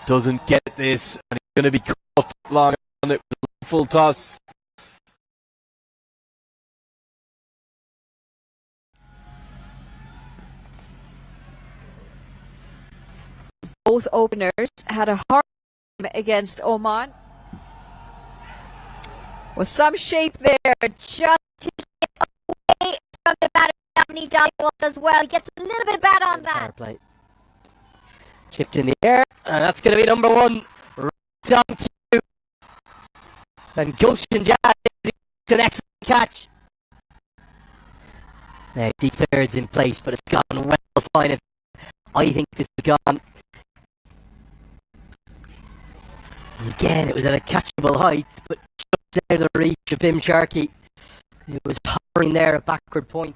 doesn't get this, and he's going to be caught long on it. It was a full toss. Both openers had a hard time against Oman. With some shape there, just to get away from the batter. As well. He gets a little bit of bat on that. Play. Chipped in the air, and that's going to be number one. Right on cue. And Gulshan Jazz is an excellent catch. Now, deep thirds in place, but it's gone well fine. I think this is gone. Again, it was at a catchable height, but just out of the reach of Bim Sharkey. It was hovering there at backward point.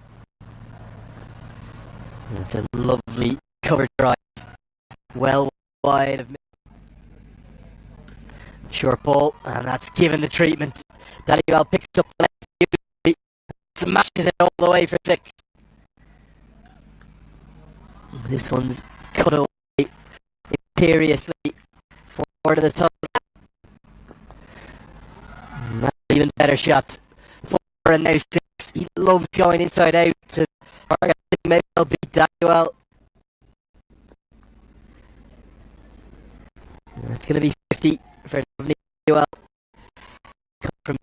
It's a lovely cover drive. Well wide of me. Short ball, and that's given the treatment. Daliwal picks up the left, smashes it all the way for 6. This one's cut away imperiously forward of the tunnel. That's an even better shot. 4 and now 6. He loves going inside out to target. Maybe I'll beat Daliwal. That's going to be 50 for Daliwal. From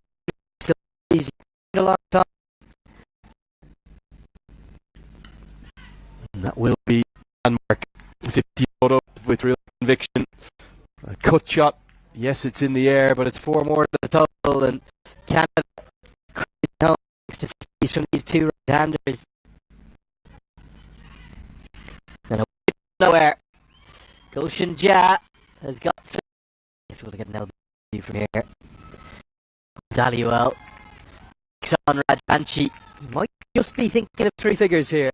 easy a long time. And that will be landmark. 50 photo with real conviction. A cut shot. Yes, it's in the air, but it's 4 more to the total. And Canada thanks to 50s from these two right-handers. And nowhere. Gulshan Jazz has got some difficult to get an LB from here. Daliwal takes on Rajvanshi. He might just be thinking of 3 figures here.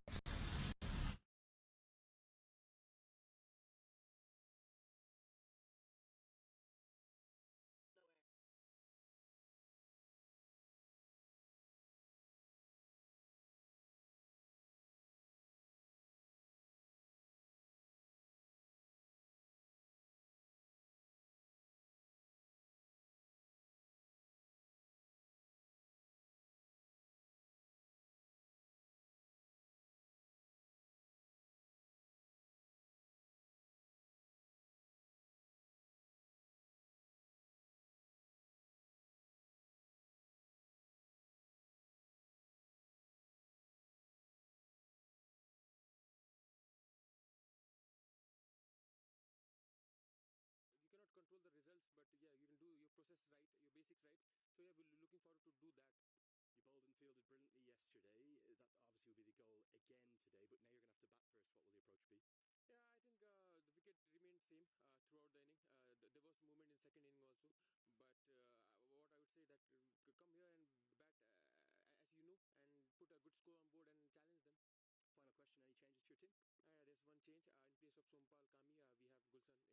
control the results, but yeah, you can do your process right, your basics right. So yeah, we're looking forward to do that. You bowled and fielded brilliantly yesterday. That obviously will be the goal again today, but now you're going to have to bat first. What will the approach be? Yeah, I think the wicket remained same throughout the inning. There was movement in second inning also, but what I would say that come here and bat as you know, and put a good score on board and challenge them. Final question: any changes to your team? There's one change in place of Sompal Kami. We have Gulshan.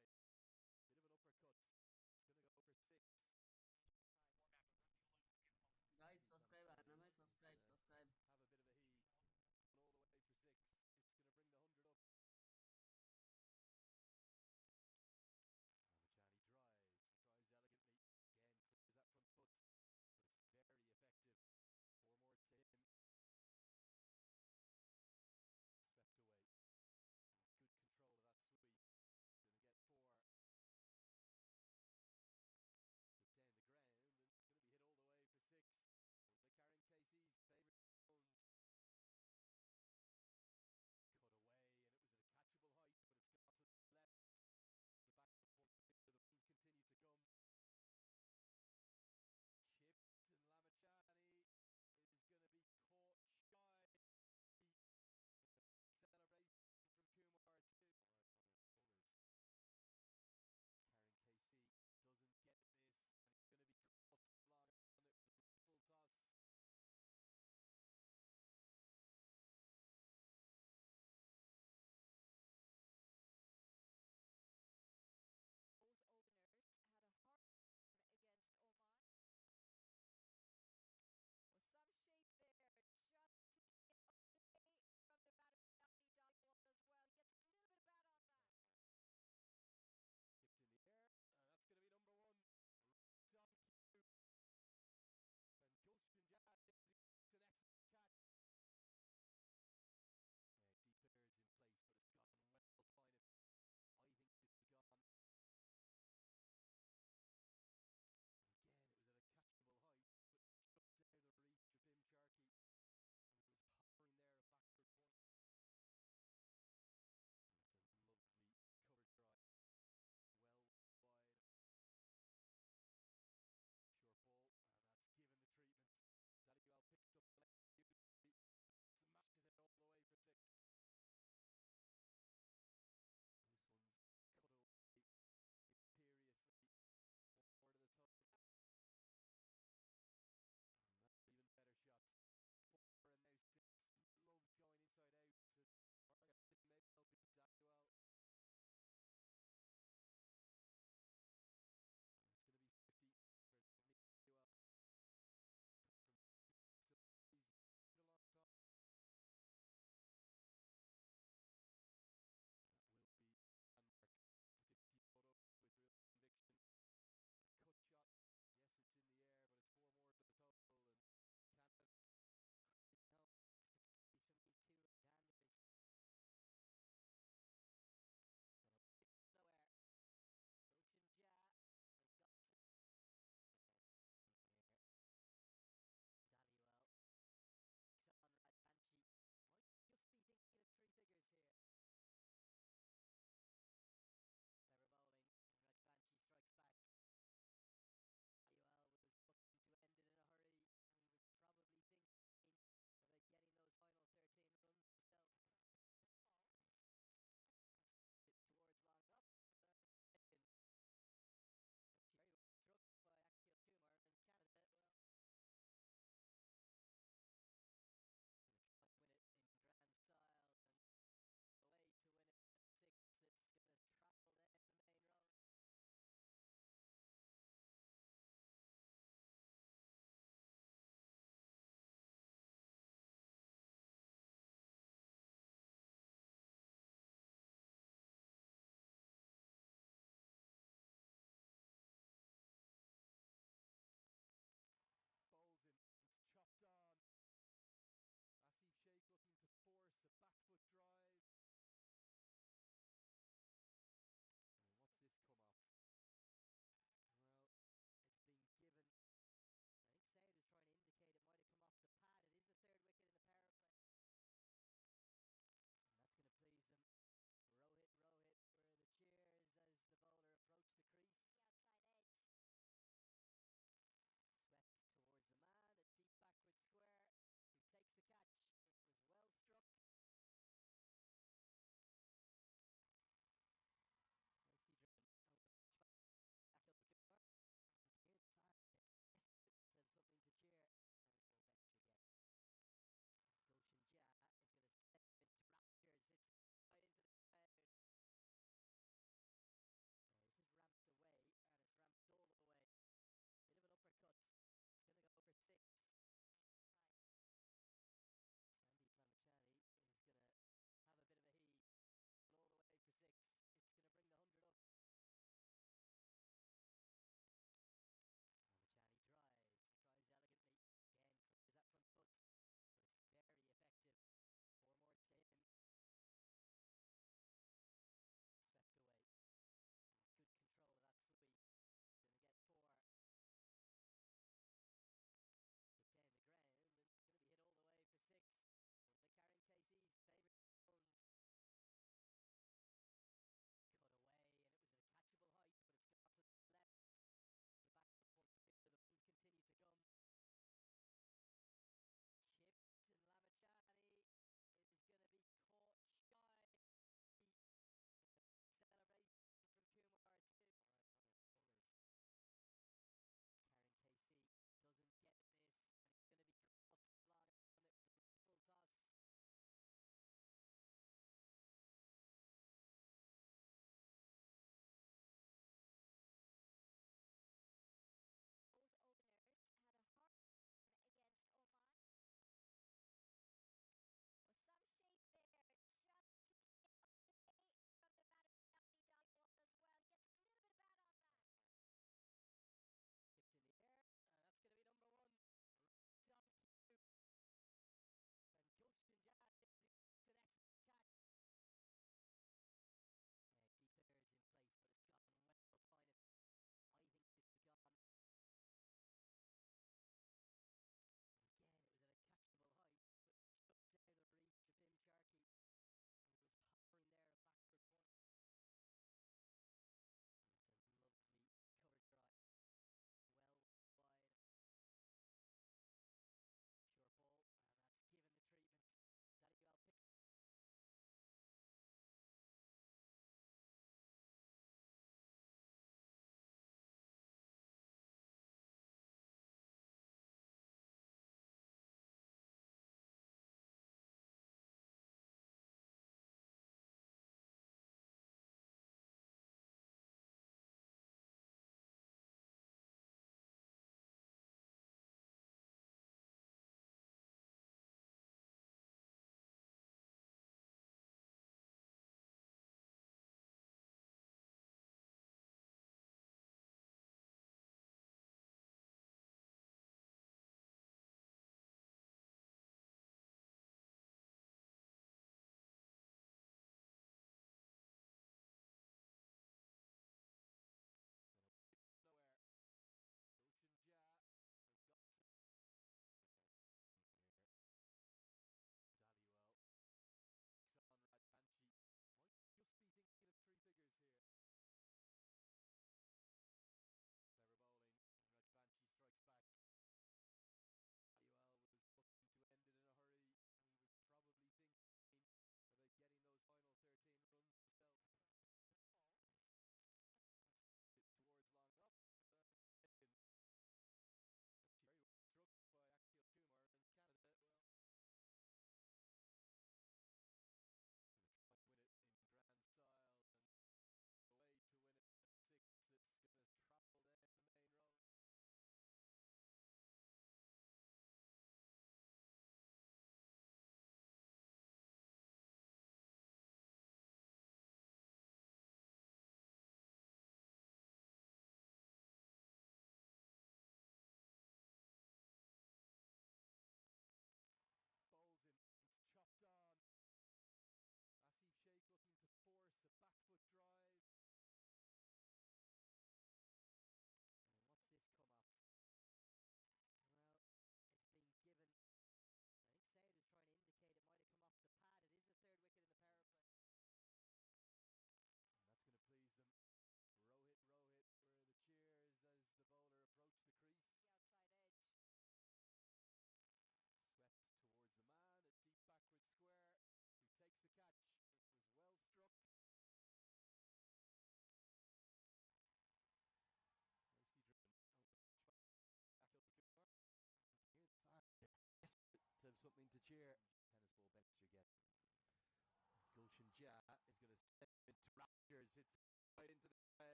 right into the crowd.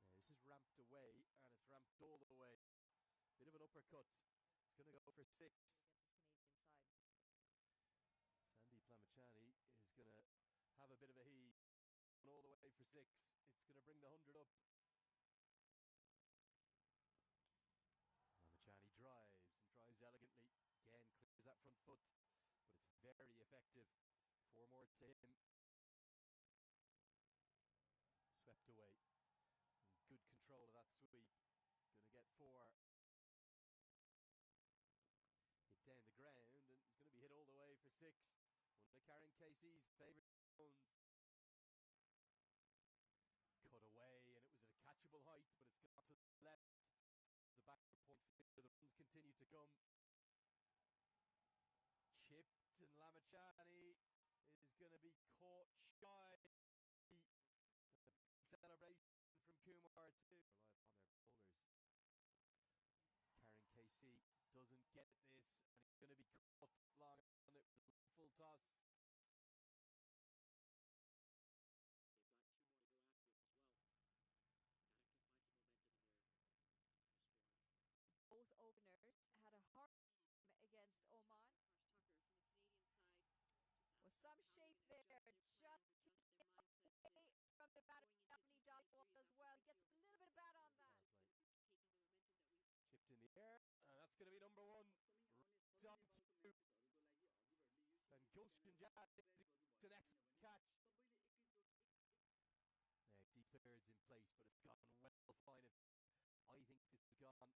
Now, this is ramped away, and it's ramped all the way. Bit of an uppercut. It's going to go for 6. Gets his Canadian side. Sandy Plamachani is going to have a bit of a heave. All the way for 6. It's going to bring the 100 up. Plamachani drives and drives elegantly. Again, clears that front foot, but it's very effective. 4 more to him. Swept away. And good control of that sweep. Going to get 4. Hit down the ground, and he's going to be hit all the way for 6. One of Karen Casey's favourite zones. Cut away, and it was at a catchable height, but it's got to the left. The backward point figure. The runs continue to come. Chipped, and Lamachani is going to be caught shy. The celebration from Kumar too. Rely upon their bowlers. Karen Casey doesn't get this, and he's going to be caught long on. It was a full toss. They've got 2 more to go after as well. Gotta find some momentum in their squad. Both openers had a hard time against Oman. Harsh Tucker from the Canadian side. With some shape there, just to get away from the batter. Dominic Dollywall as well. He gets a little bit of bat on that. Taking the momentum that we Chipped in the air, and that's going to be number 1. And Gulshan Jad is an excellent catch. Deep thirds in place, but it's gone well fine. I think this has gone.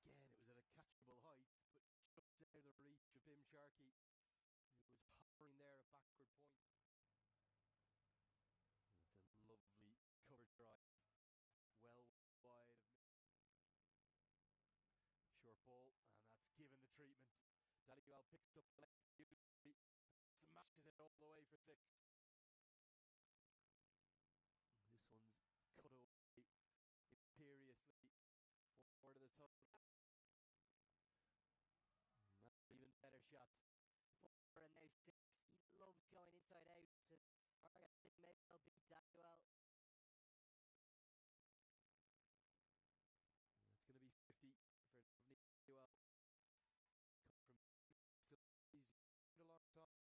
And again, it was at a catchable height, but just out of the reach of Bim Sharkey. It was hovering there at backward point. And it's a lovely cover drive. Well wide of short ball, and that's given the treatment. Daliwal picks up the left, smashes it all the way for 6. This one's cut away imperiously. 4 to the top. Even better shot. 4 and now 6. He loves going inside out to target. Maybe he'll beat Daniel. It's going to be 50 for Daniel. From still easy a long time.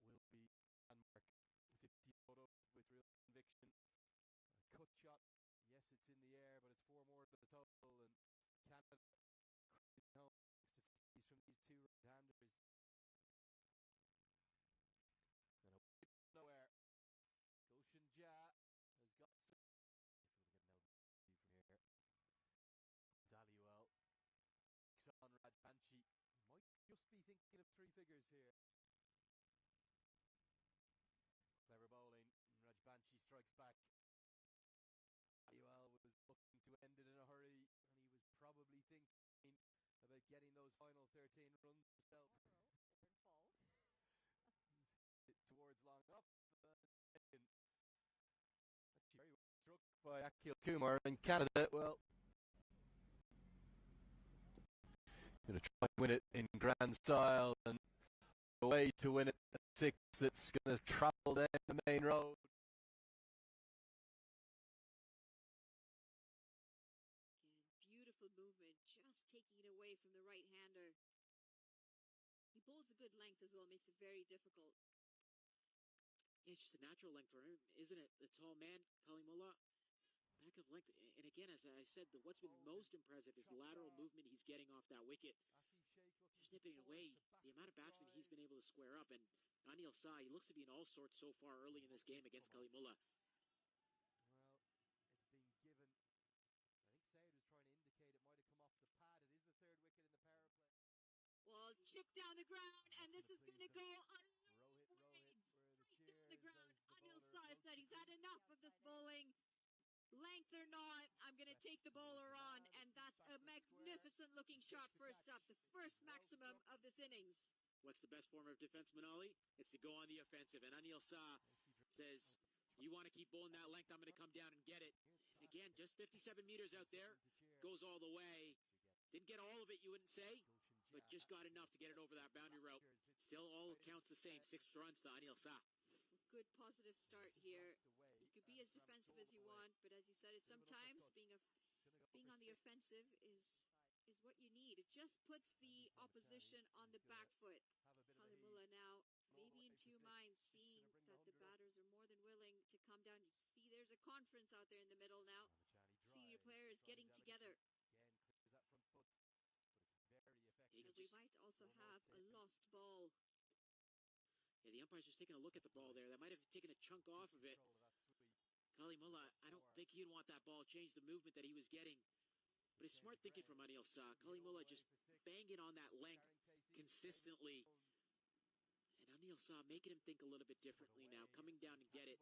And that will be landmark. 50 photo with real conviction. A cut shot. Yes, it's in the air, but it's 4 more to the total, and Canada cruising home thanks to 50s from these 2 right-handers. And away from nowhere, Gulshan Jha has got some. Difficult to get an LV from here. Daliwal takes on Rajbanshi. Might just be thinking of 3 figures here. Clever bowling. Rajbanshi strikes back. Daliwal was looking to end it in a hurry, and he was probably thinking about getting those final 13 runs himself. Or in fall. He's hit towards long off. Actually very well struck by Akhil Kumar in Canada. Well, going to try and win it in grand style, and a way to win it at 6 that's going to travel down the main road. beautiful movement, just taking it away from the right-hander. He bowls a good length as well, makes it very difficult. Yeah, it's just a natural length for him, isn't it? The tall man, Kalimullah, back of length. And again, as I said, what's been most impressive is the lateral movement he's getting off that wicket. Just nipping it away. The amount of batsmen he's been able to square up. And Anil Sai, he looks to be in all sorts so far early in this game against Kalimullah. Well, it's been given. I think Said was trying to indicate it might have come off the pad. It is the 3rd wicket in the power play. Well, chip down the ground, and this is going to go a Rohit, straight down the ground. Anil Sai said he's had enough of this bowling. Length or not, I'm going to take the bowler on, and that's a magnificent looking shot first up, the first maximum of this innings. What's the best form of defense, Manali? It's to go on the offensive, and Anil Sai says, you want to keep bowling that length, I'm going to come down and get it. And again, just 57 meters out there, goes all the way. Didn't get all of it, you wouldn't say. but just got enough to get it over that boundary route. Still all counts the same, 6 runs to Anil Shah. Good positive start here. You could be as defensive as you want, but as you said, it's sometimes being on the offensive is what you need. It just puts the opposition on the back foot. Kalimullah now maybe in two minds, seeing that the batters are more than willing to come down. You see there's a conference out there in the middle now. Senior players getting together. And we might also have a lost ball. Yeah, the umpire's just taking a look at the ball there. That might have taken a chunk off of it. Kalimullah, I don't think he'd want that ball change the movement that he was getting. But it's smart thinking from Anil Shah. Kalimullah just banging on that length consistently. And Anil Shah making him think a little bit differently now, coming down and get it.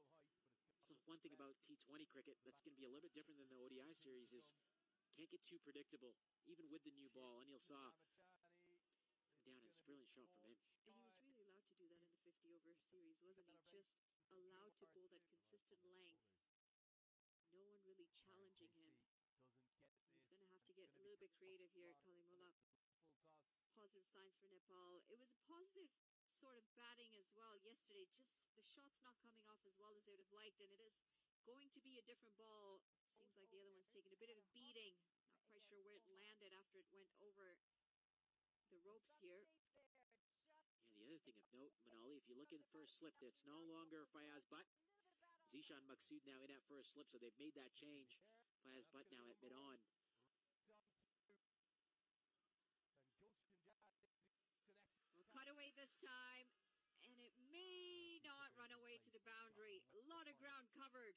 So one thing about T20 cricket that's going to be a little bit different than the ODI series is can't get too predictable, even with the new ball. Anil Shah coming down, and it's a brilliant shot from him. And he was really allowed to do that in the 50-over series, wasn't he? Just allowed to bowl that consistent length. No one really challenging him. He's going to have to get a little bit creative here, Kalimullah. Positive signs for Nepal. It was a positive sort of batting as well yesterday. Just the shots not coming off as well as they would have liked, and it is going to be a different ball. Seems like the other one's taking a bit of a beating. Not quite sure where it landed after it went over the ropes here. Yeah, the other thing of note, Manali, if you look in the first slip, it's no longer Fayaz Butt. Zishan Maqsood now in that first slip, so they've made that change. Fayaz Butt now at mid-on. Well, cut away this time, and it may not run away to the boundary. A lot of ground covered.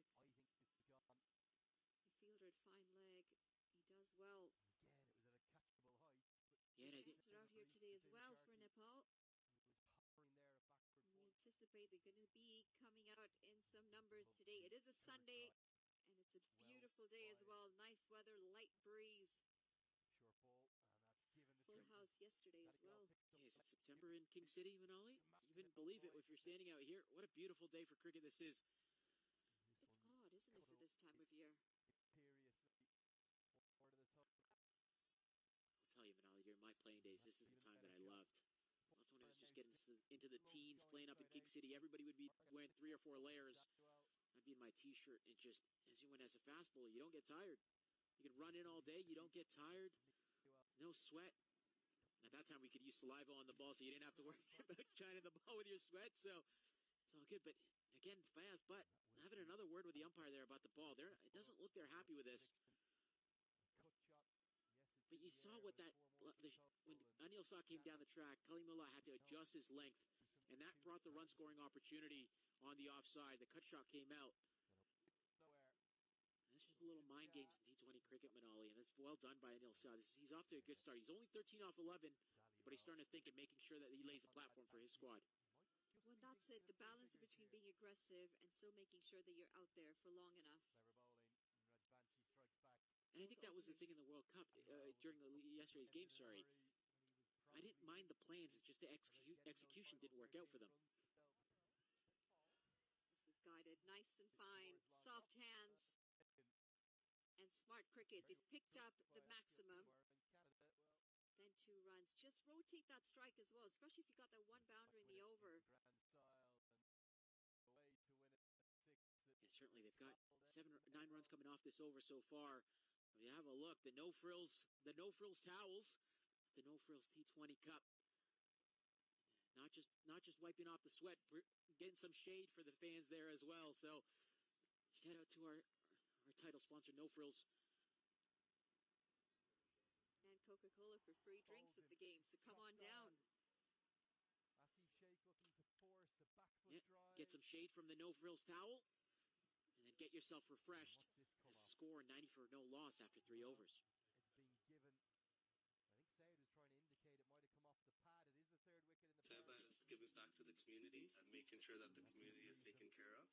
The fielder had fine leg. He does well. Again, it was at a catchable height. Yeah, the fans are out here today as well for Nepal. We anticipate they're going to be coming out in some numbers today. It is a Sunday, and it's a beautiful day as well. Nice weather, light breeze. Full house yesterday as well. Yeah, is it September in King City, Manali? You wouldn't believe it if you're standing out here. What a beautiful day for cricket this is. It's odd, isn't it, for this time of year? I'll tell you, Manali, during my playing days, this is the time that I loved. Loved when I was just getting into the teens, playing up in King City. Everybody would be wearing 3 or 4 layers. I'd be in my T-shirt, and just as you went as a fast bowler, you don't get tired. You can run in all day, you don't get tired. No sweat. At that time, we could use saliva on the ball, so you didn't have to worry about shining the ball with your sweat. So it's all good. But again, Fayaz Butt having another word with the umpire there about the ball. It doesn't look they're happy with this. But you saw what when Anil Shah came down the track, Kalimullah had to adjust his length, and that brought the run-scoring opportunity on the offside. The cut shot came out. That's just a little mind games in T20 cricket, Manali, and that's well done by Anil Shah. He's off to a good start. He's only 13 off 11, but he's starting to think and making sure that he lays a platform for his squad. Well, that's it. The balance between being aggressive and still making sure that you're out there for long enough. And I think that was the thing in the World Cup during yesterday's game, sorry. I didn't mind the plans, it's just the execution didn't work out for them. This is guided nice and fine, soft hands, and smart cricket. They've picked up the maximum. Then 2 runs. Just rotate that strike as well, especially if you got that one boundary in the over. And certainly they've got 9 runs coming off this over so far. If you have a look, the no frills towels, the no frills T20 Cup. Not just wiping off the sweat, getting some shade for the fans there as well. So shout out to our title sponsor, No Frills. And Coca-Cola for free drinks at the game, so come on down. Yeah, get some shade from the No Frills towel, and then get yourself refreshed. As a score 90 for no loss after 3 overs. It's being given. I think Said was trying to indicate it might have come off the pad. It is the 3rd wicket in the Saiba is giving back to the community and making sure that the community is taken care of.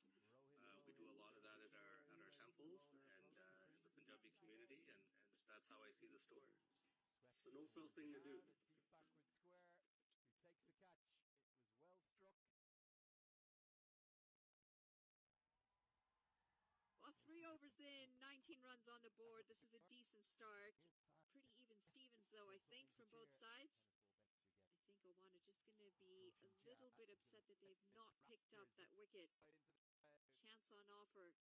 We do a lot of that at our temples and in the Punjabi community, and that's how I see the store. It's the no frills thing to do. Deep backward square. Who takes the catch? It was well struck. Well, 3 overs in, 19 runs on the board. This is a decent start. Pretty even Stevens, though, I think, from both sides. going to be a little bit upset that they've not picked up that wicket. Chance on offer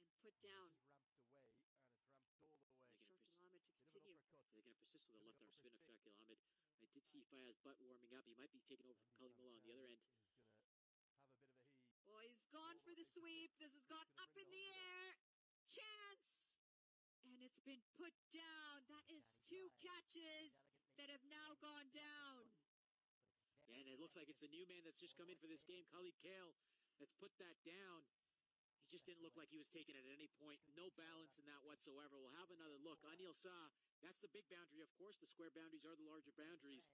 and put down. This is ramped away, and it's ramped all the way. Shakil Ahmed to continue. They're going to persist with a left arm spin of Shakil Ahmed. I did see Fayaz Butt warming up. He might be taking over from Kalimullah on the other end. He's going to have a bit of a heave. Oh, he's gone for the sweep. This has gone up in the air. Chance! And it's been put down. That is 2 catches that have now gone down. Yeah, and it looks like it's the new man that's just come in for this game, Khalid Kale, that's put that down. He just didn't look like he was taking it at any point. No balance in that whatsoever. We'll have another look. Anil Shah, that's the big boundary, of course. The square boundaries are the larger boundaries.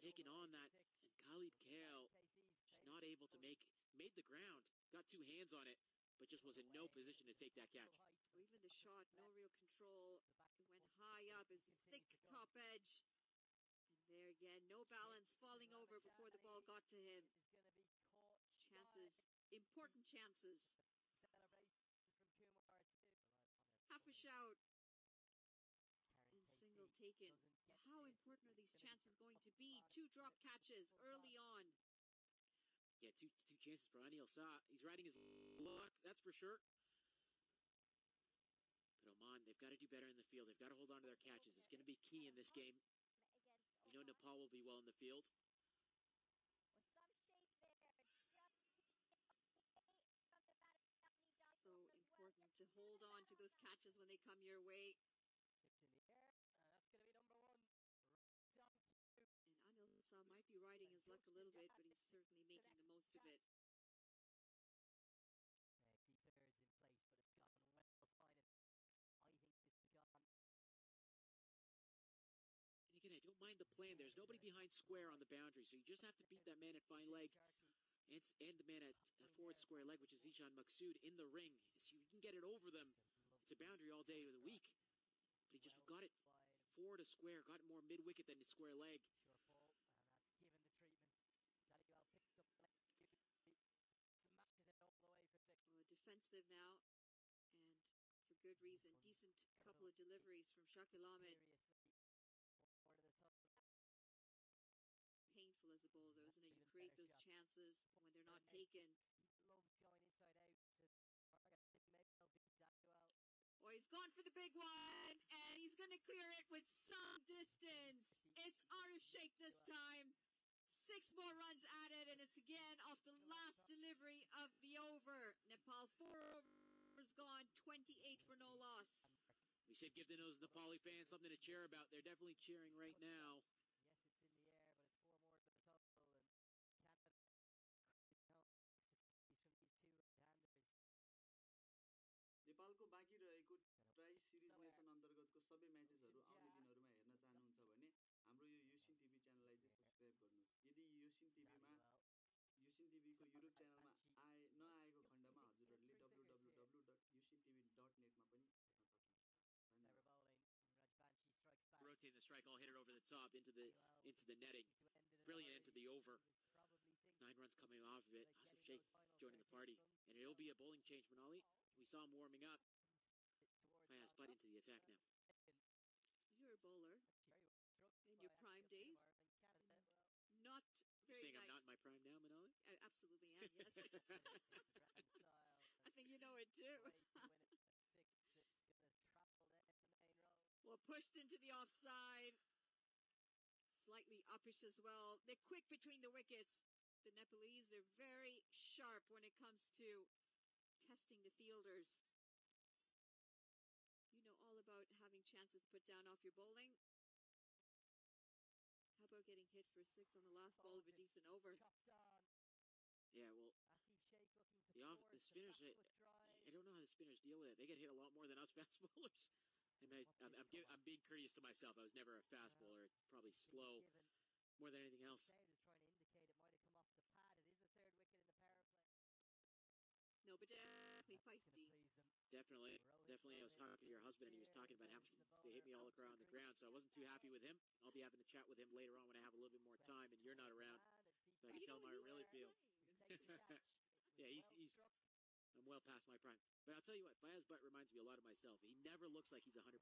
Taking on that, and Khalid Kale just not able to made the ground. Got 2 hands on it, but just was in no position to take that catch. Or even the shot, no real control. It went high up, it was a thick top edge. And there again, no balance, falling over before the ball got to him. Chances, important chances. Half a shout. And single taken. How important are these chances going to be? 2 drop catches early on. Yeah, two chances for Anil Shah. He's riding his luck, that's for sure. But Oman, they've got to do better in the field. They've got to hold on to their catches. It's going to be key in this game. We know Nepal will be well in the field. Some shape there, just to get away from the batter. So important to hold on to those catches when they come your way. Tipped in the air, and that's going to be number 1. And Anil Shah might be riding his luck a little bit, but he's certainly making the most of it. Declares in place, but it's gone well. Fine. I think it's gone. And again, I don't mind the plan. There's nobody behind square on the boundary, so you just have to beat that man at fine leg and the man at forward square leg, which is Zishan Maksud, in the ring. So you can get it over them. It's a boundary all day of the week. But he just got it forward of square, got it more mid-wicket than the square leg. Sure, Paul, and that's given the treatment. Daliwal picks up the leg, smashes it all the way for 6. Well, defensive now, and for good reason. Decent couple of deliveries from Shakil Ahmed. Painful as a bowler, isn't it? You create those chances when they're not taken. Loves going inside out to Daliwal. Oh, he's gone for the big one, and he's going to clear it with some distance. It's out of shape this time. 6 more runs added, and it's again off the last delivery of the over. Nepal 4 overs gone, 28 for no loss. We should give those Nepali fans something to cheer about. They're definitely cheering right now. Yes, it's in the air, but it's 4 more to the total, and Canada from these 2 right-handers. नेपालको बाँकी रहेको try series nation अन्तर्गतको सबै म्याचेसहरू आउने दिनहरूमा हेर्न चाहनुहुन्छ भने हाम्रो यो योसिन टिभी च्यानललाई चाहिँ सब्स्क्राइब गर्नुहोस्। यदि योसिन टिभीको युट्युब च्यानलमा नआएको खण्डमा हजुरहरूले www.yoshintv.net मा पनि हेर्न सक्नुहुन्छ। Rotating the strike, all hit it over the top into the netting. Brilliant into the over. 9 runs coming off of it. Asif Sheikh joining the party, and it'll be a bowling change, Manali. We saw him warming up. Fayaz Butt into the attack now. You're a bowler in your prime days. Not very You're saying nice. I'm not in my prime now, Manali? I absolutely am, yes. I think you know it too. Well, pushed into the offside. Slightly uppish as well. They're quick between the wickets. The Nepalese, they're very sharp when it comes to testing the fielders. You know all about having chances put down off your bowling. How about getting hit for 6 on the last ball of a decent over? Yeah, well, the spinners, I don't know how the spinners deal with it. They get hit a lot more than us fast bowlers. And I'm being courteous to myself. I was never a fast bowler. Probably slow more than anything else. Is trying to indicate it might have come off the pad. It is the 3rd wicket in the power play. No, but definitely feisty. Definitely. I was talking to your husband, and he was talking about how they hit me all around the ground, so I wasn't too happy with him. I'll be having a chat with him later on when I have a little bit more time, and you're not around. So I can tell him how I really feel. Yeah, he's. I'm well past my prime. But I'll tell you what, Fayaz Butt reminds me a lot of myself. He never looks like he's 100%.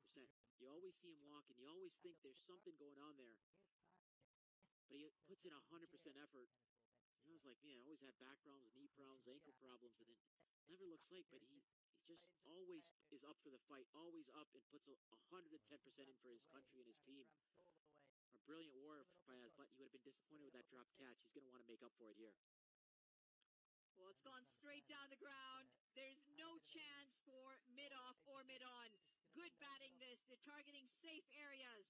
You always see him walking. You always think there's something going on there. but he puts in 100% effort. And I was like, man, I always had back problems, knee problems, ankle problems, and then never looks late, but he just always is up for the fight, always up and puts 110% in for his country and his team. A brilliant war by Fayaz, but he would have been disappointed with that drop catch. He's going to want to make up for it here. Well, it's gone straight down the ground. There's no chance for mid-off or mid-on. Good batting this. They're targeting safe areas.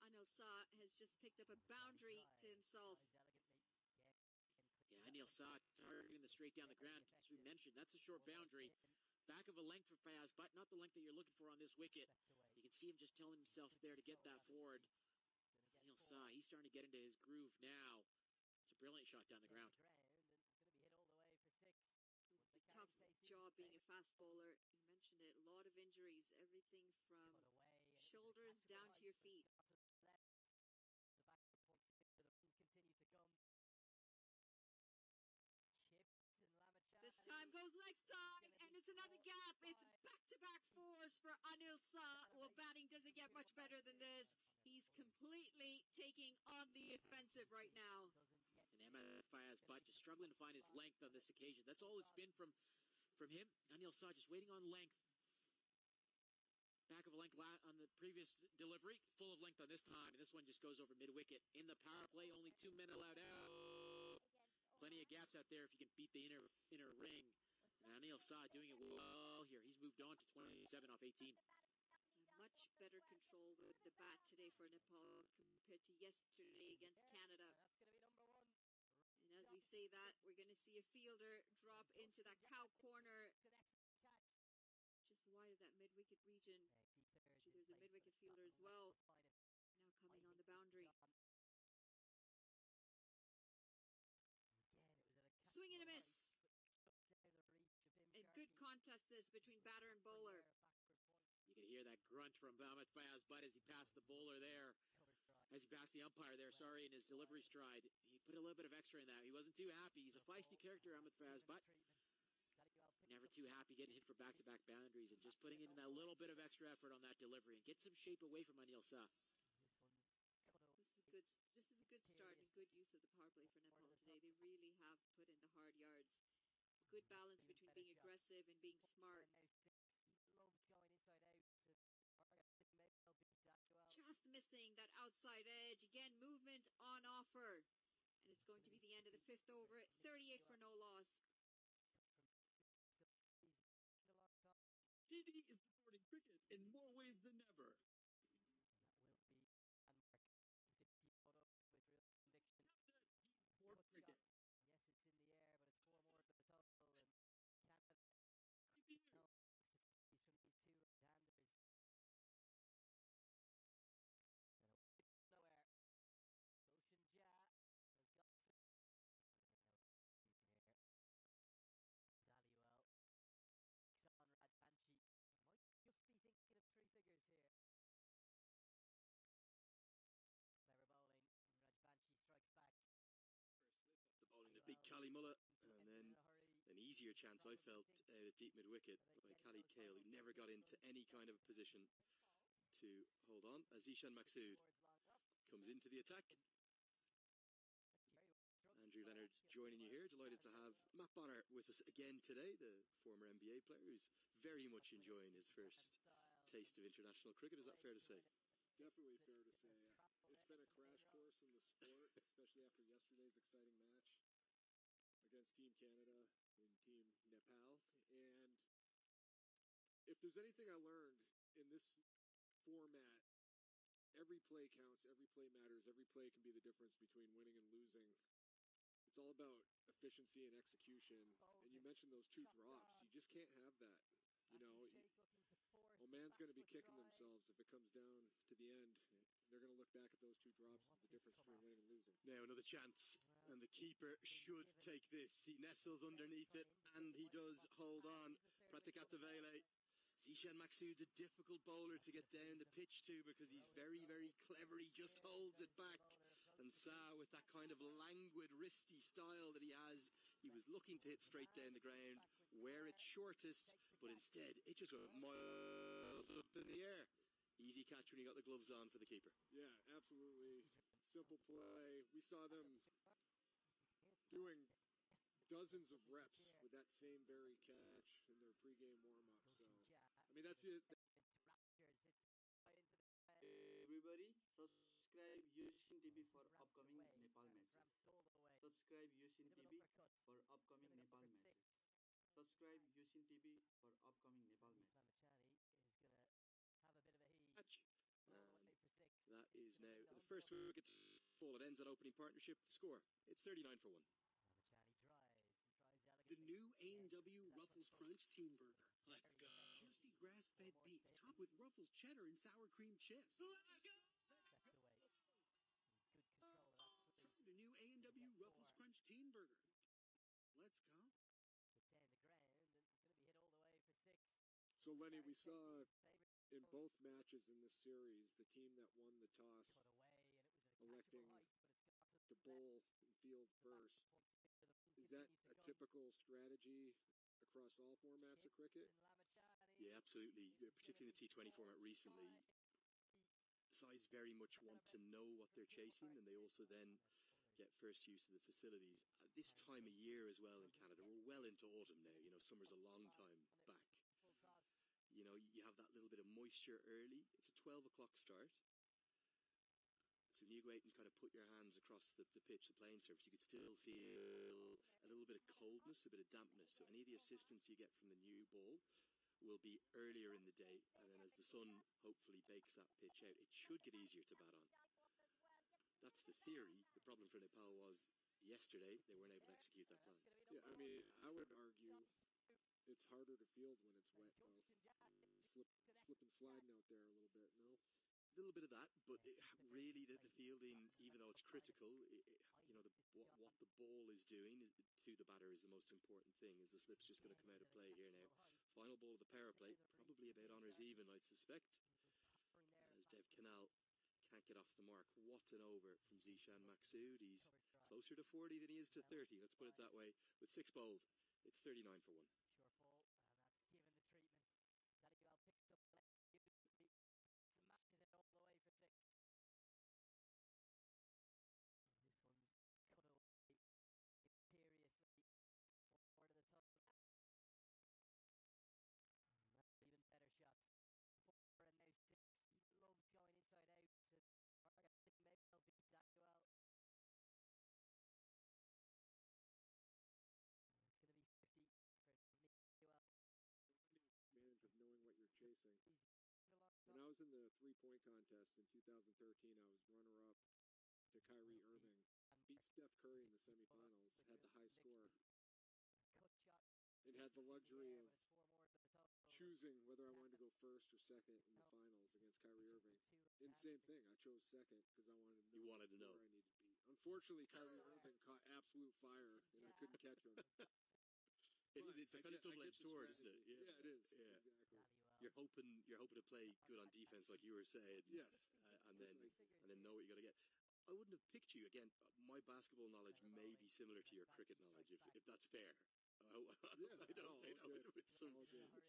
Anil Shah has just picked up a boundary to himself. Yeah, Anil Shah targeting the straight down the ground. As we mentioned, that's a short boundary. Back of a length for Fayaz, but not the length that you're looking for on this wicket. You can see him just telling himself there to get that forward. Anil Shah, he's starting to get into his groove now. It's a brilliant shot down the ground. It's a tough job being a fast bowler. You mentioned it, a lot of injuries, everything from shoulders down to your feet. The back point, the runs continue to come. This time goes leg side, and it's another gap. It's back-to-back fours for Anil Shah. Well, batting doesn't get much better than this. He's completely taking on the offensive right now. And Fayaz Butt just struggling to find his length on this occasion. That's all it's been from him. Anil Shah just waiting on length. Back of a length on the previous delivery. Full of length on this time. And this one just goes over mid-wicket. In the power play, only 2 men allowed out. Plenty of gaps out there if you can beat the inner ring. And Anil Shah doing it well here. He's moved on to 27 off 18. Much better control with the bat today for Nepal compared to yesterday against Canada. And as we say that, we're going to see a fielder drop into that cow corner just wide of that mid-wicket region. Actually, there's a mid-wicket fielder as well. Now coming on the boundary. Swing and a miss. A good contest this between batter and bowler. You can hear that grunt from Fayaz Butt as he passed the bowler there. As he passed the umpire there, sorry, in his delivery stride. He put a little bit of extra in that. He wasn't too happy. He's a feisty character, Fayaz Butt. Never too happy getting hit for back-to-back boundaries and just putting in that little bit of extra effort on that delivery and get some shape away from Anil Shah. This is a good start and good use of the power play for Nepal today. They really have put in the hard yards. Good balance between being aggressive and being smart. Just missing that outside edge. Again, movement on offer. And it's going to be the end of the 5th over. 38 for no loss. TD is supporting cricket in more ways than ever. That will be landmark. 50 photo with real conviction. More cricket. Yes, it's in the air, but it's 4 more to the total. And Canada no, it's from these two right-handers. And away from nowhere. Goshen Ja has got to here. Daliwell. On Rajvanshi. Might just be thinking of 3 figures here. Clever bowling. Rajvanshi strikes back. The bowling to big Cally Mulla, and then an easier chance I felt out at deep mid-wicket by Cally Cale, who never got into any kind of position to hold on, as Zishan Maksud comes into the attack. Andrew Leonard joining you here. Delighted to have Matt Bonner with us again today, the former NBA player who's very much enjoying his first taste of international cricket. Is that fair to say? Definitely fair to say. It's been a crash course in the sport, especially after yesterday's exciting match against Team Canada and Team Nepal. And if there's anything I learned in this format, every play counts, every play matters, every play can be the difference between winning and losing. It's all about efficiency and execution. And you mentioned those 2 drops. You just can't have that. You know, Oman's going to be kicking themselves if it comes down to the end. They're going to look back at those 2 drops as the difference between winning and losing. Now another chance, and the keeper should take this. He nestles underneath it, and he does hold on. Pratikatavele. Zishan Maksud's a difficult bowler to get down the pitch to because he's very, very clever. He just holds it back. And Shah, with that kind of languid, wristy style that he has, he was looking to hit straight down the ground, where it's shortest, but instead it just went miles up in the air. Easy catch when he got the gloves on for the keeper. Yeah, absolutely. simple play. We saw them doing dozens of reps with that same very catch in their pregame warm-up. So, I mean, that's it. Everybody, subscribe Yushin TV for upcoming Nepal matches. Subscribe Yushin TV for upcoming Nepal matches. Subscribe Yushin TV for upcoming Nepal matches. Lamachani is going to have a bit of a heat. That is now the first wicket fall. It ends that opening partnership. The score, it's 39 for 1. Lamachani drives elegantly. The new A&W Ruffles Crunch Teen Burger. Let's go. Juicy grass-fed beef topped with Ruffles cheddar and sour cream chips. Let's go. Stepped away. Good control of that swing. Try the new A&W Ruffles Crunch Teen Burger. Let's go. Hit down the ground and it's going to be hit all the way for 6. So, Lenny, we saw in both matches in this series, the team that won the toss electing to bowl and field first. Is that a typical strategy across all formats of cricket? Yeah, absolutely. Particularly the T20 format recently. Sides very much want to know what they're chasing, and they also then get first use of the facilities. At this time of year as well in Canada, we're well into autumn now. You know, summer's a long time back. You know, you have that little bit of moisture early. It's a 12 o'clock start. So when you go out and kind of put your hands across the pitch, the playing surface, you could still feel a little bit of coldness, a bit of dampness. So any of the assistance you get from the new ball will be earlier in the day. And then as the sun hopefully bakes that pitch out, it should get easier to bat on. That's the theory. The problem for Nepal was yesterday they weren't able to execute that plan. Yeah, I mean, I would argue it's harder to field when it's wet, though. Slip and sliding out there a little bit, no? A little bit of that, but really the fielding, even though it's critical, you know, what the ball is doing to the batter is the most important thing. Is the slip's just going to come out of play here now? Final ball of the power play, probably about honours even, I'd suspect, as Dev Canal can't get off the mark. What an over from Zishan Maksud. He's closer to 40 than he is to 30, let's put it that way. With 6 bowled, it's 39 for 1. Short ball, and that's given the treatment. Daniel picks up the smashes it all the way for 6. This one's cut away imperiously. More to the top. Even better shots. 4 and now 6. Loves going inside out to maybe they'll beat Daniel. It's going to be 50 for Daniel. Advantage of knowing what you're chasing. When I was in the three-point contest in 2013, I was runner-up to Kyrie Irving. Beat Steph Curry in the semifinals, had the high score, and had the luxury of choosing whether I wanted to go first or second in the finals against Kyrie Irving. And same thing, I chose second because I wanted to know where I needed to be. Unfortunately, Kyrie Irving caught absolute fire, and I couldn't catch him. It's a kind of double-edged sword, isn't it? Yeah, it is. Yeah. Exactly. You're hoping to play good on defense, like you were saying. Yes. And then know what you got to get. I wouldn't have picked you again. My basketball knowledge may be similar to your cricket knowledge, if that's fair. I don't play that with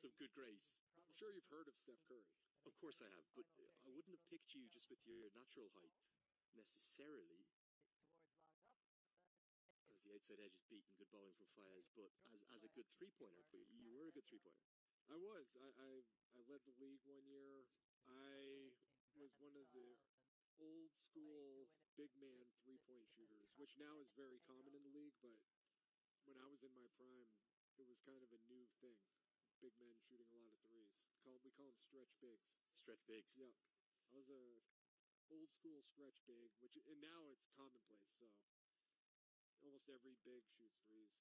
some good grace. I'm sure you've heard of Steph Curry. Of course I have, but I wouldn't have picked you just with your natural height necessarily. As the outside edge is beating good bowling from Fayez, but as a good three-pointer, you were a good three-pointer. I was. I led the league one year. I was one of the old school big man three-point shooters, which now is very common in the league, but when I was in my prime, it was kind of a new thing. Big men shooting a lot of threes. We call them stretch bigs. Stretch bigs. Yep. I was a old school stretch big, and now it's commonplace, so almost every big shoots threes.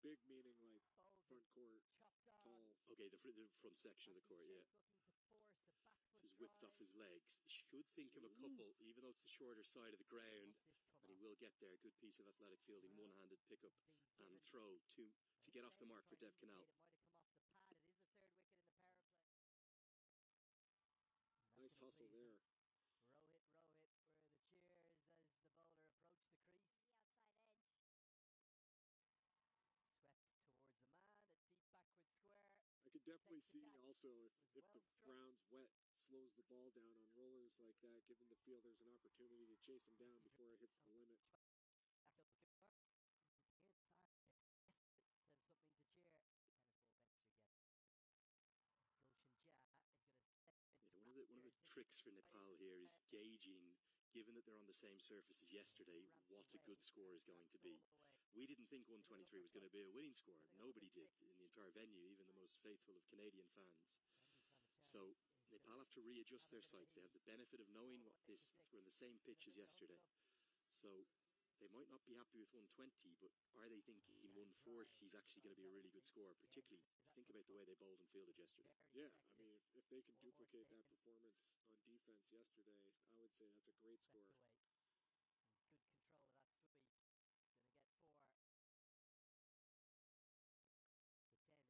Big meaning like front court, tall. Okay, the front section of the court, yeah. This is whipped off his legs. Should think of a couple, even though it's the shorter side of the ground, and he will get there. Good piece of athletic fielding, one-handed pickup and throw to get off the mark for Dev Canal. It might have come off the pad. It is the 3rd wicket in the power play. Nice hustle there. Rohit, where the cheers as the bowler approached the crease. The outside edge. Swept towards the man, a deep backward square. I could definitely see also if the ground's wet, slows the ball down on rollers like that, giving the fielders an opportunity to chase him down before it hits the limit. Something to cheer. Tennis ball bench again. Gulshan Jia is going to step into one of the tricks for Nepal here is gauging, given that they're on the same surface as yesterday, what a good score is going to be. We didn't think 123 was going to be a winning score. Nobody did in the entire venue, even the most faithful of Canadian fans. So Nepal have to readjust their sights. They have the benefit of knowing we're on the same pitch as yesterday. So they might not be happy with 120, but are they thinking 140 is actually going to be a really good score, particularly think about the way they bowled and fielded yesterday. Yeah, I mean, if they can duplicate that performance on defense yesterday, I would say that's a great score. Good control of that sweep. Going to get 4. Hit down the ground and going to be hit all the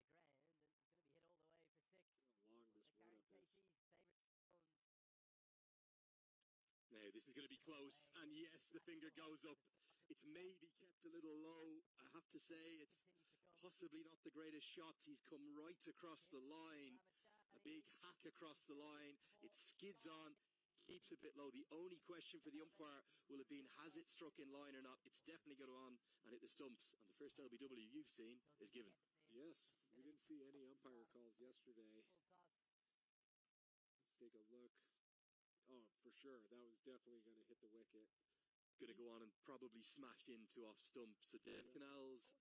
way for 6. Long this one up is. Casey's favourite zones. Now, this is going to be close, and yes, the finger goes up. It's maybe kept a little low. I have to say, it's possibly not the greatest shot. He's come right across the line, a big hack across the line. It skids on, keeps a bit low. The only question for the umpire will have been, has it struck in line or not? It's definitely going on and hit the stumps, and the first LBW you've seen is given. Yes, we didn't see any umpire calls yesterday. Let's take a look. Oh, for sure. That was definitely going to hit the wicket. Going to go on and probably smash into off stump. So Dave Canal's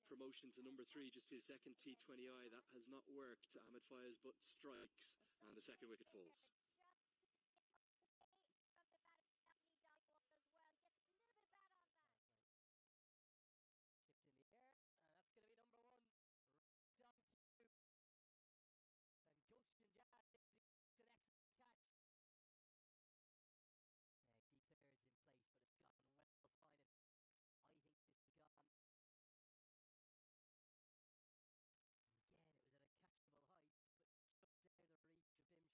promotion to number 3, just his second T20I. That has not worked. Ahmed Fayez but strikes, and the second wicket falls. Tipped in the air, and that's going to be number 1. Right on cue. And Gulshan Jia is an excellent catch. Declares in place, but it's gone well fine. I think this has gone. And again, it was at a catchable height, but just out of the reach of Bim Sharkey, who was hovering there at backward point. It's a lovely cover drive.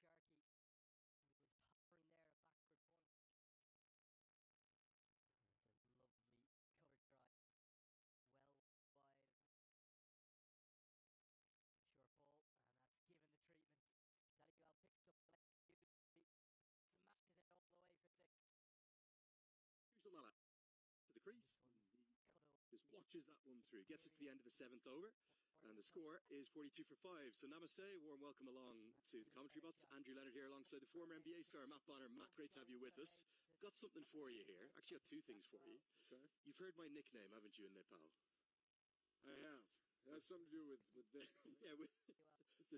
Well wide. Short ball, and that's given the treatment. Taliwal picks up the leg, smashes it all the way for 6. Lala to the crease. Just watches that one through. Gets us to the end of the 7th over. And the score is 42 for 5. So namaste. Warm welcome along to the commentary box. Andrew Leonard here alongside the former NBA star Matt Bonner. Matt, great to have you with us. Got something for you here. Actually, got 2 things for you. Okay. You've heard my nickname, haven't you, in Nepal? I have. It has something to do with this. Yeah, with the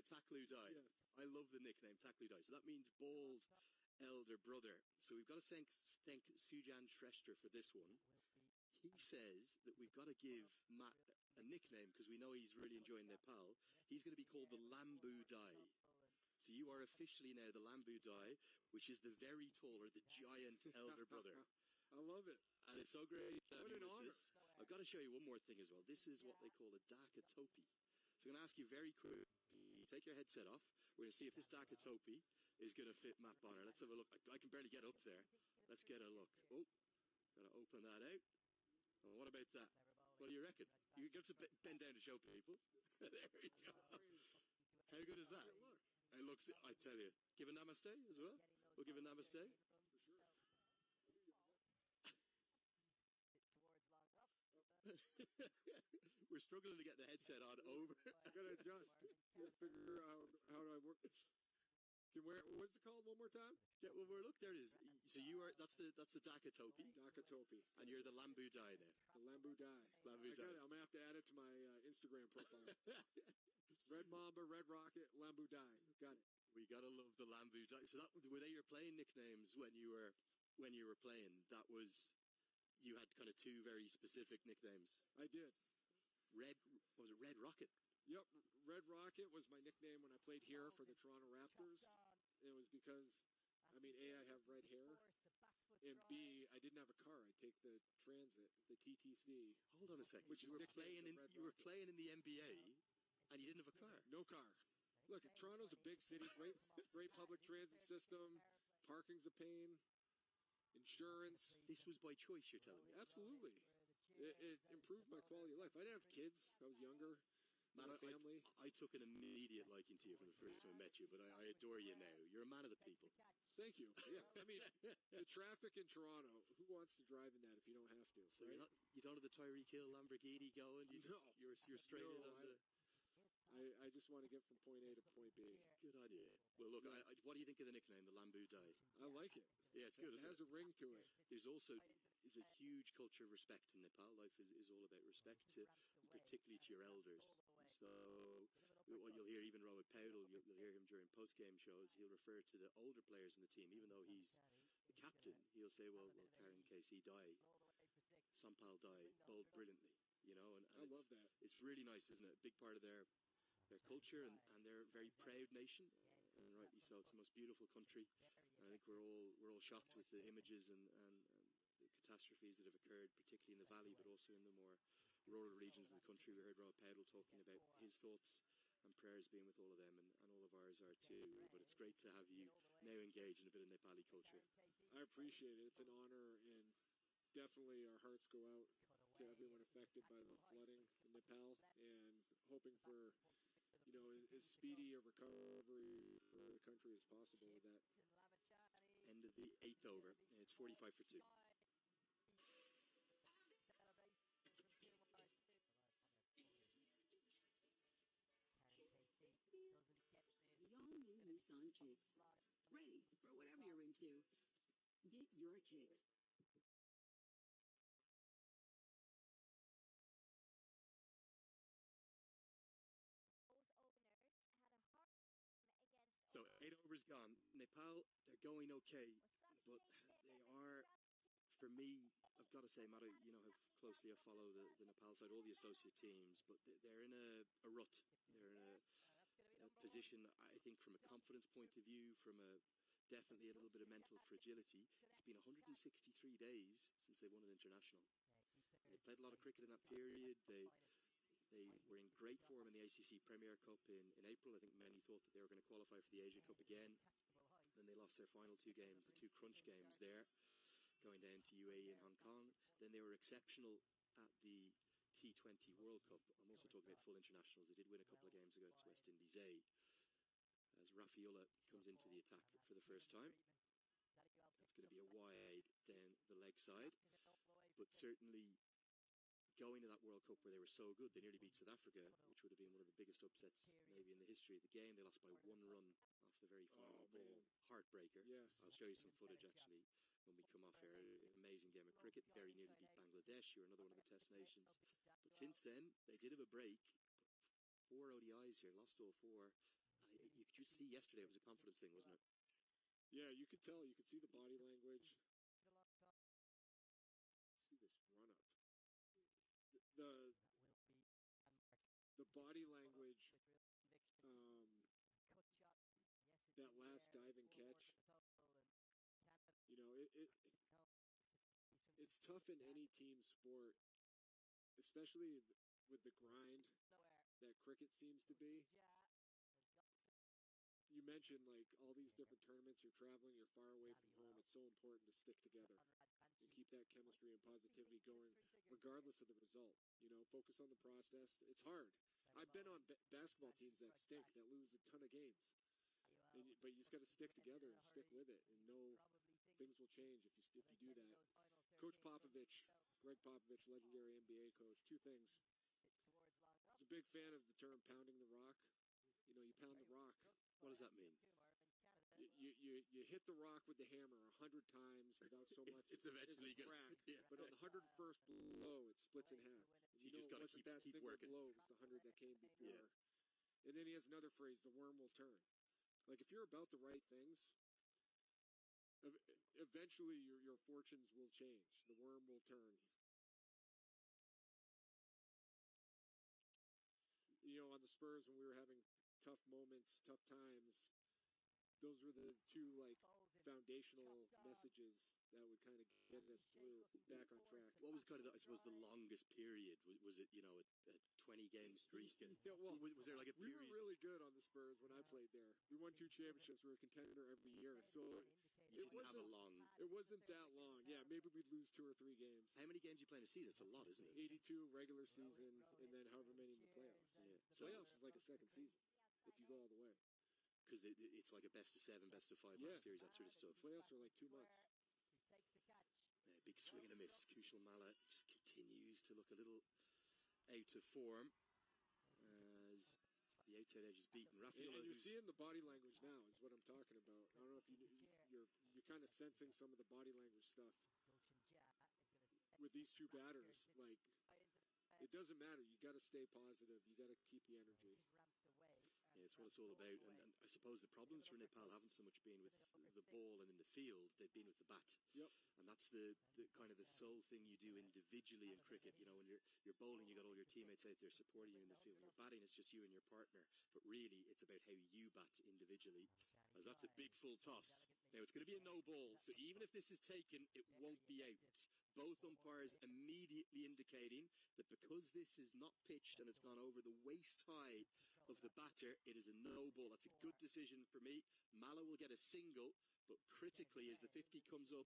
Taklu Dai. Yes. I love the nickname Taklu Dai. So that means bald elder brother. So we've got to thank Sujan Shrestha for this one. He says that we've got to give Matt a nickname because we know he's really enjoying Nepal. He's going to be called the Lambu Dai. So you are officially now the Lambu Dai, which is the very tall or the giant elder brother. I love it. And it's so great to have What you an with honor. us. I've got to show you one more thing as well. This is what they call a Dhaka Topi. So I'm going to ask you very quickly, take your headset off. We're going to see if this Dhaka Topi is going to fit Matt Bonner. Let's have a look. I can barely get up there. Let's get a look. Oh, got to open that out. Oh, what about that? What do you reckon? You have to bend down to show people. There you go. How good is that? It looks, I tell you. Give a namaste as well. We'll give a namaste. For sure. We're struggling to get the headset on over. I gotta adjust. Figure out how do I work. What's it called one more time? Yeah, well, look, there it is. So you are, that's the Dhaka Topi. Dhaka Topi. And you're the Lambu Dai now. The Lambu Dai. Lambu Dai. I'm going to have to add it to my Instagram profile. Red Mamba, Red Rocket, Lambu Dai. Got it. We got to love the Lambu Dai. So were they your playing nicknames when you were playing? That was, you had kind of 2 very specific nicknames. I did. Red Rocket? Yep, Red Rocket was my nickname when I played here for the Toronto Raptors. It was because, A, I have red hair, and B, I didn't have a car. I take the transit, the TTC. Hold on a second. Which you were playing in the NBA, and you didn't have a car. No car. Look, Toronto's a big city, great public transit system, parking's a pain, insurance. This was by choice, you're telling me? Absolutely. It improved my quality of life. I didn't have kids. I was younger. Man, your family. I took an immediate liking to you from the first time I met you, but I adore you now. You're a man of the people. Thank you. Yeah, I mean, the traffic in Toronto. Who wants to drive in that if you don't have to? So right? you don't have the Tyreek Hill Lamborghini going. No. You're straight in on the. I just want to get from point A to point B. Good idea. Well, look, what do you think of the nickname, the Lambu Dai? I like it. Yeah, it's good. It has a ring to it. There's also a huge culture of respect in Nepal. Life is all about respect, particularly to your elders. So what you'll hear, even Rohit Paudel, you'll hear him during post-game shows. He'll refer to the older players in the team, even though he's the captain. He'll say, "Well, Karen Casey Dai, Sampal Dai, bowled brilliantly." You know, and I love that. It's really nice, isn't it? A big part of their culture, and they're a very proud nation, and rightly so. It's the most beautiful country, and I think we're all shocked with the images and the catastrophes that have occurred, particularly in the valley, but also in the more rural regions of the country. We heard Rob Paudel talking about his thoughts and prayers being with all of them, and all of ours are too. But it's great to have you now engaged in a bit of Nepali culture. I appreciate it. It's an honor, and definitely our hearts go out to everyone affected by the flooding in Nepal, and hoping for as speedy a recovery for the country as possible with that. End of the 8th over. It's 45 for 2. The all-new Nissan Kicks. Ready for whatever you're into. Get your kicks. Both openers had a hard time against So 8 overs gone. Nepal, they're going okay, but they are, for me, I've got to say, Matt, you know how closely I follow the Nepal side, all the associate teams, but they're in a rut. They're in a position, I think, from a confidence point of view, from definitely a little bit of mental fragility. It's been 163 days since they won an international. They played a lot of cricket in that period. They were in great form in the ACC Premier Cup in April. I think many thought that they were going to qualify for the Asia Cup again. Then they lost their final 2 games, the 2 crunch games there, going down to UAE and Hong Kong. Then they were exceptional at the T20 World Cup. I'm also talking about full internationals. They did win a couple of games against West Indies A. As Rafiullah comes into the attack for the first time. That's going to be a wide down the leg side. But certainly going to that World Cup where they were so good, they nearly beat South Africa, which would have been one of the biggest upsets maybe in the history of the game. They lost by 1 run off the very final ball. Heartbreaker. Yes. I'll show you some footage actually when we come off here. Amazing game of cricket. Very nearly beat Bangladesh, who are another one of the test nations. But since then, they did have a break. 4 ODIs here, lost all 4. You could just see yesterday it was a confidence thing, wasn't it? Yeah, you could tell. You could see the body language. See this run up. The body language. That last diving catch. You know, it's tough in any team sport, especially with the grind that cricket seems to be. You mentioned like all these different tournaments, you're traveling, you're far away from home. It's so important to stick together and keep that chemistry and positivity going regardless of the result. You know, focus on the process. It's hard. I've been on basketball teams that stink, that lose a ton of games. But you just got to stick together and stick with it and know things will change if you do that. Coach Popovich, Greg Popovich, legendary NBA coach, 2 things. I was a big fan of the term pounding the rock. You know, you pound the rock. What does that mean? You hit the rock with the hammer 100 times without so much. It's eventually going to crack. Yeah. But on the 101st blow, it splits in half. You just got to keep working. Blow, it was the 100 that came before. Yeah. And then he has another phrase: the worm will turn. Like if you're about the right things, eventually your fortunes will change. The worm will turn. You know, on the Spurs when we were having tough moments, tough times, those were the 2 like foundational messages that would kind of get us through back on track. What was kind of, I suppose, the longest period? Was it, you know, a 20-game streak? And yeah, well, was there like a period? We were really good on the Spurs when I played there. We won 2 championships. We were a contender every year. So it didn't have a long. It wasn't that long. Yeah, maybe we'd lose 2 or 3 games. How many games you play in a season? It's a lot, isn't it? 82 regular season, and then however many in the playoffs. Yeah. Playoffs is like a second season if you go all the way. Because it's like a best of 7, best of 5 Yeah. series, that sort of stuff. Playoffs are like 2 months. Big swing and a miss. Kushal Malla just continues to look a little out of form as the outside edge is beaten. Rafaela, And you see in the body language now is what I'm talking about. I don't know if you're kind of sensing some of the body language stuff with these 2 batters. Like, it doesn't matter. You got to stay positive. You got to keep the energy. Yeah, it's what it's all about. And I suppose the problems for Nepal haven't so much been with the ball and in the field, they've been with the bat. Yep. And that's the kind of the sole thing you do individually in cricket. You know, when you're bowling, you got all your teammates out there supporting you in the field. When you're batting, it's just you and your partner. But really, it's about how you bat individually. As that's a big full toss. Now, it's going to be a no ball. So even if this is taken, it won't be out. Both umpires immediately indicating that because this is not pitched and it's gone over the waist high of the batter, it is a no ball. That's a good decision for me. Malla will get a single, but critically, as the 50 comes up,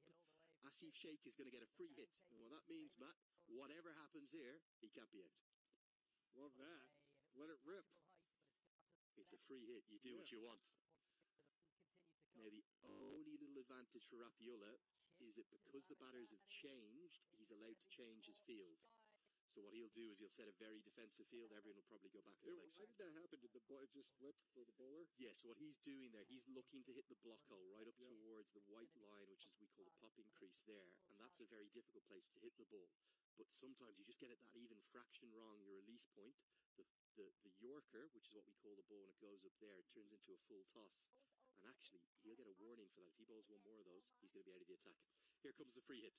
Asif Sheikh is going to get a free hit. And what that means, Matt, whatever happens here, he can't be out. Love that. Let it rip. It's a free hit. You do what you want. Now, the only little advantage for Rafaela is that because the batters have changed, he's allowed to change his field. So what he'll do is he'll set a very defensive field. Everyone will probably go back to the leg Why side. did that happen? Did the ball just flip for the bowler? Yeah, so what he's doing there, he's looking to hit the block hole right up towards the white line, which is we call the popping crease there. And that's a very difficult place to hit the ball. But sometimes you just get it that even fraction wrong, your release point. The Yorker, which is what we call the ball when it goes up there, it turns into a full toss. And actually, he'll get a warning for that. If he bowls one more of those, he's going to be out of the attack. Here comes the free hit.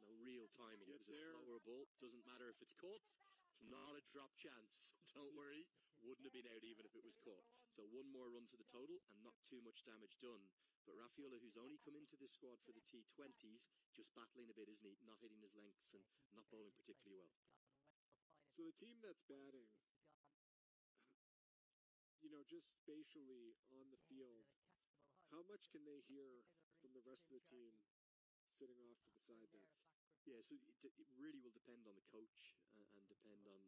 No real timing. It was a slower ball. Doesn't matter if it's caught. It's not a drop chance. Don't worry. Wouldn't have been out even if it was caught. So one more run to the total and not too much damage done. But Rafaela, who's only come into this squad for the T20s, just battling a bit, isn't he? Not hitting his lengths and not bowling particularly well. So the team that's batting, just spatially on the field, how much can they hear from the rest of the team sitting off to the side there? Yeah, so it really will depend on the coach and depend on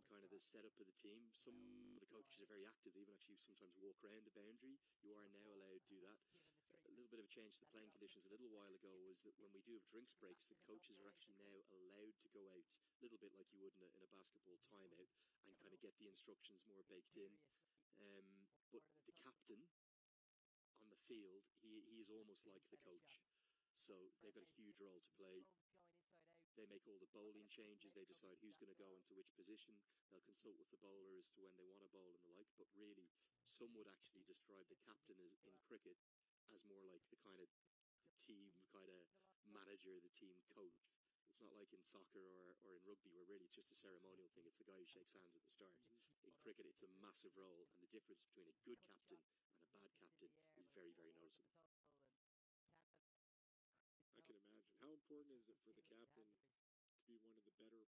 kind of the setup of the team. Some of the coaches are very active. They even actually sometimes walk around the boundary. You are now allowed to do that. A little bit of a change to the playing conditions a little while ago was that when we do have drinks breaks, the coaches are actually now allowed to go out a little bit like you would in a basketball timeout and kind of get the instructions more baked in. But the captain on the field, he is almost like the coach. So they've got a huge role to play. They make all the bowling changes. They decide who's going to go into which position. They'll consult with the bowler as to when they want to bowl and the like. But really, some would actually describe the captain as in cricket as more like the kind of team kind of manager, the team coach. It's not like in soccer or in rugby where really it's just a ceremonial thing. It's the guy who shakes hands at the start. In cricket, it's a massive role, and the difference between a good captain and a bad captain is very, very noticeable. I can imagine. How important is it for the captain to be one of the better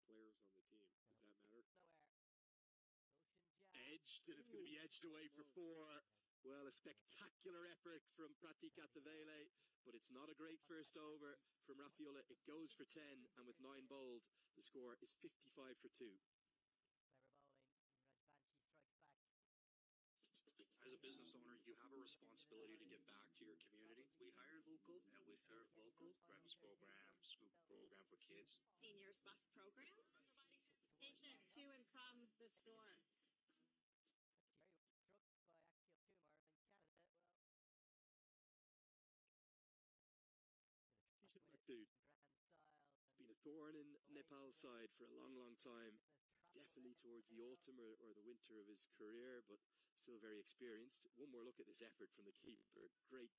players on the team? Does that matter? Edged, and it's going to be edged away for 4. Well, a spectacular effort from Pratik Attavele, but it's not a great first over from Rafaela. It goes for 10, and with 9 bowled, the score is 55 for 2. As a business owner, you have a responsibility to give back to your community. We hire local and we serve local. Breakfast program, scoop program for kids. Seniors bus program, providing transportation to and from the store. Dude, it's been a thorn in Nepal's side for a long, long time. Definitely towards the autumn or the winter of his career, but still very experienced. One more look at this effort from the keeper. Great,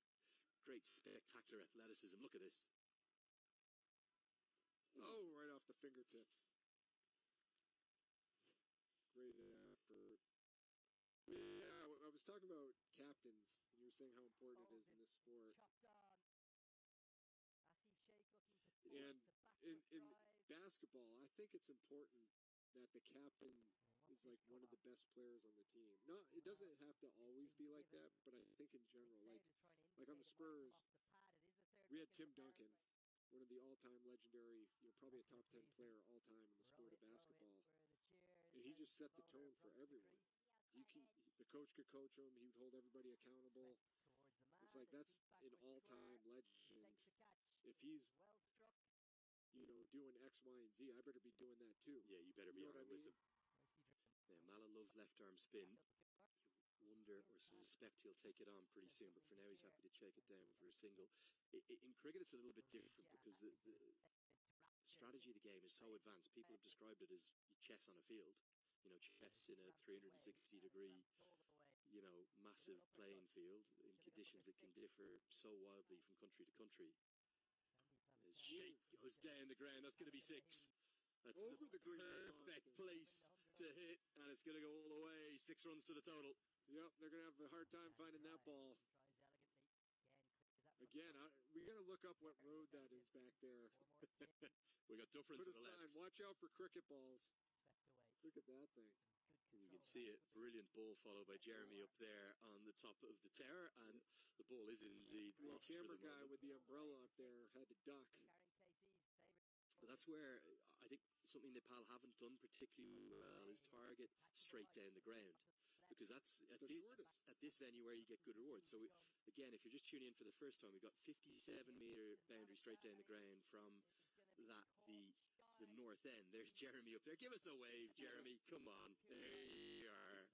spectacular athleticism. Look at this. Oh, right off the fingertips. Great effort. Yeah, I was talking about captains, and you were saying how important it is in this sport. And in basketball, I think it's important that the captain is like one of the best players on the team. No, it doesn't have to always be like Spurs, we had Tim Duncan, one of the all-time legendary, probably a top 10 player all time in the sport of basketball. And he just set the tone for everyone. The coach could coach him. He would hold everybody accountable. It's like that's an all-time legend. If he's, doing X, Y, and Z, I better be doing that too. Yeah, you better be on it with him. Yeah, Mala loves left arm spin. You wonder or suspect he'll take it on pretty soon, but for now he's happy to check it down for a single. In cricket, it's a little bit different because the strategy of the game is so advanced. People have described it as chess on a field. Chess in a 360-degree, massive playing field in conditions that can differ so wildly from country to country. As Sheikh goes down the ground, that's going to be 6. That's over the perfect place to hit, and it's going to go all the way. 6 runs to the total. Yep, they're going to have a hard time finding that ball. Again, we got to look up what road that is back there. We got Dufferin to the left. Watch out for cricket balls. Look at that thing. You can see it. Brilliant ball followed by Jeremy up there on the top of the tower, and the ball is indeed lost. The camera guy with the umbrella up there had to duck. But that's where I think something Nepal haven't done particularly well is target straight down the ground. Because that's at this venue where you get good rewards. So again, if you're just tuning in for the first time, we've got 57-meter boundary straight down the ground from the north end. There's Jeremy up there. Give us a wave, Jeremy. Come on. There you are.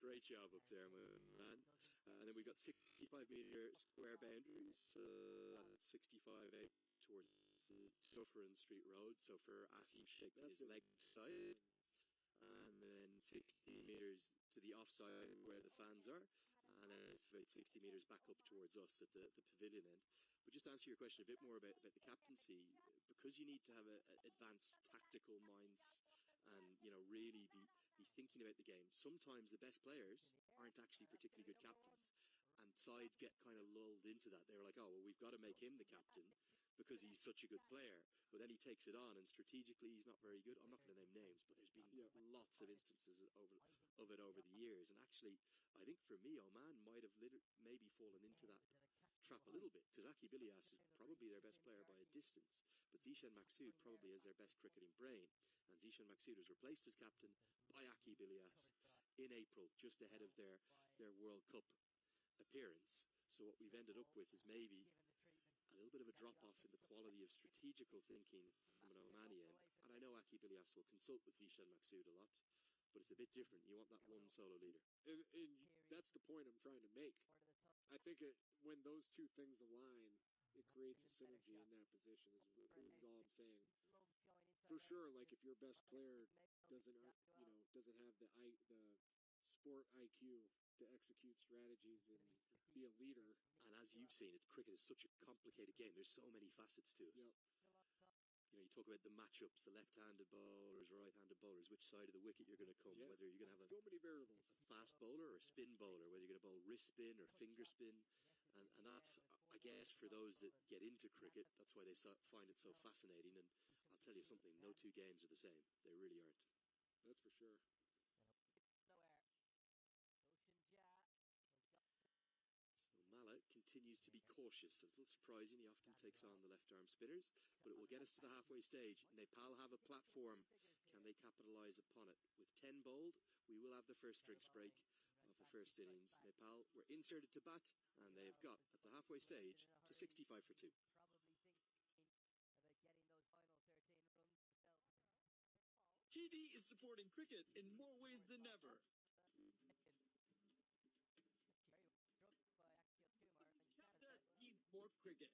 Great job up there, man. And then we've got 65-meter square boundaries. That's 65 out towards the Dufferin Street Road. So for Asim Sheikh to his leg side. And then 60 meters to the offside where the fans are, and then it's about 60 meters back up towards us at the pavilion end. But just to answer your question a bit more about the captaincy, because you need to have an advanced tactical minds and really be thinking about the game. Sometimes the best players aren't actually particularly good captains, and sides get kind of lulled into that. They're like, oh well, we've got to make him the captain because he's such a good player. But then he takes it on, and strategically he's not very good. I'm not going to name names, but there's been lots of instances of it over the years. And actually, I think for me, Oman might have maybe fallen into that trap a little bit, because Aki Bilias is probably their best player by a distance, but Zishan Maksud probably has their best cricketing brain. And Zishan Maksud was replaced as captain by Aki Bilias in April, just ahead of their World Cup appearance. So what we've ended up with is maybe a little bit of a drop-off in the quality of strategical thinking from an Omani end. And I know Aki Bilias will consult with Zishan Maksud a lot, but it's a bit different. You want that one solo leader. And that's the point I'm trying to make. I think when those two things align, it creates a synergy in that position, is all I'm saying. For sure, like if your best player doesn't have the sport IQ to execute strategies and be a leader. And as you've seen, cricket is such a complicated game. There's so many facets to it. Yep. You talk about the matchups, the left-handed bowlers, right-handed bowlers, which side of the wicket you're going to come, whether you're going to have so many variables. A fast bowler or a spin bowler, whether you're going to bowl wrist spin or finger spin. And that's, I guess, for those that get into cricket, that's why they find it so fascinating. And I'll tell you something, no two games are the same. They really aren't. That's for sure. Mala continues to be cautious. A little surprising, he often takes on the left-arm spinners, but it will get us to the halfway stage. Nepal have a platform. Can they capitalise upon it? With 10 bowled, we will have the first drinks break of the first innings. Nepal were inserted to bat, and they have got, at the halfway stage, to 65 for 2. TD is supporting cricket in more ways than ever. Canada needs more cricket.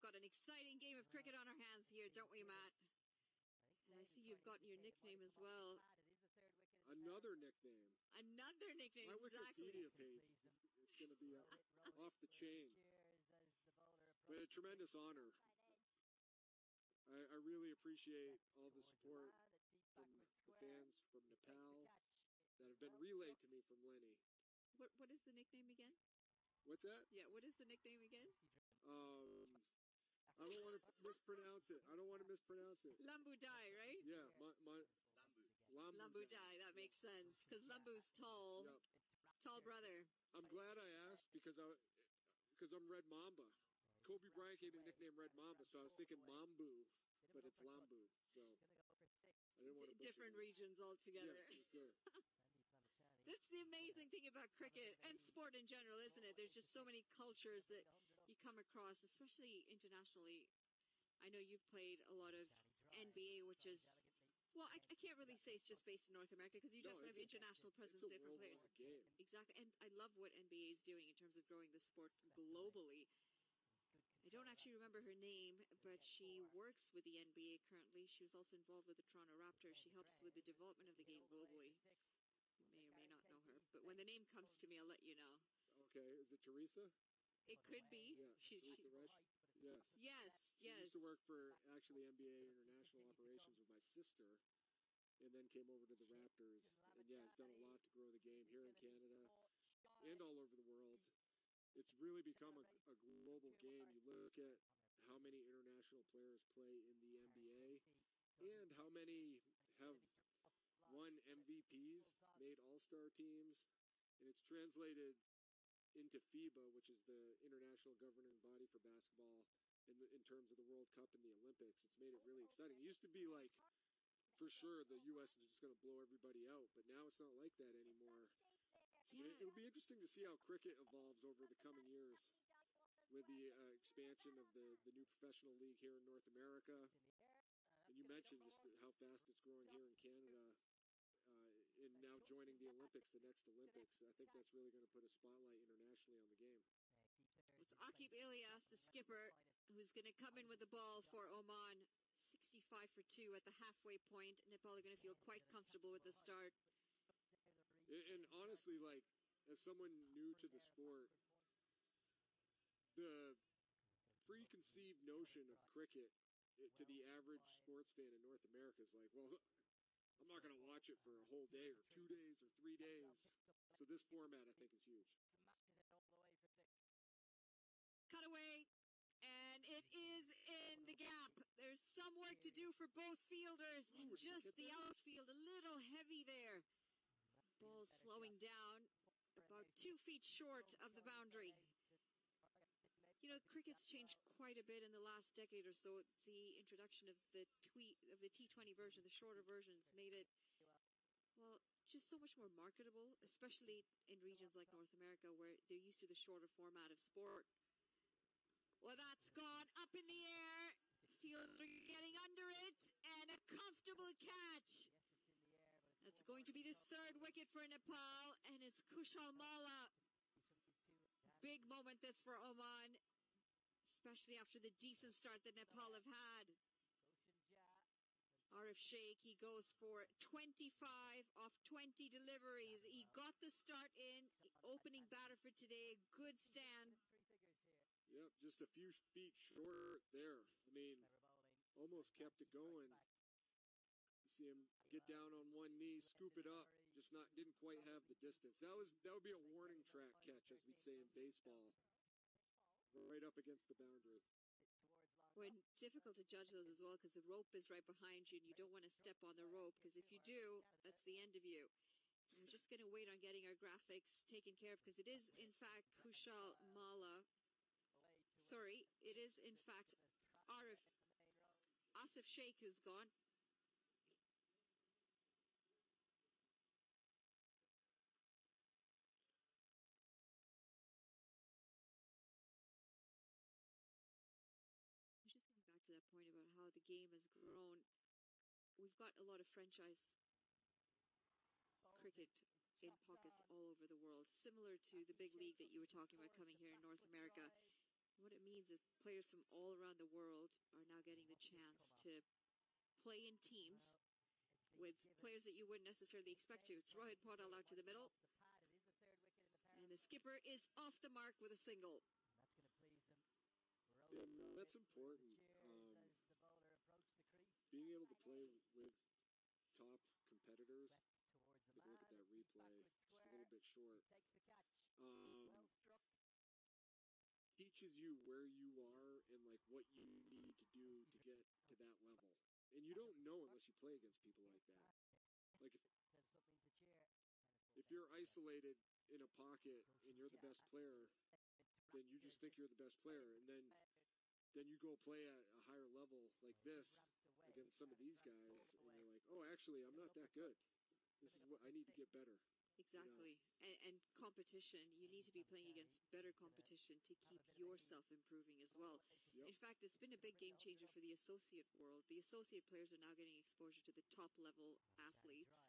got an exciting game of cricket on our hands here, don't we, Matt? And I see you've gotten your nickname as well. Another nickname. Another nickname, My exactly. Wikipedia page, it's going to be off the chain. But a tremendous honor. I really appreciate all the support from the fans from Nepal that have been relayed to me from Lenny. What is the nickname again? What's that? Yeah, what is the nickname again? I don't want to mispronounce it. Lambu Dai, right? Yeah, Lambu Dai, that makes sense. Because Lambu's tall. Yep. Tall brother. I'm glad I asked because I'm Red Mamba. Kobe Bryant gave me the nickname Red Mamba, so I was thinking Mambu, but it's Lambu. So I didn't want to different regions altogether. Yeah, for sure. That's the amazing thing about cricket and sport in general, isn't it? There's just so many cultures that you come across, especially internationally. I know you've played a lot of NBA, which is, well, I can't really say it's just based in North America because you definitely have international presence with different players. Game. Exactly, and I love what NBA is doing in terms of growing the sport globally. I don't actually remember her name, but she works with the NBA currently. She was also involved with the Toronto Raptors. She helps with the development of the game globally. You may or may not know her, but when the name comes to me, I'll let you know. Okay, is it Teresa? It could be. Yeah, Teresa Resch? Yes. Yes, She yes. used to work for actually NBA international operations with my sister, and then came over to the Raptors. And yeah, has done a lot to grow the game here in Canada and all over the world. It's really become a global game. You look at how many international players play in the NBA and how many have won MVPs, made all-star teams, and it's translated into FIBA, which is the international governing body for basketball in terms of the World Cup and the Olympics. It's made it really exciting. It used to be like, for sure, the U.S. is just going to blow everybody out, but now it's not like that anymore. It'll be interesting to see how cricket evolves over the coming years with the expansion of the new professional league here in North America. And you mentioned just how fast it's growing here in Canada. And now joining the Olympics, the next Olympics. I think that's really going to put a spotlight internationally on the game. It's Aqib Ilyas, the skipper, who's going to come in with the ball for Oman. 65 for 2 at the halfway point. Nepal are going to feel quite comfortable with the start. And honestly, like, as someone new to the sport, the preconceived notion of cricket to the average sports fan in North America is like, well, I'm not going to watch it for a whole day or 2 days or 3 days. So this format, I think, is huge. Cut away, and it is in the gap. There's some work to do for both fielders, and just the outfield a little heavy there. Ball slowing down, about 2 feet short of the boundary. You know, cricket's changed quite a bit in the last decade or so. The introduction of the T20 version, the shorter versions, made it, well, just so much more marketable, especially in regions like North America where they're used to the shorter format of sport. Well, that's gone up in the air. Fielder getting under it, and a comfortable catch. That's going to be the third wicket for Nepal, and it's Kushal Malla. Big moment this for Oman, especially after the decent start that Nepal have had. Arif Sheikh, he goes for 25 off 20 deliveries. He got the start in, opening batter for today, good stand. Yep, just a few feet short there. I mean, almost kept it going. You see him get down on one knee, scoop it up, just didn't quite have the distance. That would be a warning track catch, as we'd say in baseball. Right up against the boundary. Well, difficult to judge those as well because the rope is right behind you and you don't want to step on the rope because if you do, that's the end of you. And we're just going to wait on getting our graphics taken care of because it is, in fact, Kushal Malla. Sorry, it is, in fact, Asif Sheikh who's gone. Just going back to that point about how the game has grown, we've got a lot of franchise cricket in pockets all over the world, similar to the big league that you were talking about coming here in North America. What it means is players from all around the world are now getting the chance to play in teams with players that you wouldn't necessarily expect to. It's Rohit Paudal out to the middle. And the skipper is off the mark with a single. That's going to please them. Yeah, no, that's important. Being able to play with top competitors. Take a look at that replay. Just a little bit short. Teaches you where you are and like what you need to do to get to that level. And you don't know unless you play against people like that. Like if you're isolated in a pocket and you're the best player, then you just think you're the best player, and then you go play at a higher level like this against some of these guys, and you're like, oh, actually, I'm not that good. This is what I need to get better. Exactly. And competition, you need to be playing against better competition to keep yourself improving as well. Yep. In fact, it's been a big game changer for the associate world. The associate players are now getting exposure to the top level athletes.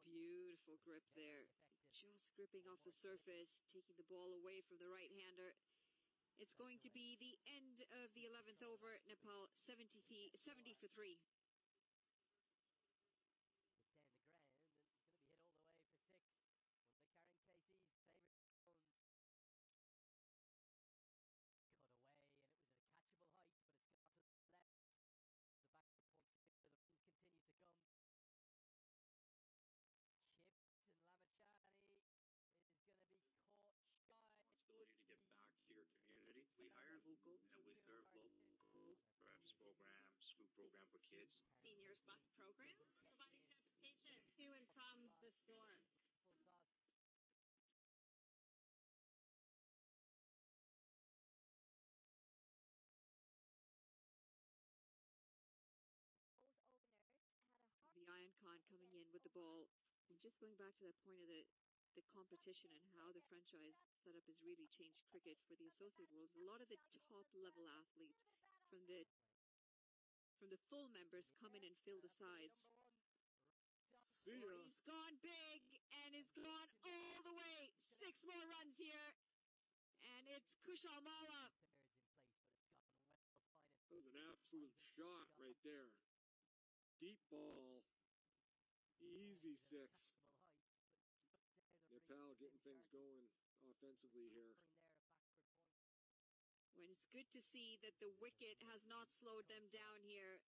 Beautiful grip there. Just gripping off the surface, taking the ball away from the right-hander. It's going to be the end of the 11th over. Nepal 70 for 3. Down the ground, and it's going to be hit all the way for 6. One of the Karen Casey's favourite zones. Cut away, and it was at a catchable height, but it's gone to the left. The backward point, the runs continue to come. Chipped, and Lamachani is going to be caught shy. Responsibility to give back to your community. We hire local and we serve local. Breakfast programs, food program for kids. Seniors bus program, providing transportation to and from the store. Full toss. Both openers had a hard The Iron Khan coming in with the ball. And just going back to that point of the competition and how the franchise setup has really changed cricket for the associate worlds. A lot of the top level athletes from the full members come in and fill the sides. He's gone big and is gone all the way. 6 more runs here. And it's Kushal Malla. That was an absolute shot right there. Deep ball. Easy 6. Nepal getting things going offensively here. When it's good to see that the wicket has not slowed them down here.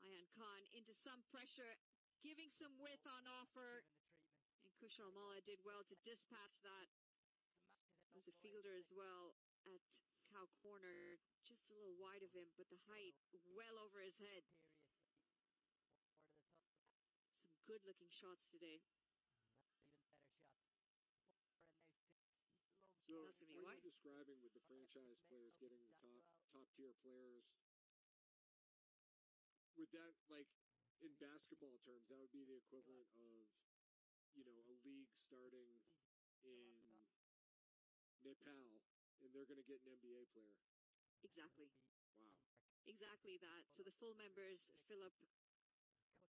Ayan Khan into some pressure, giving some width on offer. And Kushal Malla did well to dispatch that. There's a fielder as well at cow corner, just a little wide of him, but the height well over his head. Some good looking shots today. Even better shots. So what you're describing with the franchise players getting the top tier players, with that, like in basketball terms, that would be the equivalent of, you know, a league starting in Nepal, and they're going to get an NBA player. Exactly. Wow. Exactly that. So the full members fill up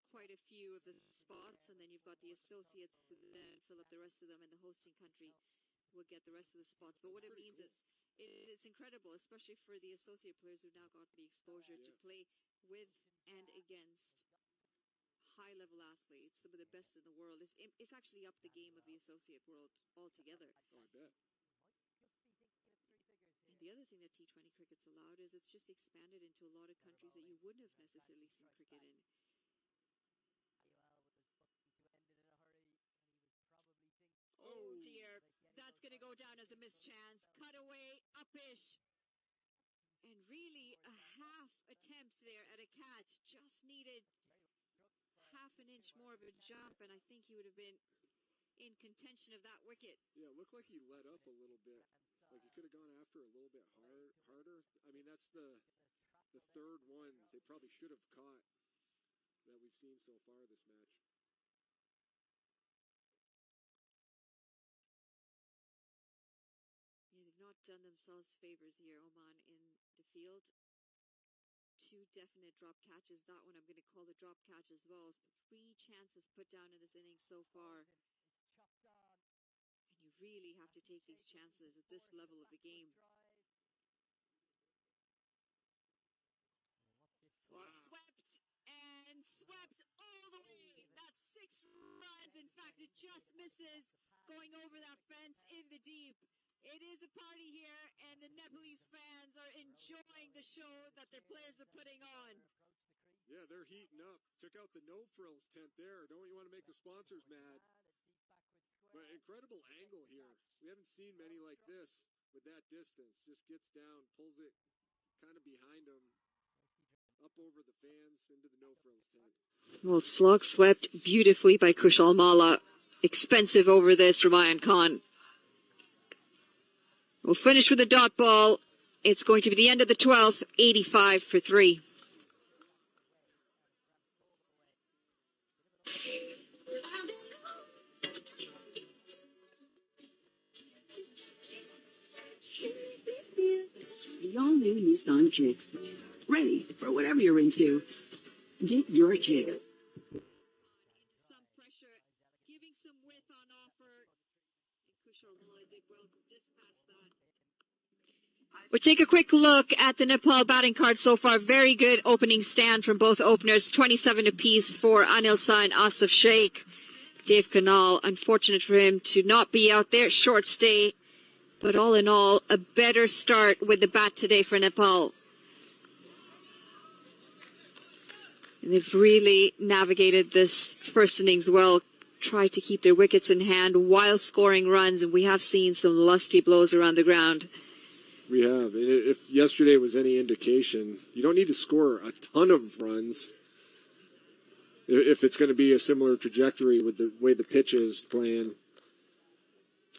quite a few of the spots, and then you've got the associates who then fill up the rest of them, and the hosting country will get the rest of the spots. But what it means is it's incredible, especially for the associate players who've now got the exposure to play with and against high-level athletes, some of the best in the world. It's actually up the game of the associate world altogether. Oh, I bet. And the other thing that T20 cricket's allowed is it's just expanded into a lot of countries that you wouldn't have necessarily seen cricket in. Oh dear, that's going to go down as a missed chance. Cut away, upish. And really a half attempt there at a catch. Just needed half an inch more of a jump, and I think he would have been in contention of that wicket. Yeah, it looked like he let up a little bit. Like he could have gone after a little bit harder. I mean, that's the third one they probably should have caught that we've seen so far this match. Yeah, they've not done themselves favors here, Oman, in the field. 2 definite drop catches. That one I'm going to call the drop catch as well. 3 chances put down in this inning so far. And you really have to take these chances at this level of the game. Well, swept all the way. That's 6 runs. In fact, it just misses going over that fence in the deep. It is a party here, and the Nepalese fans are enjoying the show that their players are putting on. Yeah, they're heating up. Took out the no-frills tent there. Don't you want to make the sponsors mad? But incredible angle here. We haven't seen many like this with that distance. Just gets down, pulls it kind of behind him, up over the fans into the no-frills tent. Well, slog swept beautifully by Kushal Malla. Expensive over this, Ramayan Khan. We'll finish with a dot ball. It's going to be the end of the 12th, 85 for 3. The all-new Nissan Kicks. Ready for whatever you're into. Get your Kicks. Some pressure, giving some width on offer. And Kushal Malla did well to dispatch that. We'll take a quick look at the Nepal batting card so far. Very good opening stand from both openers. 27 apiece for Anil Shah and Asif Sheikh. Dave Kanal, unfortunate for him to not be out there. Short stay. But all in all, a better start with the bat today for Nepal. And they've really navigated this first innings well, tried to keep their wickets in hand while scoring runs, and we have seen some lusty blows around the ground. We have. And if yesterday was any indication, you don't need to score a ton of runs if it's going to be a similar trajectory with the way the pitch is playing.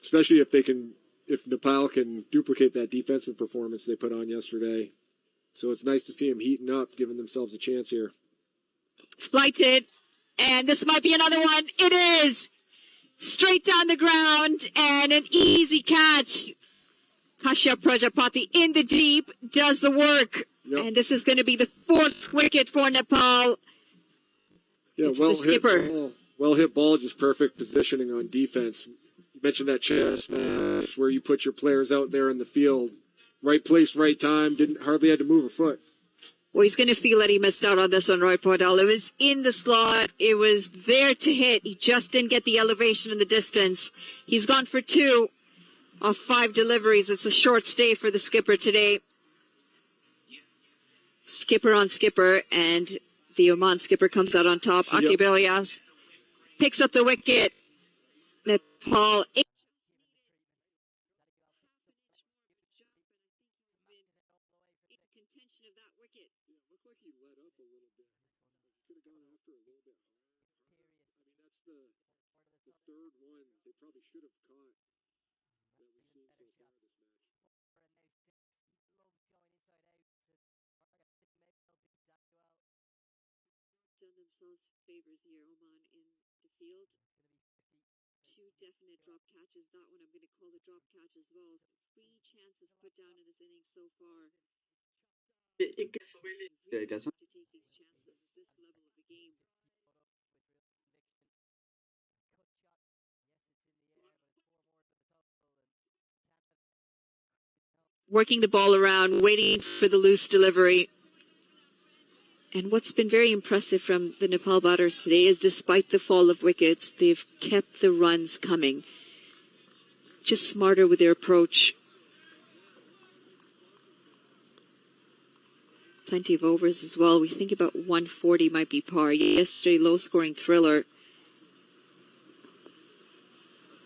Especially if Nepal can duplicate that defensive performance they put on yesterday. So it's nice to see them heating up, giving themselves a chance here. Flighted, and this might be another one. It is! Straight down the ground, and an easy catch. Kashyap Prajapati in the deep does the work. Yep. And this is going to be the 4th wicket for Nepal. Yeah, well hit ball, just perfect positioning on defense. You mentioned that chess match where you put your players out there in the field. Right place, right time, hardly had to move a foot. Well, he's going to feel that he missed out on this one, Roy Podal. It was in the slot. It was there to hit. He just didn't get the elevation and the distance. He's gone for 2 of 5 deliveries. It's a short stay for the skipper today. Skipper on skipper, and the Oman skipper comes out on top. Akib Ilyas picks up the wicket. Nepal. The third one they probably should have caught that we've seen so far this match. Done themselves favors here, Oman in the field. 2 definite drop catches. That one I'm going to call the drop catch as well. 3 chances put down in this inning so far. Really have to take these chances at this level of the game. Working the ball around, waiting for the loose delivery. And what's been very impressive from the Nepal batters today is despite the fall of wickets, they've kept the runs coming. Just smarter with their approach. Plenty of overs as well. We think about 140 might be par. Yesterday, low-scoring thriller.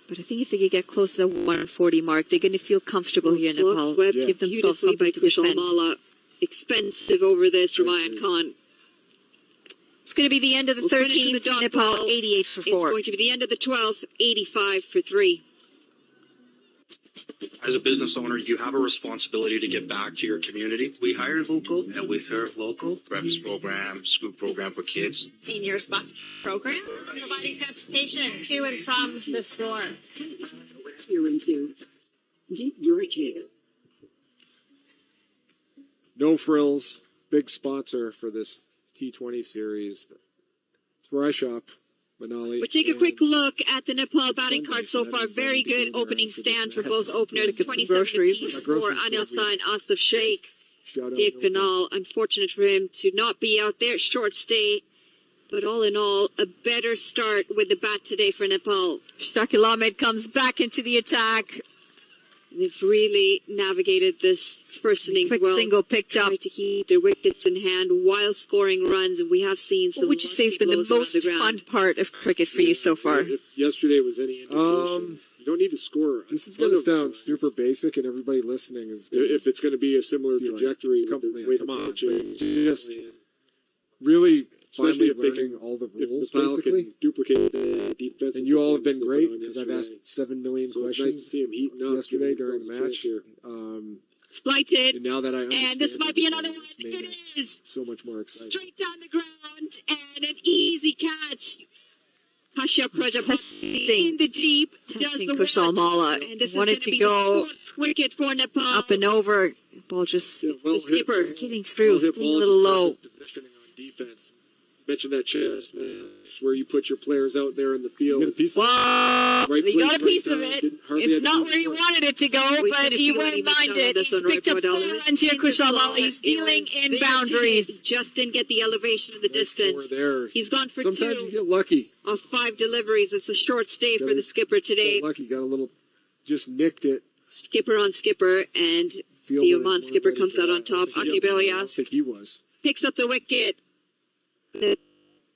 But I think if they could get close to the 140 mark, they're going to feel comfortable here in Nepal. Give themselves something to defend. Expensive over this, Ramayan Khan. It's going to be the end of the 13th, Nepal 88 for 4. It's going to be the end of the 12th, 85 for 3. As a business owner, you have a responsibility to give back to your community. We hire local and we serve local. Breakfast program, school program for kids. Seniors bus program, providing transportation to and from the store. Whatever you're into. Get your Kicks. No Frills, big sponsor for this T20 series. It's where I shop. Manali. But take a and quick look at the Nepal batting Sunday, card so so that far. means Very that we good can go there opening after this stand for match. both openers. Get some 27 groceries. apiece My for groceries Anil for Sain, Asif Sheikh. Shout out Dave Milford. Canal, unfortunate for him to not be out there. Short stay. But all in all, a better start with the bat today for Nepal. Shakil Ahmed comes back into the attack. They've really navigated this first innings Quick well. single picked up. Tried to keep their wickets in hand while scoring runs, and we have seen some. What would you say has been the lucky blows most around fun part of cricket for you so far? If yesterday was any indication, you don't need to score. This is going to sound super basic, and everybody listening is gonna If it's going to be a similar be like, trajectory, come with the on, way come the on. pitch is, Just really especially finally if they learning can, all the if rules Nepal basically. can duplicate the defense. And you all have been great because I've asked 7 million So it's nice questions to see him heating up yesterday giving during the themselves a match. chance here. Flighted. And now that I understand And this might be another everything, one. it's made It is. so much more exciting. Straight down the ground and an easy catch. Kashyap Prajapati in the deep does Testing the Kushal work. Mala. And this Wanted is to going to be go the 4th wicket for Nepal. up and over. Ball just the skipper getting through, Well hit staying a ball, little low. just positioning on defense. Mentioned that chess, man. It's where you put your players out there in the field. You get a piece Wow, Right we place, got a right piece of time. it. Didn't hardly It's have to not do where you much. wanted it to go, We but should he feel won't he missed mind out on it. this He's one, picked up right, 4 Bodell? runs here, In the Kushal flow, Mala. He's it dealing was in there to boundaries. hit. Just didn't get the elevation of the distance. There. He's gone for Sometimes 2 you get lucky. of 5 deliveries. It's a short stay for Got the it. skipper today. Got lucky, got a little, just nicked it. Skipper on skipper, and Fielder the is Oman more skipper ready comes for out that. on top. I don't Akib think he- I Ilyas don't think he was. picks up the wicket.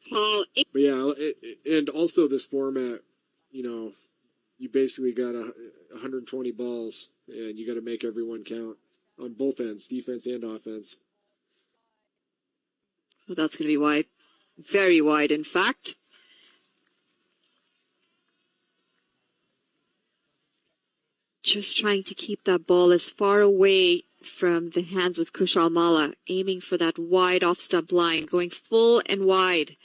Paul But yeah, and also this format, you know, you basically got 120 balls, and you got to make everyone count on both ends, defense and offense. Well, that's going to be wide. Very wide, in fact. Just trying to keep that ball as far away from the hands of Kushal Mala, aiming for that wide off-stump line, going full and wide.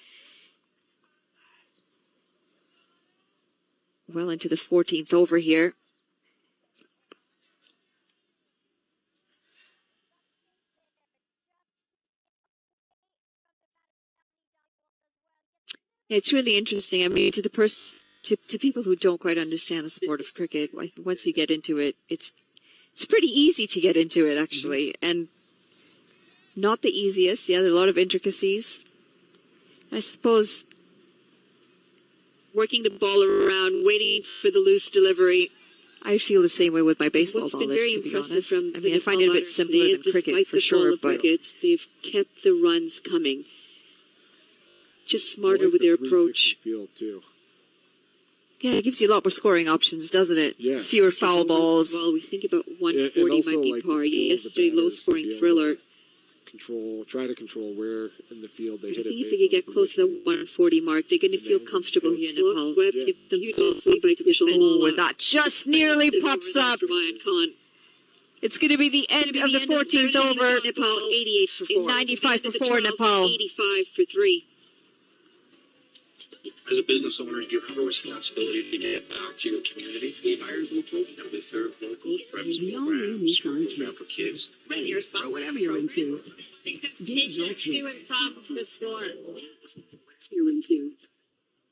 Well into the 14th over here. It's really interesting. I mean, to people who don't quite understand the sport of cricket, once you get into it, it's pretty easy to get into it, actually, and not the easiest. Yeah, there are a lot of intricacies. I suppose working the ball around, waiting for the loose delivery. I feel the same way with my baseball What's knowledge, been very to be impressive honest. from I mean, I find it a bit simpler than cricket, despite for the sure, fall of but wickets, they've kept the runs coming. Just smarter with their approach. Field too. yeah, it gives you a lot more scoring options, doesn't it? Yeah. Fewer foul balls. Well, we think about And 140 also, might be like, the par. feel of the Yesterday, batters, low-scoring the feel thriller. of try to control where in the field they I hit it. think if based they could get on close to position. the 140 mark, they're going to feel comfortable here in Nepal. Webb give them falsely by Oh, that just nearly pops up. Khan. It's going to be the end of the 14th over. Nepal 88 for 4. 95 End of for the 4, 12th, Nepal. 85 for 3. As a business owner, you have a responsibility to give back to your community. We hire local, and we serve local friends programs, program for kids. Or whatever you're into. Get your To kids. and from the store. You're into.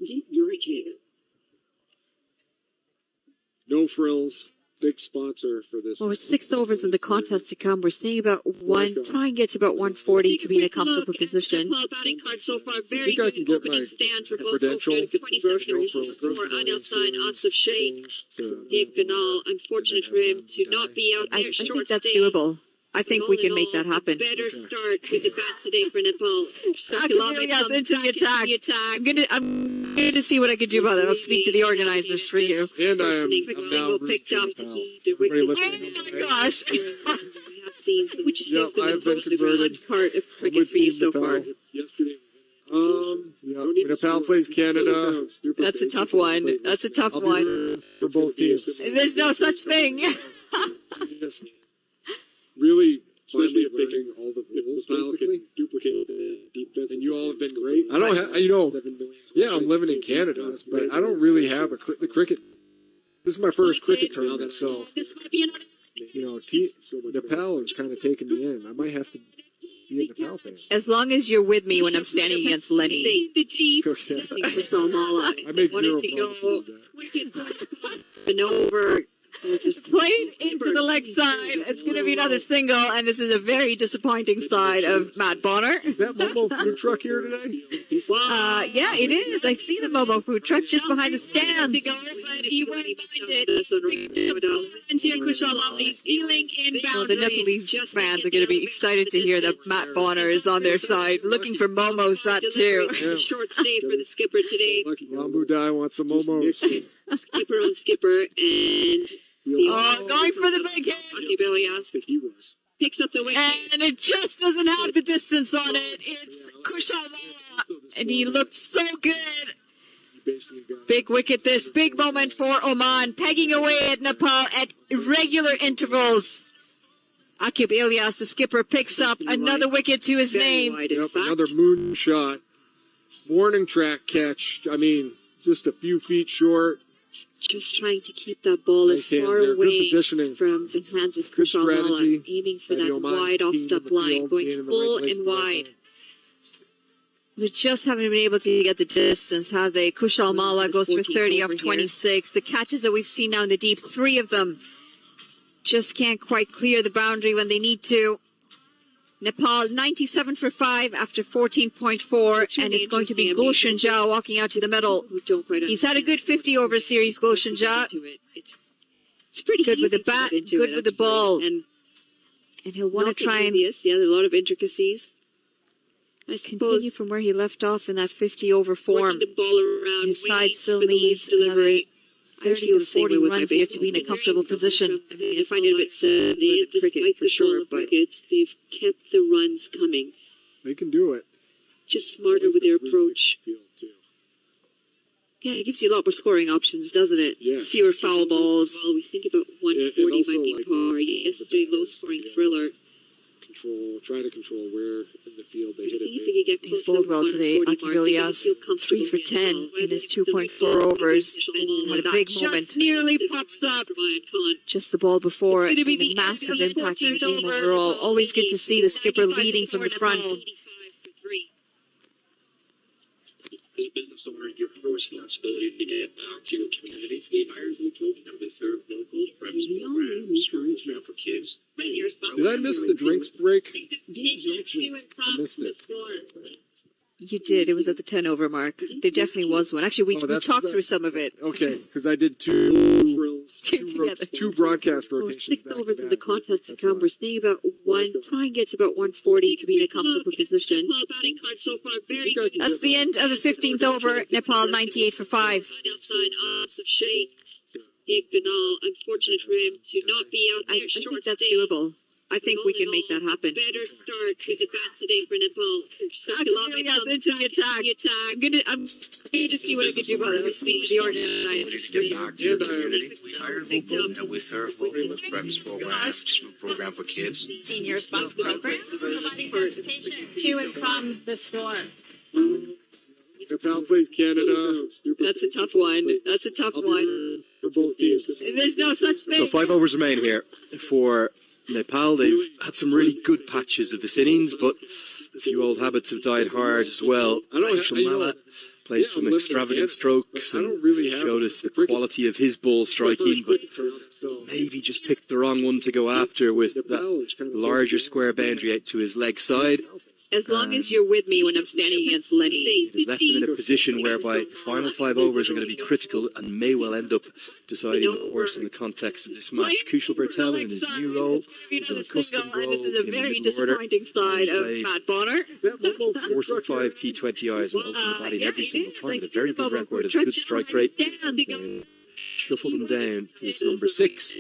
Get your kids. No frills. Big sponsor for this. Well, with 6 overs in the contest to come, we're seeing about try and get to about 140 to be in a comfortable position. Nepal batting card so far. Very think I good can get opening my stand for both credential openers. 27 for for Anil Sain, Asif Sheikh. Dave Canal, unfortunate for him to not be out I there. think Short that's stay. doable. I think But we all can in make that all, happen. Better start with the bat today for Nepal. Yes, into the attack. I'm going to see what I can do about it. I'll speak to the organizers for you. And I'm Quick now single rooting picked for up. Nepal. The Everybody wicket. listening. Oh my gosh. We have seen some, which is Yep, the I've been most converted. fun part of I'm cricket with for you Team so Nepal. far. Yesterday. Yeah, when Nepal plays Canada, That's a tough one. That's a tough I'll be one. rooting for both teams. There's no such thing. Just really Finally especially if they learning can, all the if rules, Nepal basically. can duplicate the defense. And you all have been great. I don't have, you know, yeah, I'm living in Canada, but I don't really have the cricket. This is my first cricket tournament, so, This might be another. you know, Nepal has kind of taken me in. I might have to be a Nepal fan. As long as you're with me when I'm standing against Lenny. The chief. Okay. I make wanted zero to promises go with And over. Just played into the leg side. It's going to be another single, and this is a very disappointing side of Matt Bonner. Is that Momo food truck here today? Yeah, it is. I see the Momo food truck just behind the stand. But he went behind it. And here Kushal Ali stealing in boundaries. Well, the Nepalese fans are going to be excited to hear that Matt Bonner is on their side, looking for Momos, that too. Yeah. Short stay for the skipper today. Lambu Dai wants some Momos. Skipper on skipper, and going for the big hit. Akib He was. picks up the wicket. And it just doesn't have the distance on it. It's Kushalwala, and he looked so good. Big wicket, this big moment for Oman, pegging away at Nepal at irregular intervals. Akib Ilyas, the skipper, picks up another wicket to his name. Yep, another moon shot. Warning track catch. I mean, just a few feet short. Just trying to keep that ball Nice as hands far there. Good away positioning. from the hands of Good Kushal strategy aiming for by the that Oman wide off team in stop the line, field, being going in the full right place and at the right wide. time. They just haven't been able to get the distance, have they? Kushal Mala goes for 30 off 26. The catches that we've seen now in the deep, 3 of them just can't quite clear the boundary when they need to. Nepal 97 for 5 after 14.4, and it's going to be Gulshan Jha walking out to the middle. He's had a good 50 over series, Gulshan Jha. It's pretty good with the easy to bat, get into good it, with the actually. ball. And he'll want not to the try and easiest. Yeah, there are a lot of intricacies. I suppose continue from where he left off in that 50 over form. working the ball around, His side waiting still for the needs loose delivery. another 30 to 40 with runs my here to be in a comfortable position. I mean, I find it a bit sad. They have cricket for sure, but they've kept the runs coming. They can do it. Just smarter with their approach. Yeah, it gives you a lot more scoring options, doesn't it? Yeah. Fewer foul balls. Well, we think about 140 also, might be like, par. Yes, a pretty low scoring thriller. Try to control where in the field they hit it. If we get He's close bowled to well the today. 140 Akib mark, Ilyas, they feel comfortable 3 for as well. 10 in his 2.4 overs. Had a big moment. Nearly pops up. Just the ball before, It's and gonna be the the massive end of the impact in the 14th game over. overall. Always good to see the skipper leading from the front. As a business owner, you have a responsibility to give back to your community. The buyers will talk about the third local friends programs, schools now for kids. Did I miss the drinks break? I missed it. You did. It was at the 10 over mark. There definitely was one. Actually, we talked through some of it. Okay, because I did two broadcast rotations. 6 overs in the contest to come. We're staying about try and get to about 140 to be in a comfortable position. That's the end of the 15th over. Nepal 98 for 5. Unfortunate for him to not be out there. I think that's doable. I think we can make that happen. Better start to the bat today for Nepal. Into the attack. I'm going to see what I can do about it. I'll speak to the organizers. Give back to the community. We hire local and we serve local breakfast programs, food program for kids. Senior response program, providing transportation to and from the store. Nepal plays Canada. That's a tough one. That's a tough one. For both teams. There's no such thing. So 5 overs remain here for Nepal. They've had some really good patches of this innings, but a few old habits have died hard as well. Mala played some extravagant strokes and showed us the quality of his ball striking, but maybe just picked the wrong one to go after with that larger square boundary out to his leg side. As long as you're with me when I'm standing against Lenny. It has left him in a position whereby the final 5 overs are going to be critical and may well end up deciding the course in the context of this match. Kushal Bertel in his new role is an accustomed role This is a in the very middle order. disappointing side of Matt Bonner. 45 T20 I's and open batting every single time with a very good record of good strike rate. Shuffled him down to this number 6.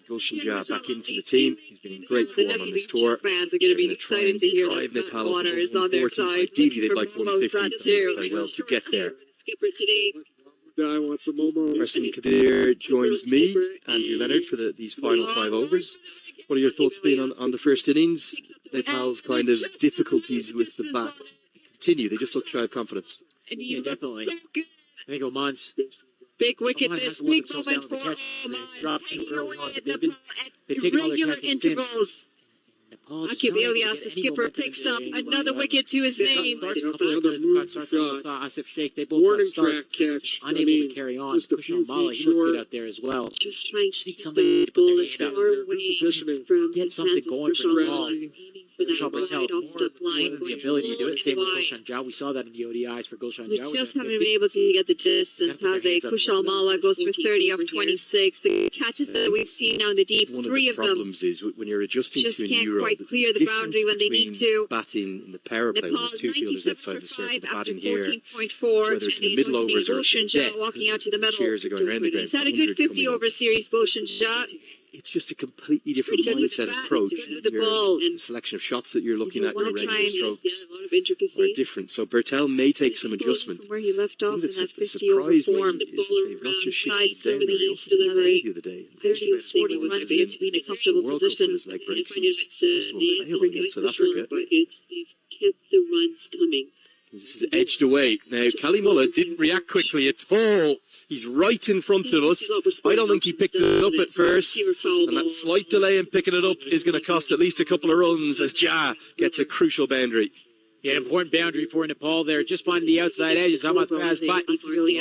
Gulshan Jha back into the team. He's been in great form on this tour. Fans are going to be excited to hear that Nepal Bonner is on their side. Ideally, they'd like 150, but they play well to get there. I want some Momo. Arsen Kadir joins me, Andrew Leonard, for these final 5 overs. What are your thoughts been on the first innings? Nepal's kind of difficulties with the bat continue. They just look shy of confidence. Yeah, definitely. I think Oman's big wicket, Oman this has to work big themselves moment down for with the catch. Oman. They dropped too early on. They've They've taken all their irregular catches intervals. Akib Ilyas, the skipper, picks up another wicket to his name. Asif Sheikh, they both Warning got starts, track catch. unable to carry on. just a Kushal few Mala, feet he looked good short. out there as well. Just trying to Need keep somebody the to put ball their as hand up. far away Positioning. from Get his something hands as going for Kushal the Mala, ball. aiming for that Kushal Patel, wide off-step line, the going ability to do it. Same with wide. Gulshan Jha. We saw that in the ODIs for Gulshan We Jha. just haven't been able to get the distance, have they? Kushal Mala goes for 30 off 26. The catches that we've seen now in the deep, One of three the of them problems is when you're adjusting just to a can't new role, quite clear the difference boundary when they need between to. batting in the power play, when Nepal there's two fielders 97 outside for the circle, 5 the after batting here, 14.4. whether it's in the And middle it's going to be overs or Gulshan Jha depth, walking out to the middle. cheers are going round the ground. He's had a good 50 over series, Gulshan Jha. It's just a completely different Pretty good with the mindset bat, approach. good with the Your- ball, the and selection of shots that you're looking you at, your want to try regular and strokes a lot of intricacy. are different. So Bertel may take some adjustment. From where he left off in That's that what 50 over surprised me form. is that they've not just shifted Sides down over there, the they east also did delivery. the other day. 30 or 40 runs It's seems to be in a comfortable World Cup position. with his leg breaks and first one failed against South Africa. They've kept the runs coming. This is edged away. Now, Kalimullah didn't react quickly at all. He's right in front of us. I don't think he picked it up at first. And that slight delay in picking it up is going to cost at least a couple of runs as Jha gets a crucial boundary. Yeah, an important boundary for Nepal there. Just finding the outside edges. Ahmad Faz, but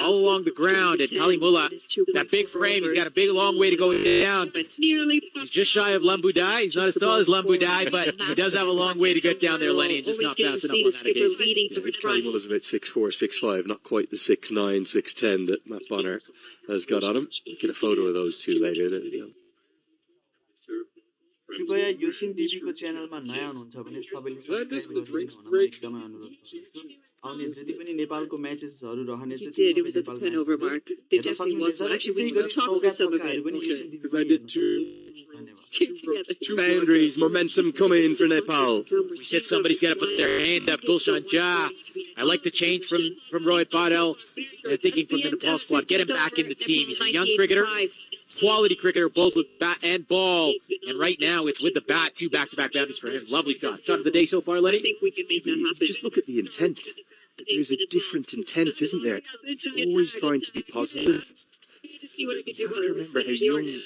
all along the ground. And Kalimullah, that big frame, he's got a big long way to go down. He's just shy of Lambudai. He's not as tall as Lambudai, but he does have a long way to get down there, Lenny, and just not fast enough on that occasion. Kalimullah's about 6'4", 6'5", not quite the 6'9", 6'10" that Matt Bonner has got on him. Get a photo of those two later. कृपया eosin टिभीको च्यानलमा नयाँ हुनुहुन्छ भने सबैले subscribe गरिदिनु हुन म एकदमै अनुरोध गर्दछु आउने जति पनि नेपालको म्याचेसहरु रहने He did. It was at the 10 over mark. There definitely was one. Actually, we were talking some of it. Because I did Two boundaries, momentum coming for Nepal. We said somebody's got to put their hand up. Gulshan Jha. I like the change from Rohit Patel. Thinking from the Nepal squad. Get him back in the team. He's a young cricketer. Quality cricketer, both with bat and ball. And right now, it's with the bat. 2 back-to-back boundaries for him. Lovely shot. Shot of the day so far, Lenny? I think we can make that happen. Just look at the intent. There's a different intent, isn't there? It's always trying to be positive. Remember how young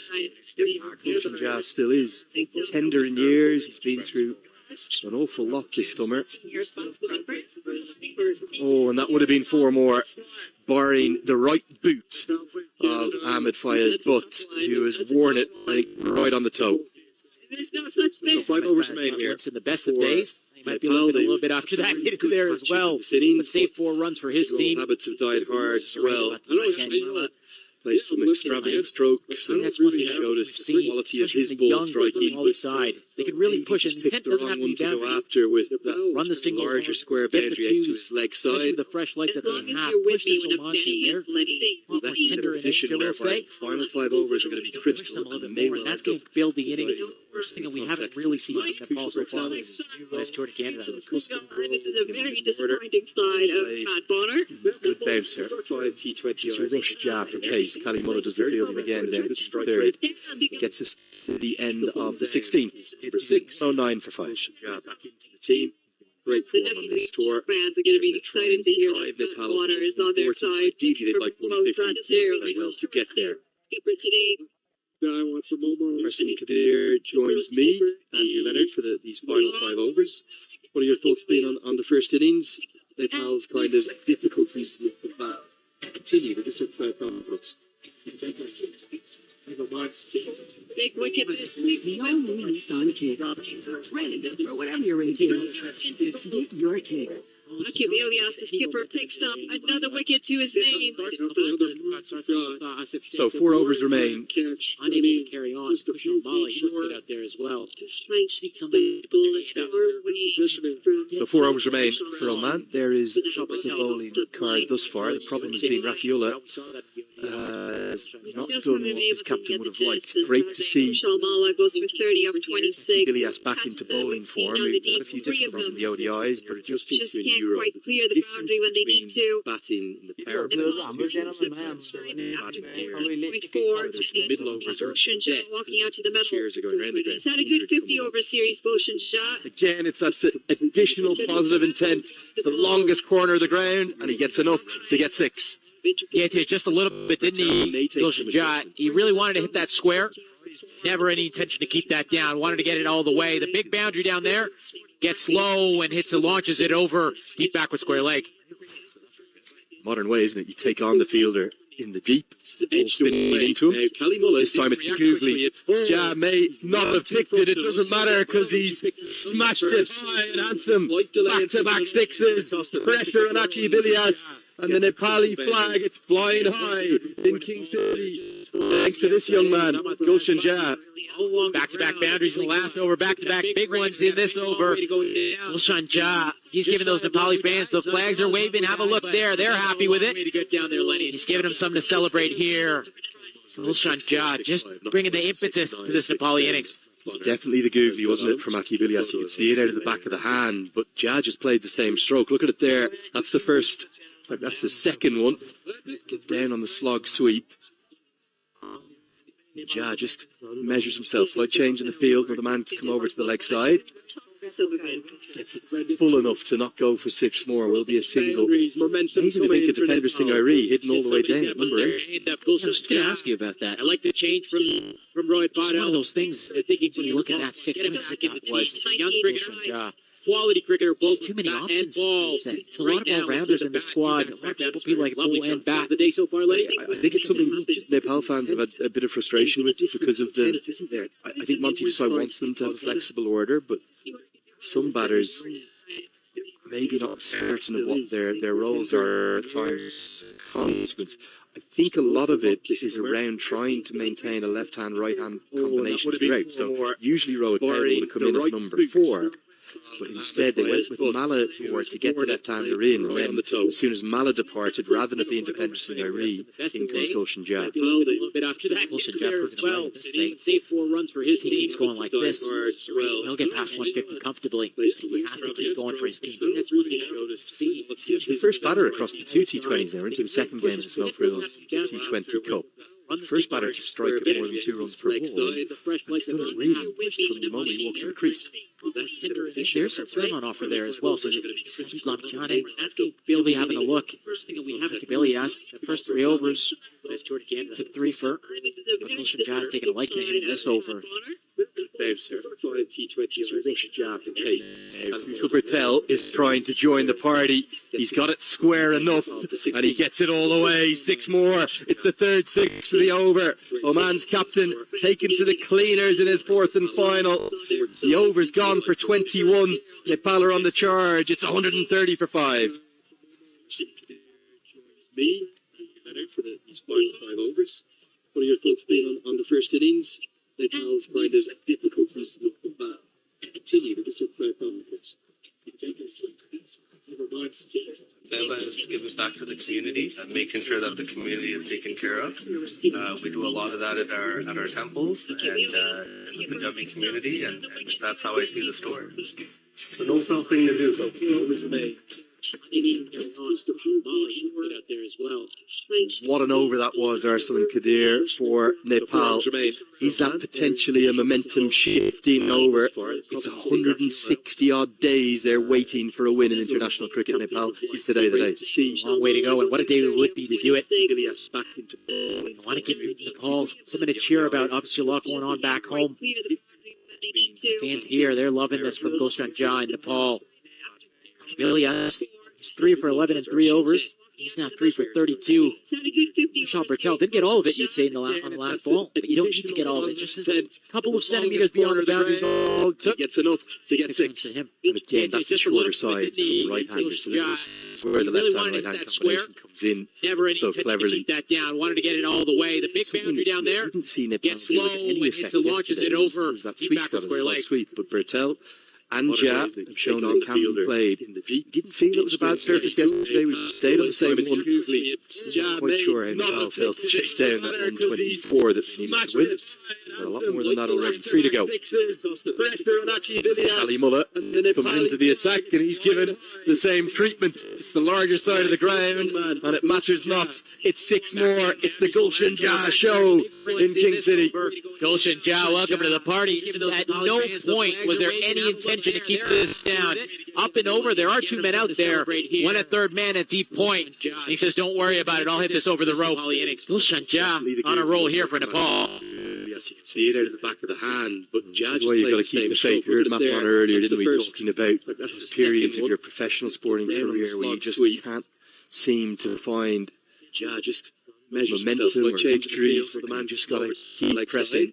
Gulshan Jha still is. Tender in years. He's been through an awful lot this summer. Oh, and that would have been 4 more, barring the right boot of Ahmed Fayez, but who has worn it, I think, right on the toe. There's no such thing. So 5 overs remain here. In the best of days. He might be a little bit after that there as well. But save 4 runs for his team. Habits have died hard as well. Played some extravagant strokes and really showed us the quality of his ball striking. Side. They can really push it. Picked the wrong one to go after with that run the single larger square boundary out to his leg side. The fresh legs at the half. You're with Push me this when I'm Oman team here. That tender position whereby final 5 overs are going to be critical. And that's going to build the innings. First thing that we haven't really seen from Nepal so far is this Tour de Canada. This is a very disappointing side of Matt Bonner. Good bouncer. 5 T20 on rush Jha for pace. Kalimullah does the fielding again there. Just for third. Gets us to the end of the 16th. For 6. 9 for 5. Jha back into the team. Great form on this tour. Fans are going to be excited to hear that Matt Bonner is on their side. Ideally, they'd like 150 to get there. Now I want some more. Marcin Kadir joins me, Andrew Leonard, for these final 5 overs. What are your thoughts been on the first innings? Nepal's kind of difficulties with the bat continue. They just have confidence. Big wicket this week. The all-new Nissan Kick. Ready for whatever you're into. Get your kick. Akib Ilyas, the skipper, picks up another wicket to his name. So 4 overs remain. Unable to carry on. Kushal Mala, he looked good out there as well. Just trying to Need somebody to put their hand up. So 4 overs remain for Oman. There is the bowling card thus far. The problem has been Rafiullah has not done what his captain would have liked. Great to see Mala goes for 30 over 26. Ilyas back into bowling form. We've had a few difficulties in the ODIs, but adjusting to a new can't quite clear the boundary when they need to. Batting in the power play. हाम्रो च्यानलमा नयाँ हुनुहुन्छ भने Middle overs are Gulshan Jha walking out to the middle. cheers are going round the ground. He's had a good 50 over series, Gulshan Jha. Again, it's that additional positive intent. It's the longest corner of the ground, and he gets enough to get 6. Yeah, just a little bit, didn't he, Gulshan Jha? He really wanted to hit that square. Never any intention to keep that down. Wanted to get it all the way. The big boundary down there gets low and launches it over deep backward square leg. Modern way, isn't it? You take on the fielder in the deep, ball spinning into him. This time it's the googly. Ja may not have picked it. It doesn't matter because he's smashed it high and handsome. Back-to-back sixes. Pressure on Aki Bilias. And the Nepali flag, it's flying high in King City. Thanks to this young man, Gulshan Ja. Back-to-back boundaries in the last over. Back-to-back big ones in this over. Gulshan Ja, he's giving those Nepali fans, the flags are waving. Have a look there. They're happy with it. He's giving them something to celebrate here. Gulshan Ja just bringing the impetus to this Nepali innings. It's definitely the googly, wasn't it, from Aki Bilias? You could see it out of the back of the hand, but Ja just played the same stroke. Look at it there. That's the first. In fact, that's the second one. Get down on the slog sweep. Ja just measures himself. Slight change in the field. Another man to come over to the leg side. Gets it full enough to not go for six more. Will be a single. Amazing to think of Defender Singh Iree hidden all the way down at number 8. I was just going to ask you about that. I like the change from Roy Botto. It's one of those things, I think when you look at that 6 minute hit was young cricketer, Ja. Quality cricketer, both too many options. It's a lot of all-rounders in the squad. A lot of people like bull and bat. The day so far, lady. I think it's something Nepal fans have had a bit of frustration with because of the. I think Monty Desai wants them to have a flexible order, but some batters maybe not certain of what their roles are at times. Consequence. I think a lot of it is around trying to maintain a left-hand, right-hand combination throughout. So usually Rohit Paul would come in at number 4. But instead they went with Mala to get the left-hander in, and then as soon as Mala departed, rather than it being Defender Singh Iree, in goes Gulshan Ja. Gulshan Ja proving away this thing. Save 4 runs for his team. He keeps going like this. He'll get past 150 comfortably. He has to keep going for his team. He's the first batter across the 2 T20s now. We're into the second game of the Snow Frills T20 Cup. First batter to strike at more than 2 runs per ball. He's done it really from the moment he walked to the crease. There's some thrill on offer there as well. So Steve Lomjane, he'll be having a look. Bilias, the first 3 overs, took 3 for. But Gulshan Ja has taken a liking to him in this over. Bertel is trying to join the party. He's got it square enough, and he gets it all the way. 6 more. It's the 3rd 6 of the over. Oman's captain taken to the cleaners in his 4th and final. The over's gone for 21. Nepal are on the charge. It's 130 for 5. Me, better for these final 5 overs. What are your thoughts been on the first innings? Nepal's find there's difficulties with the bat. Continue with this confidence. Is giving back to the community and making sure that the community is taken care of. We do a lot of that at our temples and in the Punjabi community, and that's how I see the store. So no fun thing to do, though. What an over that was, Arsalan Kadir, for Nepal. Is that potentially a momentum shifting over? It's 160 odd days they're waiting for a win in international cricket. Nepal is today the day. Long way to go, and what a day it would be to do it. I want to give Nepal something to cheer about. Obviously, a lot going on back home. The fans here, they're loving this from Gulshan Ja in Nepal. Bilias, he's 3 for 11 in 3 overs. He's now 3 for 32. Sean Bertel didn't get all of it, you'd say, on the last ball. But you don't need to get all of it. Just a couple of centimeters beyond the boundaries all it took. He gets enough to get 6. To him. And again, that's the shorter side from the right-hander. So this is where the left-hand, right-hand combination comes in so cleverly. Keep that down. Wanted to get it all the way. The big boundary down there. You didn't see Nepal gets low any effect and launches it over. It was that sweep shot, a sweep. But Bertel and Ja have shown that can be played. Didn't feel it was a bad surface yesterday. We stayed on the same one. Not quite sure how Nepal felt to chase down that 124 that they needed to win. But a lot more than that already. 3 to go. Ali Mullah comes into the attack and he's given the same treatment. It's the larger side of the ground and it matters not. It's 6 more. It's the Gulshan Ja show in King City. Gulshan Ja, welcome to the party. At no point was there any intention to keep this down. Up and over, there are 2 men out there. One at third man at deep point. He says, don't worry about it, I'll hit this over the rope. Gulshan Ja on a roll here for Nepal. Yes, you can see it out of the back of the hand, but This is why you've got to keep the faith. We heard Matt on earlier, didn't we, talking about those periods of your professional sporting career where you just can't seem to find just momentum or victories, and you just got to keep pressing.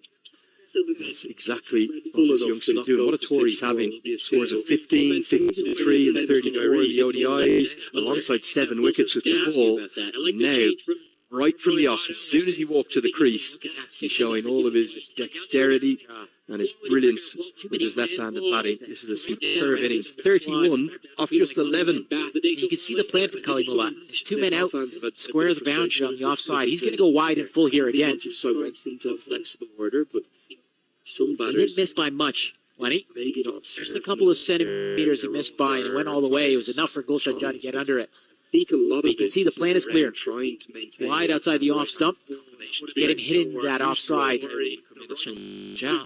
That's exactly what this youngster's doing. What a tour he's having. Scores of 15, 53 and 34 in the ODIs, alongside 7 wickets with the ball. And now, right from the off, as soon as he walked to the crease, he's showing all of his dexterity and his brilliance with his left-handed batting. This is a superb innings. 31 off just 11. You can see the plan for Kalimullah. There's 2 men out, square the boundary on the offside. He's going to go wide and full here again. So it's into a flexible order, but some He batters didn't miss by much, Lenny. maybe not. Just a couple of centimeters he missed by, and it went all the way. It was enough for Gulshan Jah to get under it. I think a lot of You can see the plan is clear. Trying to maintain Wide outside the off stump. Get him hitting that offside. Gulshan Jah,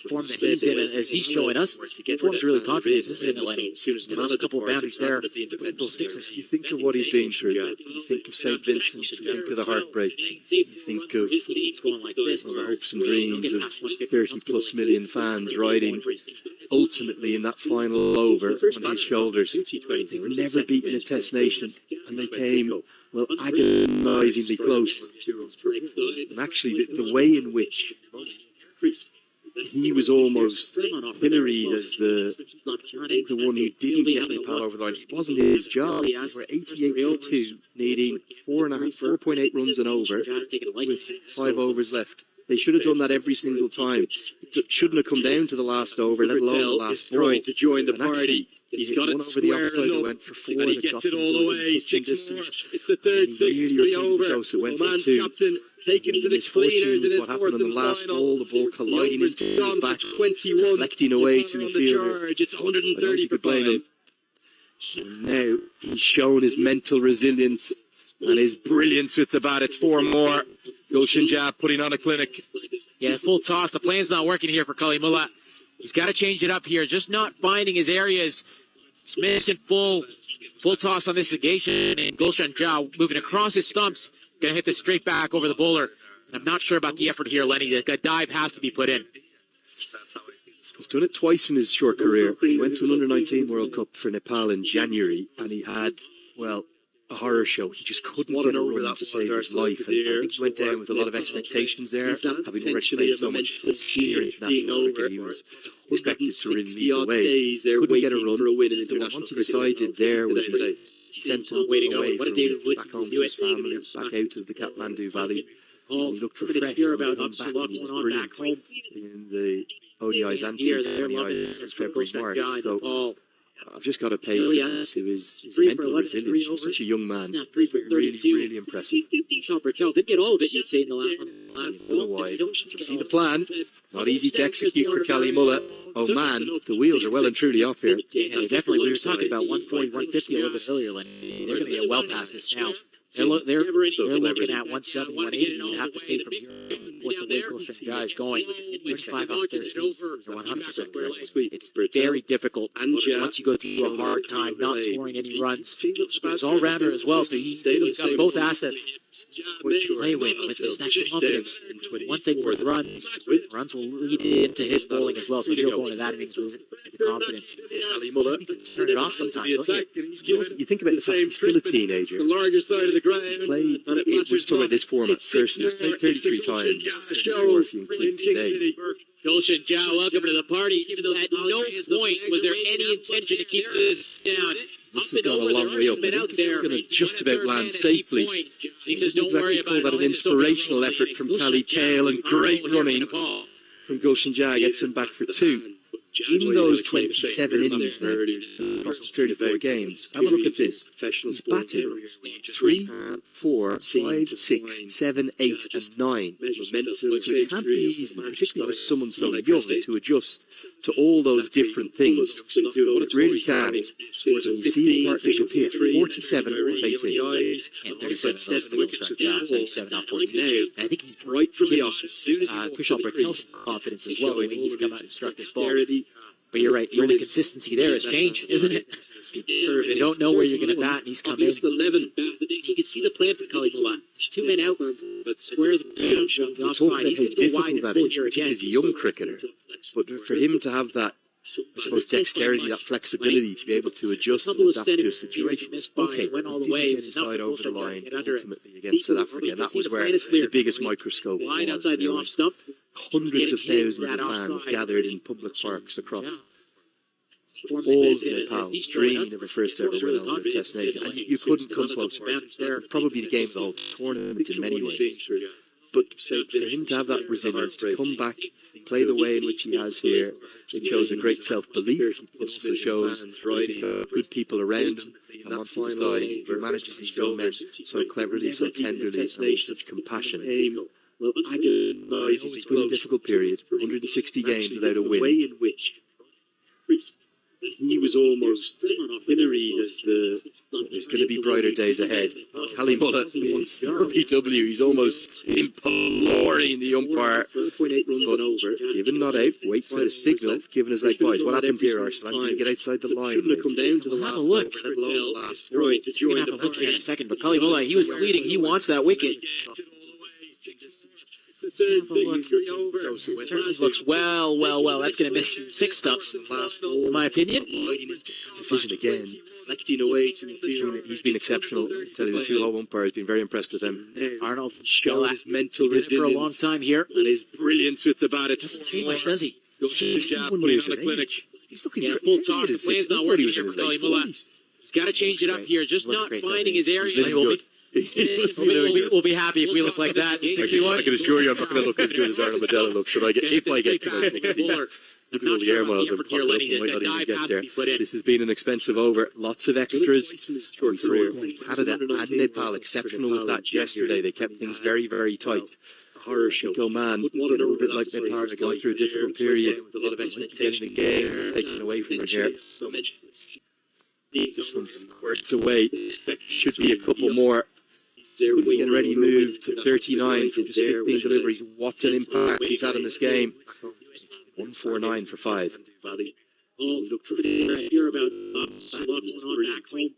form that he's in, as he's showing us, form's really confident. This isn't it, Lenny. There's a couple of boundaries there. You think of what he's been through. You think of St. Vincent, you think of the heartbreak, you think of Going like this. the hopes and dreams of 30+ million fans riding ultimately in that final over on his shoulders. They've never beaten a Test nation, and they came, well, agonisingly close. And actually, the way in which he was almost pilloried as the one who didn't get Nepal over the line. It wasn't his job. They were 88 for 2, needing 4.8 runs and over with 5 overs left. They should have done that every single time. It shouldn't have come down to the last over, let alone the last ball. trying to join the And actually, party. He's got one it over the square offside that enough, went for 4, and he that gets got it them all to the within way. touching 6 more. distance. It's the third And he six nearly for the repeated over. the dose. It went for Oman's 2. captain taken to the Misfortune cleaners in with his what happened fourth on the and last final. ball, the ball colliding The over's into his gone back, for 21. deflecting away to Nepal the on the fielder. charge. It's I don't think 130 you for could blame 5. him. And now he's shown his mental resilience and his brilliance with the bat. It's 4 more. Gulshan Jah putting on a clinic. Yeah, full toss. The plan's not working here for Kalimullah. He's got to change it up here. Just not finding his areas. He's missing full toss on this occasion. And Gulshan Jah moving across his stumps. Going to hit this straight back over the bowler. And I'm not sure about the effort here, Lenny. That dive has to be put in. He's done it twice in his short career. He went to an under-19 World Cup for Nepal in January, and he had, well, a horror show. He just couldn't get a run to save his life. And I think he went down with a lot of expectations there, having already played so much senior international cricket. He was expected to really lead the way. Couldn't get a run. What he decided there was he sent him away for a week, back home to his family, back out of the Kathmandu Valley. And he looked refreshed. He came back and he was brilliant in the ODIs and T20s in February, March. So I've just got to pay to his mental resilience. He's such a young man. Really, really impressive. Sean Bertel did get all of it, you'd say, in the last Otherwise, you can see the plan. Not easy to execute for Kalimullah. Oh man, the wheels are well and truly off here. Yeah, definitely. We were talking about 140, 150 a little bit earlier, Lenny. They're going to get well past this now. They're looking at 170, 180. You have to stay from here with the way Gulshan Jah is going. 35 off 13. They're 100% correct. It's very difficult once you go through a hard time, not scoring any runs. He's all-rounder as well, so he's got both assets to play with, but there's that confidence. One thing with runs will lead into his bowling as well, so he'll go into that innings with confidence. Turn it off sometimes, don't you? You think about the fact he's still a teenager. The larger side of the ground. He's played, we're just talking about this format first, he's played 33 times, 34 if you include today. Gulshan Jah, welcome to the party. At no point was there any intention to keep this down. This has gone a long way up. I think it's going to just about land safely. He says, don't exactly call that an inspirational effort from Cally Cale, and great running from Gulshan Jah gets him back for 2. In those 27 innings now, across the 34 games, have a look at this. He's batted 3, 4, 5, 6, 7, 8 and 9. Momentum, so it can't be easy, particularly with someone so young, to adjust to all those different things. It really can't. You see the partnership here, 47 off 18. And 37 off Gulshan Jah, 37 off 14. And I think he's right from the off as soon as Kushal Bertel's confidence as well, the way he's come out and struck this ball. But you're right, the only consistency there is change, isn't it? You don't know where you're going to bat, and he's come in. 11. You can see the plan for Kalimullah. There's 2 men out, but square the You talk about how difficult that is, particularly as a young cricketer. But for him to have that, I suppose, dexterity, that flexibility to be able to adjust and adapt to a situation. Okay, went all the didn't way. get his side over the line ultimately against South Africa, and that was where the biggest microscope Wide was. outside the There off was stump. hundreds of thousands of fans gathered in public parks across all of Nepal, dreaming of a first ever win over the Test nation, and you couldn't come closer. Probably the game of the whole tournament in many ways. But for him to have that resilience, to come back, play the way in which he has here, it shows a great self-belief. It also shows good people around him. And Monty Desai, who manages these young men so cleverly, so tenderly, and with such compassion. Well, It's been a difficult period, 160 games without a the way win. in which he was almost Hillary as the. There's going to be brighter days ahead. Kalimullah wants RPW. He's almost imploring the umpire. 4.8 runs and over. Given not out, wait for the signal. Given us like, boys, what happened here, Arsenal? I'm going to get outside the line. Shouldn't have come down to the Have a last look. over, let alone the last throw. We're going to have a look here in a second, but Kalimullah, he was bleeding. He wants that wicket. Have a look. Turns looks well. That's going to miss 6 stumps, in my opinion. Decision again. He's been exceptional. I tell you, the 2-hole umpire has been very impressed with him. Arnold Shown his mental been for a long resilience time here. and his brilliance with the bat. It Doesn't see much, does he? He's putting on the clinic. He's looking Yeah, great. full Isn't he toss. at The his plan's sixth? not I thought working he was here in for his late Kalimullah. 40s. He's got to change it up here, just Looks not great, finding doesn't his he? area. He's looking good. We'll be happy if we look like that. I can assure you I'm not going to look as good as Arnold Medella looks if I get to those 60. Look at all the air miles I've popped up and might not even get there. This has been an expensive over. Lots of extras. We saw Canada and Nepal exceptional with that yesterday. They kept things very, very tight. Horror show. Oman, a little bit like Nepal, are going through a difficult period. With a lot of expectation. Getting the game taken away from them here. This one's worked away. Should be a couple more. He's already moved to 39 from just 15 deliveries. What an impact he's had in this game. 149 for 5. Look for hear about back home.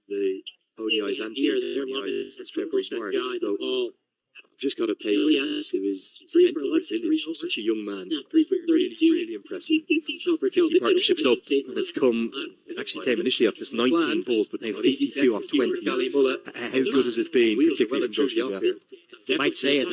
The ODIs and Here, ODIs they're February, March. So all I've just got to pay Really, to his 3 for mental 11, resilience. 3 Such a young man. 3 for 32. Really impressive. 50 partnerships up, and it's come. It actually came initially off just 19 balls, but now 52 off 20. How good has it been, particularly from Josh Gilbert? You might say it.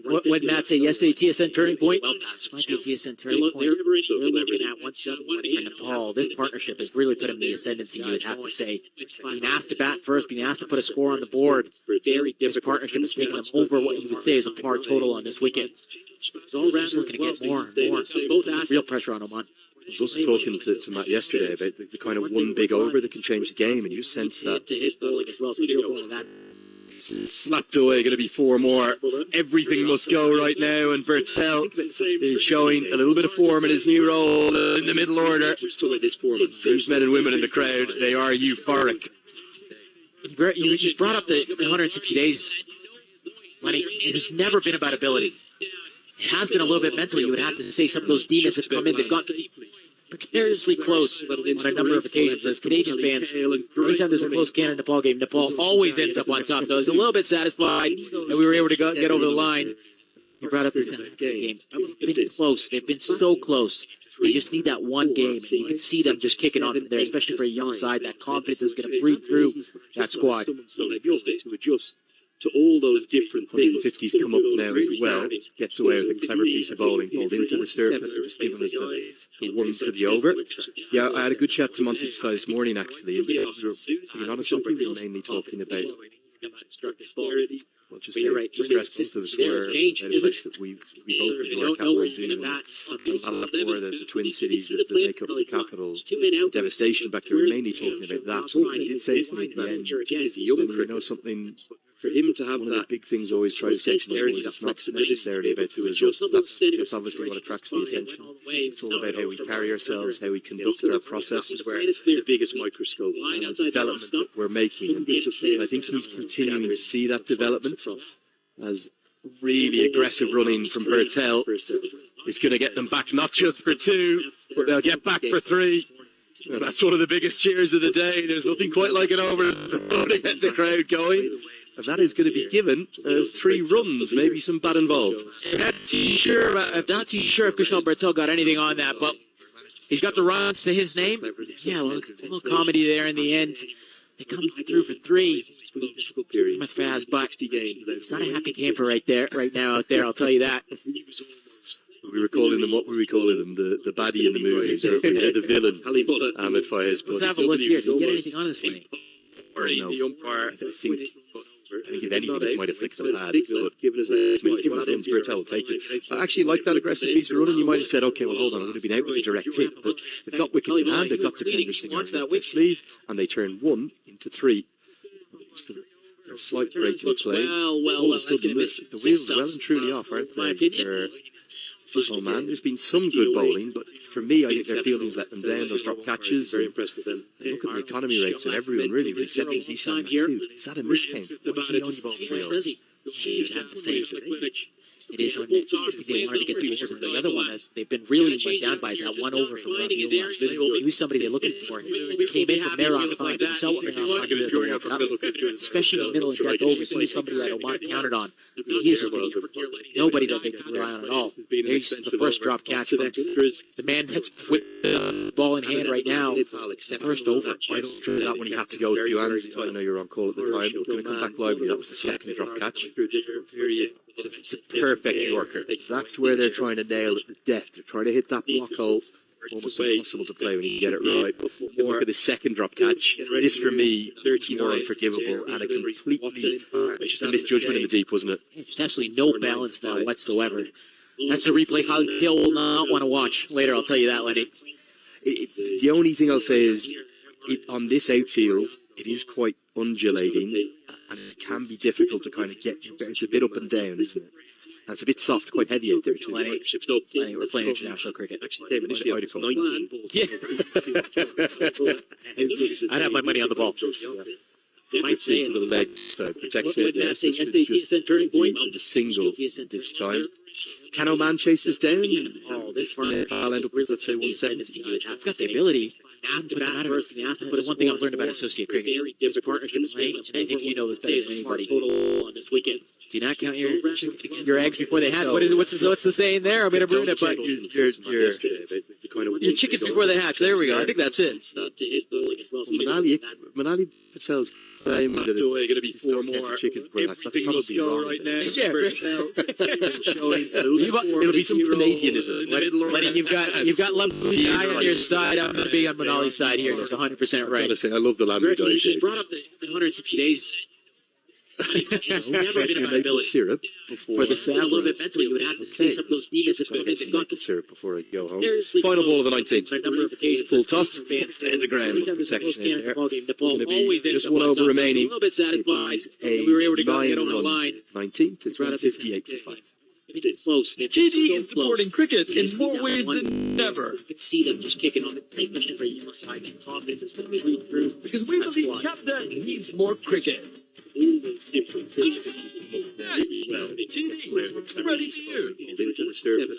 What did Matt say yesterday? TSN turning point? Well, this might be a TSN turning point. They're looking at 171 for Nepal. This partnership has really put him in the ascendancy, you would have to say. Being asked to bat first, being asked to put a score on the board. This partnership has taken them over what you would say is a par total on this wicket. All round looking to get more and more. Real pressure on Oman. I was also talking to Matt yesterday about the kind of one big over that can change the game, and you sense that. To his bowling as well, so you're going that. Slapped away, going to be 4 more. Everything must go right now, and Bertel is showing a little bit of form in his new role in the middle order. These men and women in the crowd, they are euphoric. You brought up the 160 days, Lenny. It has never been about ability. It has been a little bit mental. You would have to say some of those demons have come in. They've got precariously close on a number of occasions. As Canadian fans, anytime there's a close Canada-Nepal game, Nepal always ends up on top. So I was a little bit satisfied that we were able to get over the line. You brought up this game. They've been close. They've been so close. They just need that one game, and you can see them just kicking on from there, especially for a young side. That confidence is going to breathe through that squad. To adjust to all those different things. 150's come up now as well. Gets away with a clever piece of bowling, pulled into the surface, just giving us the one for the over. Yeah, I had a good chat to Monty Desai this morning, actually. And we were, to be honest, we were mainly talking about, well, just how stressful those were, a place that we both adore Kathmandu, and Malapur, the twin cities that make up the capital. The devastation back there, we were mainly talking about that. And he did say to me at the end, you know something, for him to have one of the big things always tries to say to me is it's not necessarily about the results. That's obviously what attracts the attention. It's all about how we carry ourselves, how we conduct our processes, where the biggest microscope and the development that we're making. And I think he's continuing to see that development as really aggressive running from Bertel is going to get them back not just for 2, but they'll get back for three. And that's one of the biggest cheers of the day. There's nothing quite like it over to get the crowd going. And that is going to be given as 3 runs, maybe some bat involved. I'm not too sure if Krishna Bertel got anything on that, but he's got the runs to his name. Yeah, a little comedy there in the end. They come through for 3. Much fast, but it's not a happy camper right now out there, I'll tell you that. We were calling them, what were we calling them? The baddie in the movie. The villain, Ahmed Fayez. Let's have a look here. Did he get anything on this thing? No. I think if anything, it might have flicked the pad. But it's given to him. Bertel will take it. I actually like that aggressive piece of running. You might have said, okay, well, hold on, I would have been out with a direct hit. But they've got wicket in hand, they've got defender sitting on their sleeve, and they turn 1 into 3. Just a slight break in play. All of a sudden, the wheels are well and truly off, aren't they? Oh man, there's been some good bowling, but for me, I think their fielding's let them down. Those drop catches. Very impressed with them. Look at the economy rates and everyone really, except Zishan McHugh. Is that a miscount? Why is he only bowled 3 You have to say, it is on net. I think they wanted to get the balls, and the other one that they've been really let down by is that 1 over from Ravi. He was somebody they're looking for. He came in from Meron Khan. He saw what Meron Khan did at the World Cup, especially in the middle and death overs. He was somebody that Oman counted on. He's nobody that they can rely on at all. There's the first drop catch from the man that's with the ball in hand right now. The first over. I don't through that when he had to go a few hands. I know you're on call at the time. We're going to come back live. That was the second drop catch. It's a perfect Yorker. That's where they're trying to nail it to death. They're trying to hit that block hole. Almost impossible to play when you get it right. Look at the second drop catch. This, for me, is more unforgivable and a completely just a misjudgment in the deep, wasn't it? Just absolutely no balance there whatsoever. That's a replay Khalid Gill will not want to watch later, I'll tell you that, Lenny. The only thing I'll say is, on this outfield, it is quite undulating, and it can be difficult to kind of get. It's a bit up and down, isn't it? And it's a bit soft, quite heavy out there too. Lenny, we're playing international cricket. Yeah. I'd have my money on the ball. Might say to the legs, protects it. The single this time. Can Oman chase this down? Oh, this far Nepal end up with, let's say, 170. I've got the ability. But the one thing I've learned about associate cricket is partnership playing, and I think you know this better than anybody. Total on this weekend. Do not count your eggs before they hatch. What's the saying there? I'm going to ruin it, but your chickens before they hatch. There we go. I think that's it. Manali Patel's saying that it's going to be 4 more chickens before they hatch. That's probably wrong. Right now. It'll be some Canadianism. Lenny, you've got lovely guy on your side. I'm going to be on Manali's side here. That's 100% right. I love the Lamb diet. You brought up the 160 days. It's never been about ability. Syrup for the sound, a little bit mentally, you would have to see some of those demons that come in. They've got the syrup before I go home. Final ball of the 19th. Full toss in the ground. Protection there. Just 1 over remaining. A little bit satisfied. We were able to go get over the line. 19th. It's 158 for 5. Close. GD is supporting cricket in more ways than ever. You can see them just kicking on the plate, pushing for your side. Confidence is going to be through. Because we believe Captain needs more cricket. Well, ready for you. Into the stirrup.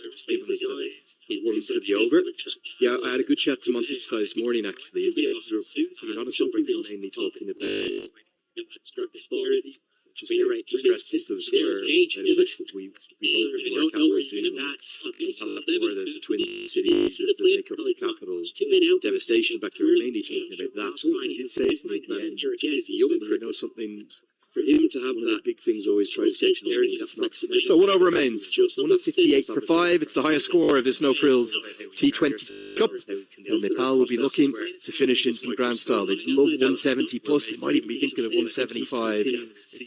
He won for the over. Yeah, I had a good chat to Monty this morning, actually. To be honest, we were mainly talking about just the rest of the square that we both really capitals doing the Twin Cities, the makeup of the capital, devastation back there. We're mainly talking about that. He did say to me at the end, you know something, for him to have that big things always try to say so 1 over remains. 158 for 5. It's the highest score of this No Frills T20 Cup. And Nepal will be looking to finish in some grand style. They'd love 170 plus. They might even be thinking of 175.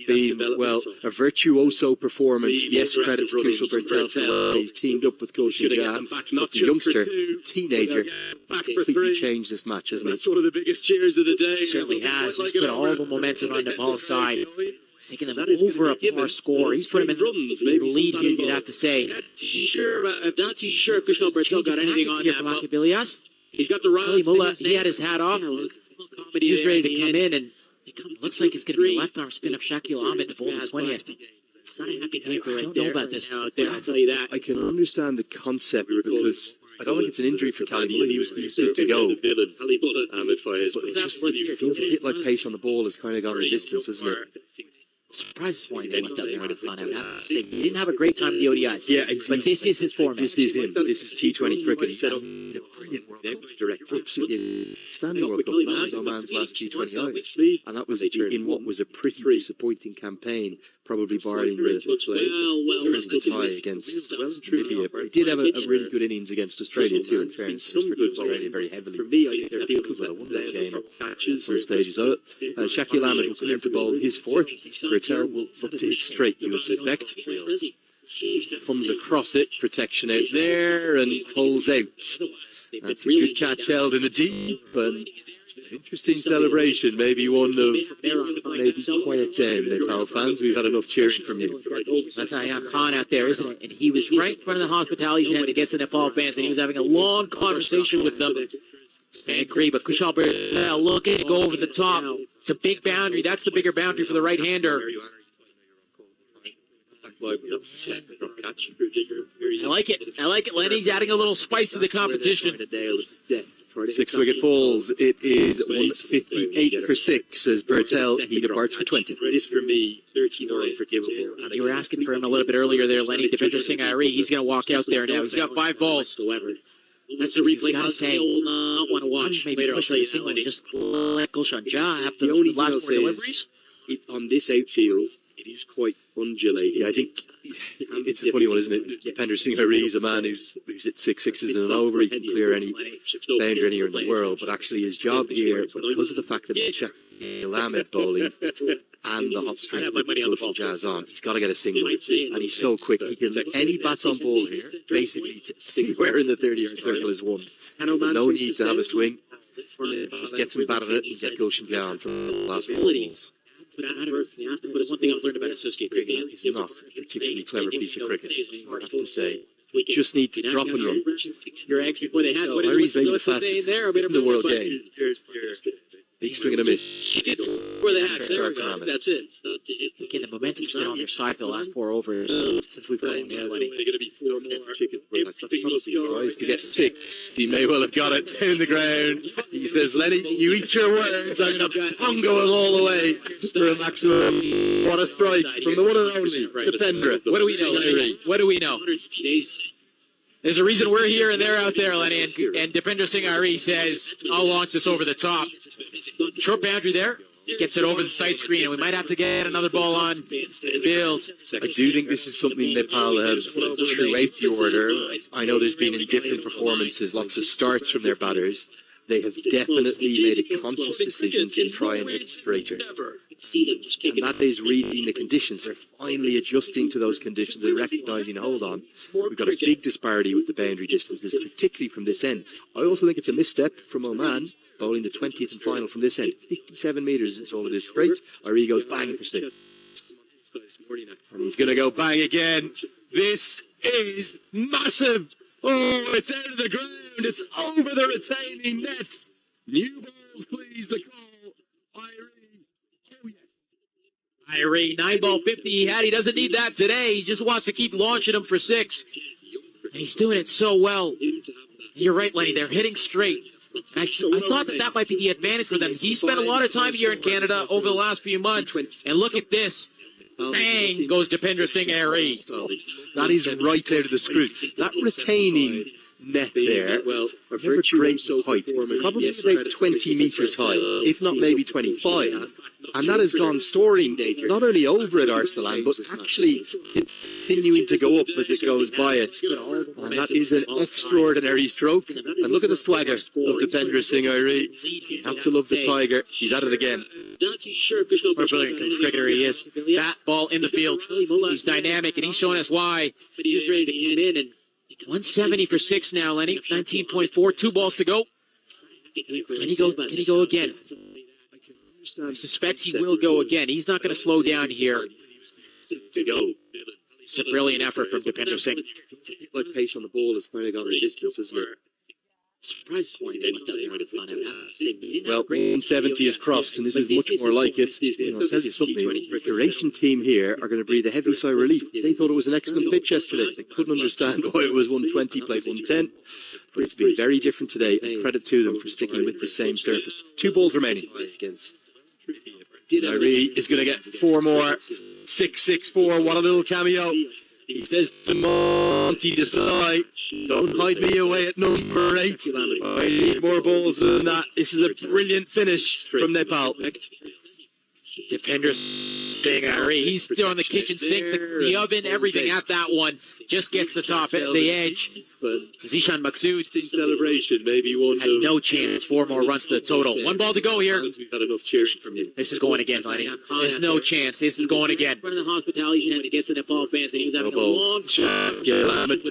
Being, well, a virtuoso performance. Yes, credit to Kushal Bertel. He's teamed up with Gulshan Jah. But the youngster, the teenager, completely changed this match, hasn't he? That's one of the biggest cheers of the day. He certainly has. He's put all the momentum on Nepal's side. He's taking them over a par score. He's put him in the lead here, you'd have to say. I'm not too sure if Kushal Bertel got anything on here from Akabilias. He's got the runs. He had his hat off. He was ready to come in, and it looks like it's going to be the left arm spin of Shakil Ahmed to bowl the 20th. It's not a happy camper right there. I don't know about this out there, I'll tell you that. I can understand the concept because I don't think it's an injury for Cali Mullah. He was good to go. But it just feels a bit like pace on the ball has kind of gone the distance, isn't it? Surprised this morning they left out there on fun out. He didn't have a great time in the ODIs. Yeah, but this is his format. This is him. This is T20 cricket. He's had a brilliant World Cup director. Absolutely standing World Cup. That was Oman's last T20 Ice. And that was in what was a pretty disappointing campaign, probably barring the Crystal tie against Namibia. But he did have a really good innings against Australia too, in fairness. Australia very heavily. Because I won that game at some stages. Shakil Ahmed will come in to bowl his fourth. Bertel will look to hit straight, you would suspect. Comes across it, protection out there, and pulls out. That's a good catch held in the deep, and interesting celebration. Maybe one of, maybe quiet down, Nepal fans. We've had enough cheering from you. That's Ayaan Khan out there, isn't it? And he was right in front of the hospitality tent against the Nepal fans, and he was having a long conversation with them. I agree, but Kushal Bertel looking to go over the top. It's a big boundary. That's the bigger boundary for the right-hander. I like it. I like it, Lenny. Adding a little spice to the competition. 6-wicket falls. It is 158 for 6 as Bertel he departs for 20. This for me, 39 forgivable. You were asking for him a little bit earlier there, Lenny. Devinder Singh Ari, he's going to walk out there now. He's got 5 balls. That's a replay. Gotta say, I will not want to watch. Maybe Later, I'll tell you single, just let Gulshan Jah have the only last 4 deliveries. On this outfield, it is quite undulating. Yeah, I think it's a funny one, isn't it? Devinder Singh Hari is a man who's hit 6 sixes in an over. He can clear any boundary anywhere in the world, but actually his job here, because of the fact that Shakil Ahmed bowling and the hot streak with Gulshan Jazz on, he's got to get a single, and he's so quick. He can any bats on ball here, basically anywhere in the 30-yard circle is one. No need to have a swing. Just get some bat on it and get Gulshan Jazz on for the last 4 balls. But one thing I've learned about associate cricket is not a particularly clever piece of cricket, I have to say. Just need to drop and run. Your eggs before they had. Larry's the fastest in the world game. Big swing and a miss. Where they had, that's it. Okay, the momentum's been on their side for the last 4 overs since we've gone there, Lenny. They're going to be 4 more. Tries to get 6. He may well have got it down the ground. He says, Lenny, you eat your words. I'm going to pongo him all the way for a maximum. What a strike from the one and only Devinder. What do we know? What do we know? There's a reason we're here and they're out there, Lenny. And Devinder Singh Ari says, I'll launch this over the top. Short boundary there. Gets it over the sight screen, and we might have to get another ball on field. I do think this is something Nepal have throughout the order. I know there's been in different performances lots of starts from their batters. They have definitely made a conscious decision to try and hit straighter. And that is reading the conditions. They're finally adjusting to those conditions and recognising, hold on, we've got a big disparity with the boundary distances, particularly from this end. I also think it's a misstep from Oman, bowling the 20th and final from this end. 57 metres is all it is straight. Ari goes bang for 6. And he's going to go bang again. This is massive. Oh, it's out of the ground. It's over the retaining net. New balls, please. The call. Irie. Oh, yes. Irie, 9-ball 50 he had. He doesn't need that today. He just wants to keep launching them for 6. And he's doing it so well. You're right, Lenny. They're hitting straight. I thought that might be the advantage for them. He spent a lot of time here in Canada over the last few months. And look at this. Bang goes Devinder Singh Ari. That is right out of the screws. That retaining net there, never great height, probably about 20 metres high, if not maybe 25. And that has gone soaring, not only over at Arsalan, but actually continuing to go up as it goes by it. And that is an extraordinary stroke. And look at the swagger of Devinder Singh Ari. You have to love the Tiger. He's at it again. What a brilliant cricketer he is. Bat, ball in the field. He's dynamic, and he's showing us why. But he was ready to come in, and 170 for 6 now, Lenny. 19.4, 2 balls to go. Can he go again? I suspect he will go again. He's not going to slow down here. It's a brilliant effort from Devinder Singh. Like pace on the ball has kind of gone the distance, isn't it? Surprised this morning they thought they might have gone out. Well, 170 is crossed, and this is much more like it. I'll tell you something, the Racing team here are going to breathe a heavy sigh of relief. They thought it was an excellent pitch yesterday. They couldn't understand why it was 120 played 110. But it's been very different today, and credit to them for sticking with the same surface. 2 balls remaining. Irie is going to get 4 more. 6-6-4, what a little cameo. He says to Monty Desai, don't hide me away at number 8. I need more balls than that. This is a brilliant finish from Nepal. Dipender Singh Irie, he's throwing the kitchen sink, the oven, everything at that one. Just gets the top at the edge. Zishan Maksud celebration, maybe one had no chance. 4 more runs to the total. 1 ball to go here. We've got enough cheering from you. This is going again, Lenny. There's no chance. This is going again. In front of the hospitality when he gets the Nepal fans, and he was having a long shot. I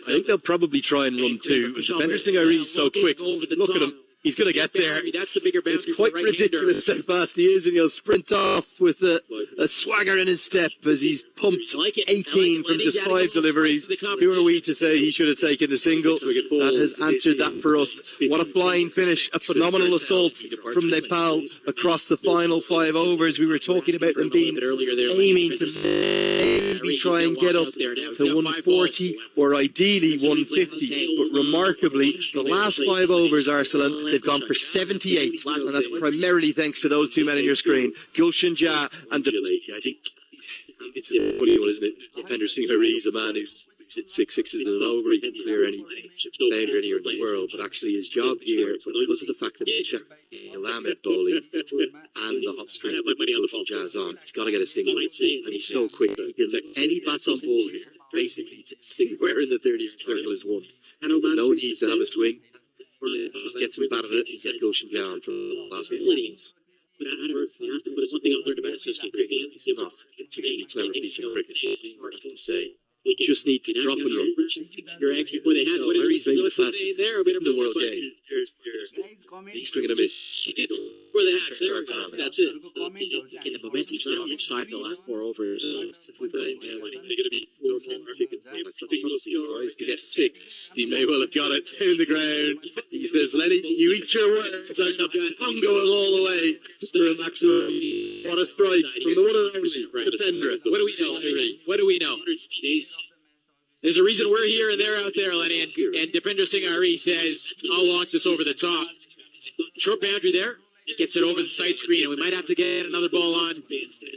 think they'll probably try and run 2. Dipender Singh Irie is so quick. Look at him. He's going to get there. That's the bigger boundary. It's quite ridiculous how fast he is, and he'll sprint off with a swagger in his step as he's pumped 18 from just 5 deliveries. Who are we to say he should have taken the single? That has answered that for us. What a flying finish, a phenomenal assault from Nepal across the final 5 overs. We were talking about them being aiming to maybe try and get up to 140 or ideally 150, but remarkably, the last 5 overs, Arsalan, they've gone for 78, and that's primarily thanks to those 2 men on your screen, Gulshan Jha and I think it's a funny one, isn't it? Dipender Singh Irie is a man who's hit 6 sixes in an over. He can clear any boundary anywhere in the world, but actually his job here, because of the fact that Ahmed bowling and the hot streak with Gulshan Jha's on, he's got to get a single, and he's so quick. He'll let any bats on ball here, basically, anywhere in the 30s circle is one. No need to have a swing. Just get some bat at it and get Gulshan Jha on from the last couple of games. But you have to put one thing I've learned about associate cricket. It's not a particularly clever piece of cricket, I have to say. We just need to drop and run. Your eggs before they had. Irie's playing the fastest in the world game. He's swinging a miss. Before they had. That's it. Get the momentum. He's been on each side the last 4 overs. They're going to be He's to get 6. He may well have got it down the ground. He says, Lenny, you eat your words. I'm going all the way. Just a maximum. What a strike from the one and only defender. What do we know? What do we know? There's a reason we're here and they're out there, Lenny. And Dipender Singh Irie says, I'll launch this over the top. Short boundary there. Gets it over the sight screen, and we might have to get another ball on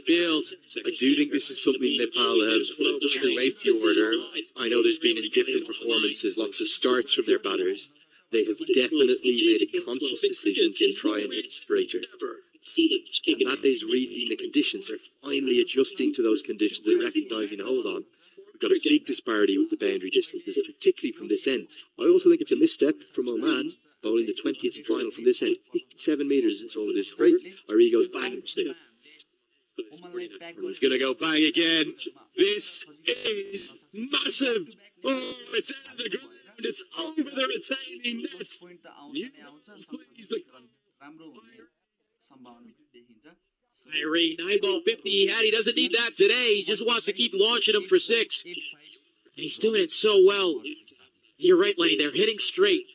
field. I do think this is something Nepal have throughout the order. I know there's been indifferent performances, lots of starts from their batters. They have definitely made a conscious decision to try and hit straighter. And that is reading the conditions. They're finally adjusting to those conditions and recognising, hold on, we've got a big disparity with the boundary distances, particularly from this end. I also think it's a misstep from Oman, bowling the 20th final from this end. 57 metres is all it is straight. Irie goes bang and stick. He's going to go bang again. This is massive. Oh, it's out of the ground. It's over the retaining net. Irie, 9 ball 50 he had. He doesn't need that today. He just wants to keep launching them for 6. And he's doing it so well. You're right, Lenny. They're hitting straight.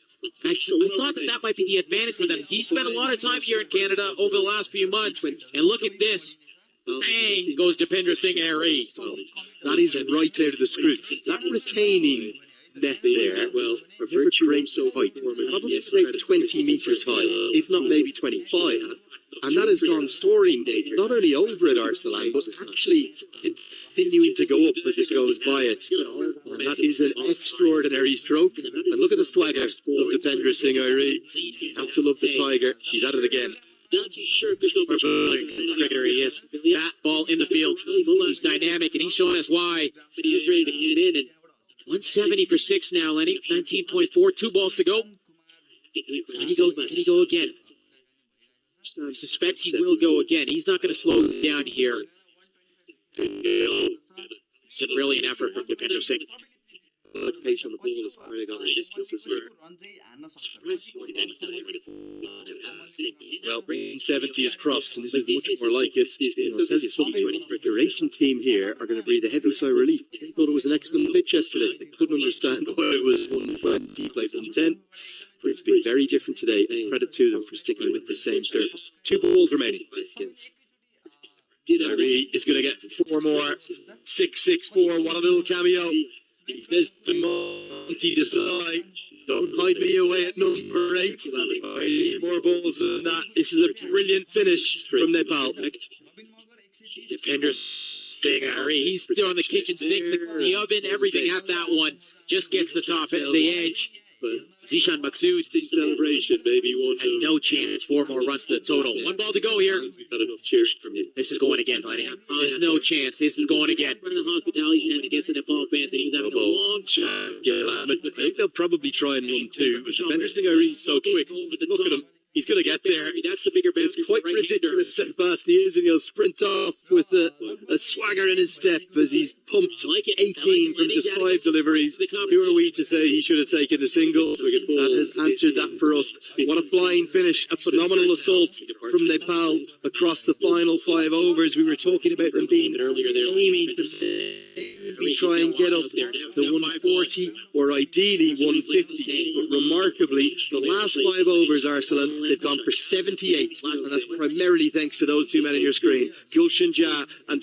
I thought that might be the advantage for them. He spent a lot of time here in Canada over the last few months. And look at this. Bang goes Dipender Singh Irie. That is right out of the script. That retaining net there, well, a very great height. Probably about 20 metres high, if not maybe 25. And that has gone soaring, not only over at Arsalan, but actually continuing to go up as it goes by it. And that is an extraordinary stroke. And look at the swagger of Dipender Singh Irie. Have to love the tiger. He's at it again. Cricketer he is. That ball in the field. He's dynamic, and he's showing us why. But he is ready to hit in. And 170 for 6 now, Lenny. 19.4, 2 balls to go. Can he go again? I suspect he will go again. He's not going to slow down here. It's a brilliant effort from Dipender Singh. The pace on the ball is really got ridiculous this year. Well, 70 is crossed, and this is much more like it. I'll tell you something, the Racing team here are going to breathe a heavy sigh of relief. They thought it was an excellent pitch yesterday. They couldn't understand why it was 120 played 110. But it's been very different today, and credit to them for sticking with the same surface. 2 balls remaining. Ari is going to get 4 more. 6-6-4. What a little cameo. He says to Monty Desai, don't hide me away at number 8. I need more balls than that. This is a brilliant finish from Nepal. Defenders staying Ari. He's throwing the kitchen sink, the oven, everything at that one. Just gets the top at the edge. Zishan Maksud celebration, baby. Had no chance. 4 more runs to the total. 1 ball to go here. Got enough cheers from you. This is going again, buddy. There's no chance. This is going again. One of the hospitality and against the Nepal fans, and he was having a long shot. I think they'll probably try and run 2. But defenders think Ari's so quick. Look at him. He's going to get there. That's the bigger bounce. It's quite ridiculous how fast he is, and he'll sprint off with a swagger in his step as he's pumped 18 from just 5 deliveries. Who are we to say he should have taken the single? That has answered that for us. What a flying finish. A phenomenal assault from Nepal across the final 5 overs. We were talking about them being aiming to try and get up to 140 or ideally 150. But remarkably, the last 5 overs, Arsalan, they've gone for 78, and that's primarily thanks to those 2 men on your screen, Gulshan Jha and I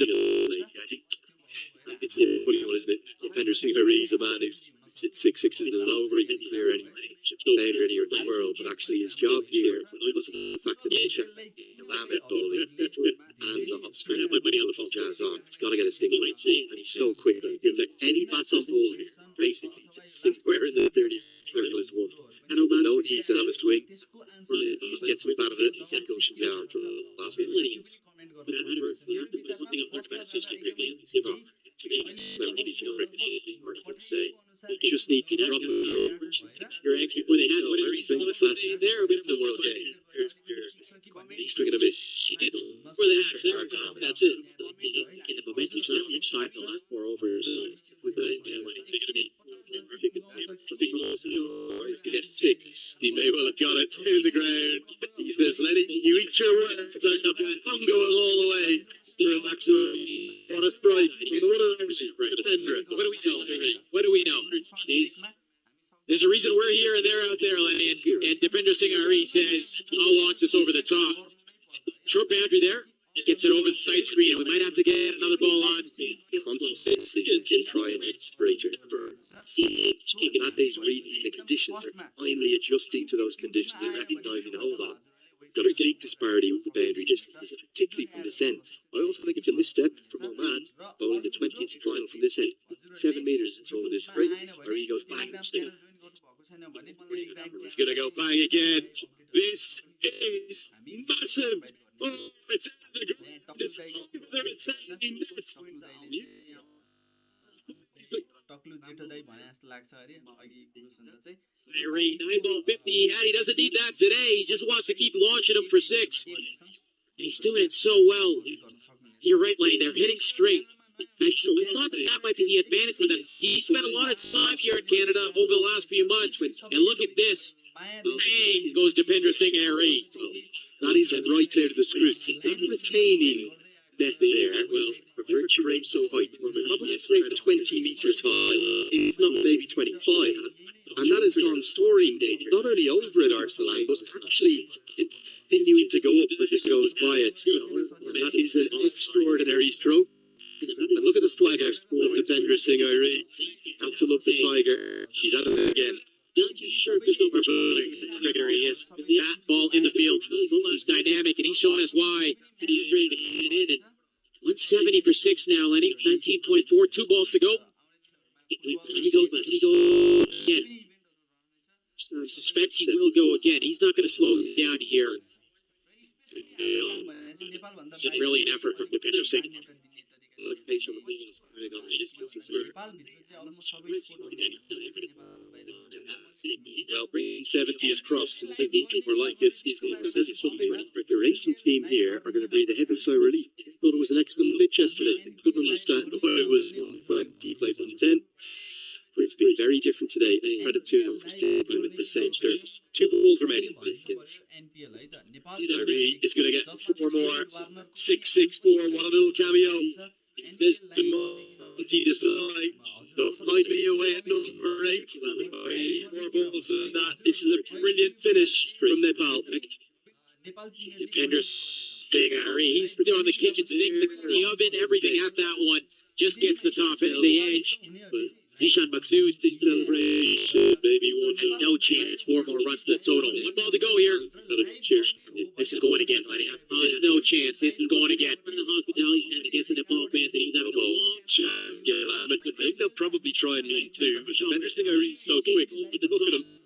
think it's a funny one, isn't it? Defender Singh is a man who's hit 6 sixes in an over. He didn't clear any played anywhere in the world, but actually his job here was the fact that he checked the Lamet ball in and the hop spin. When he on the full jazz on, he's got to get a single, and he's so quick that he'll take any bats on ball here. Basically, somewhere in the 30s circle is one. And no needs to have a swing. Just get some out of it. He said Gulshan down from the last few innings. But one thing I've learned about associate cricket is give up. You just need to drop it. Your ex before they had whatever he's doing there with the world game. He's swinging a miss. Before they had that's it. In the momentum inside the last 4 overs with the he's to get 6. He may well have got it to the ground. He says, let it, you eat your words. I'm going all the way. What a strike. What do we know? There's a reason we're here and they're out there, Lenny. And Depinder Singh Ari says, I'll launch this over the top. Short boundary there. Gets it over the side screen. We might have to get another ball on. Can try and hit straighter. That day's reading the conditions are finally adjusting to those conditions and recognising, hold on, got a great disparity with the boundary distances, particularly from this end. I also think it's a misstep from Oman, bowling the 20th final from this end. 7 metres it's over this straight, where he goes bang, still. He's going to go bang again. This is massive. Oh, it's the ground. It's over 17 minutes. टक्लु जेठो दाइ भने जस्तो लाग्छ अरे अघि गुरु सुन्दा चाहिँ Larry, 9 ball 50 he had. He doesn't need that today. He just wants to keep launching him for 6. And he's doing it so well. You're right, Lenny. They're hitting straight. I thought that might be the advantage for them. He spent a lot of time here in Canada over the last few months. And look at this. Bang goes Depinder Singh Ari. That is right out of the screw. Retaining that there, well, for virtue rate so height, probably 20 metres high, if not maybe 25, and that has gone soaring not only over at Arsalan, but actually continuing to go up as it goes by it. And that is an extraordinary stroke. And look at the swagger of Depinder Singh Ari. Have to look the tiger. He's at it again. Not too sure if cricketer he is. That ball in the field. He's dynamic, and he's showing us why. And he's ready to hit it in. 170 for 6 now, Lenny. 19.4, 2 balls to go. Can he go again? I suspect he will go again. He's not going to slow down here. It's a brilliant effort from Depinder Singh. Well, bringing 70 is crossed, and we're like this. The preparation team here are going to breathe a heavy sigh of relief. Thought it was an excellent pitch yesterday. They couldn't understand why it was 20 plays on 10. But it's been very different today. Credit to them for sticking with the same surface. 2 balls remaining. Ari is going to get 4 more. 6-6-4. What a little cameo. There's Monty Desai. Don't mind me away at number 8. 4 balls than that. This is a brilliant finish from Nepal. Defender Stingari. He's doing the kitchen sink, the oven, everything at that one. Just gets the top end of the edge. Zishan Maksud, the celebration, maybe one, no chance. 4 more runs to the total. 1 ball to go here. This is going again, buddy. There's no chance. This is going again. From the hospitality stand against the Nepal fans, and he's having a long shot. Yeah, I think they'll probably try and lead too, but Defender Stingari is so quick. Look at him.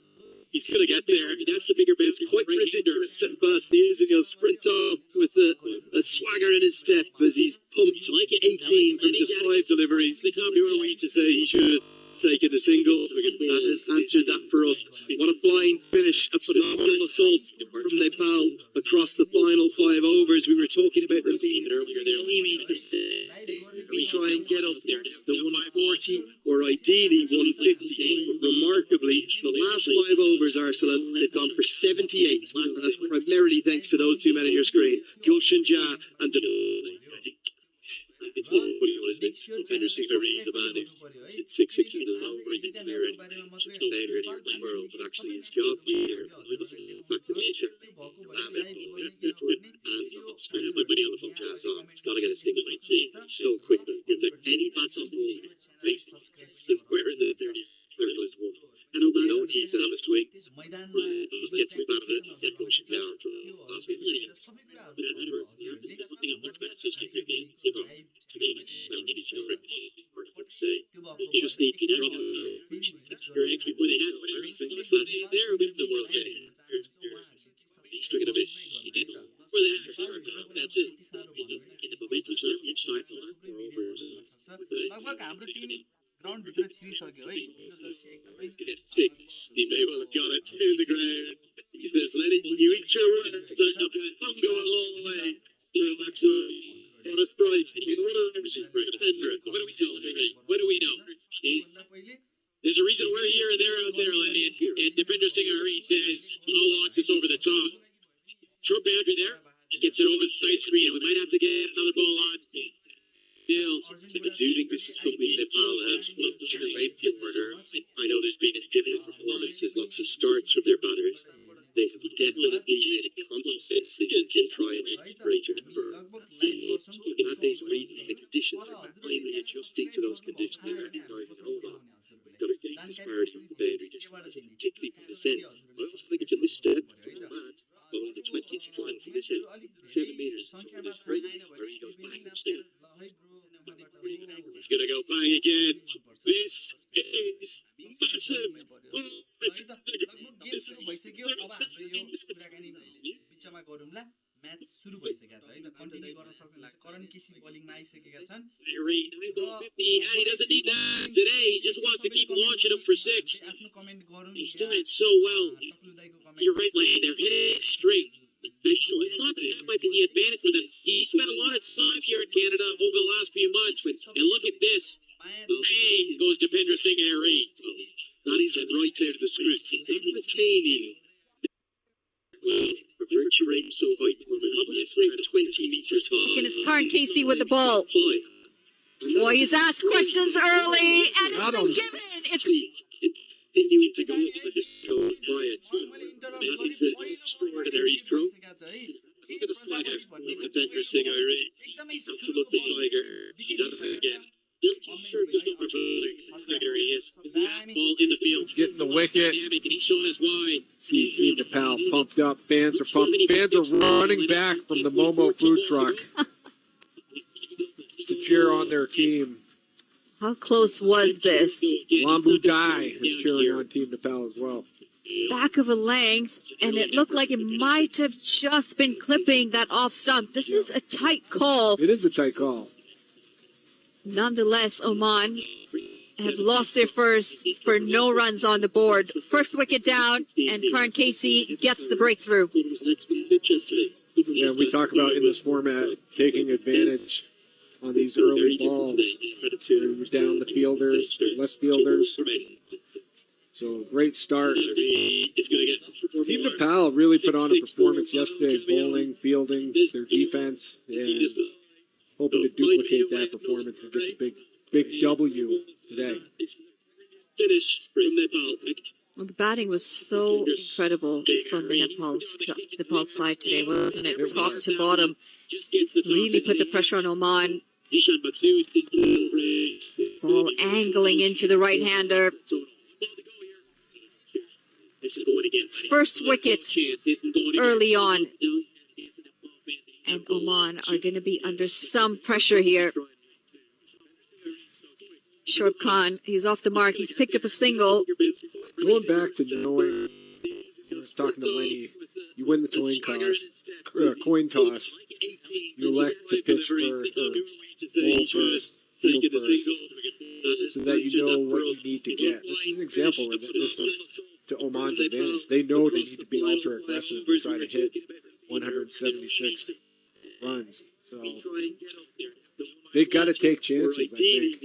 He's going to get there. That's the bigger bet. It's quite ridiculous how fast he is, and he'll sprint off with a swagger in his step as he's pumped 18 from just 5 deliveries. Who are we to say he should have taken the single? That has answered that for us. What a flying finish. A phenomenal assault from Nepal across the final 5 overs. We were talking about them being earlier there. We try and get up there to 140 or ideally 150. Remarkably, the last 5 overs, Arsenal, they've gone for 78. And that's primarily thanks to those 2 men on your screen, Gulshan Jha and It's Defender Stingari is the man who's 6'6" and over. He didn't clear any player anywhere in the world, but actually his job here was vaccination. And when on the phone jazz on, he's got to get a single 19. He's so quick. If there any bats on ball, basically, square in the 30s, there was one. And Oman needs to have a swing. Just gets me out of it, get pushing down from last week. But I never, one thing I've learned about associate cricket is about you just need to drop you're actually with it now. There with the world game. He's stricken a bit. Where they have to start now, that's it. In the momentum start, each side will have 4 overs. लगभग हाम्रो Tim ground भित्र छिरिसक्यो है यो Jersey एकदमै 6. He may well have got it to the ground. He's just letting you each other. Some going all the way. What a strike. What do we tell him? What do we know? There's a reason we're here and they're out there, Lenny. And Defender Stingari says, no launches over the top. Short boundary there. Gets it over the side screen. We might have to get another ball on. Still, I do think this is something Nepal has looked to relate to order. I know there's been different performances, lots of starts from their batters. They have definitely made a conscious decision to try and integrate your number. In that day's reading the conditions, they're finally adjusting to those conditions. They're recognizing, hold on, we've got a great disparity of the boundary distance, particularly from this end. I also think it's a misstep from the man bowling the 20th line from this end. 7 meters from this right, where he goes bang upstairs. He's going to go bang again. This is massive. Game सुरु भइसक्यो अब हाम्रो यो कुराकानी बिचमा गरौँला match सुरु भइसकेको छ है त कन्टिन्यू गर्न सक्नुहुन्छ करण केसी बलिङमा आइसकेका छन् He doesn't need that today. He just wants to keep launching him for 6. आफ्नो कमेन्ट गरौँ He's doing it so well. You're right, Lane. They're hitting it straight. I thought that might be the advantage for them. He spent a lot of time here in Canada over the last few months. And look at this. Bang goes Defender Stingari. That is right out of the script. Entertaining. Well, for virtue rate so high. Probably a 20 meters high. Goodness, Karen Casey with the ball. Boy, he's asked questions early, and it's been given. It's continuing to go with this throw quiet. That is an extraordinary throw. Look at the flag out from Defender Stingari. Absolutely tiger. He's at it again. There he is. Ball in the field. Getting the wicket. And he's showing us why. See Team Nepal pumped up. Fans are pumped. Fans are running back from the Momo food truck to cheer on their team. How close was this? Lambu Dai is cheering on Team Nepal as well. Back of a length, and it looked like it might have just been clipping that off stump. This is a tight call. It is a tight call. Nonetheless, Oman have lost their first for no runs on the board. First wicket down, and Karen Casey gets the breakthrough. Yeah, we talk about in this format taking advantage on these early balls. You're down the fielders, less fielders. So great start. Team Nepal really put on a performance yesterday, bowling, fielding, their defense, and hoping to duplicate that performance and get the big W today. Finish from Nepal. Well, the batting was so incredible from the Nepal side today, wasn't it? Top to bottom. Really put the pressure on Oman. Ball angling into the right-hander. First wicket early on. And Oman are going to be under some pressure here. Shoaib Khan, he's off the mark. He's picked up a single. Going back to knowing, I was talking to Lenny, you win the coin toss, you elect to pitch first or bowl first, field first, so that you know what you need to get. This is an example where this is to Oman's advantage. They know they need to be ultra aggressive and try to hit 176 runs. So they got to take chances, I think.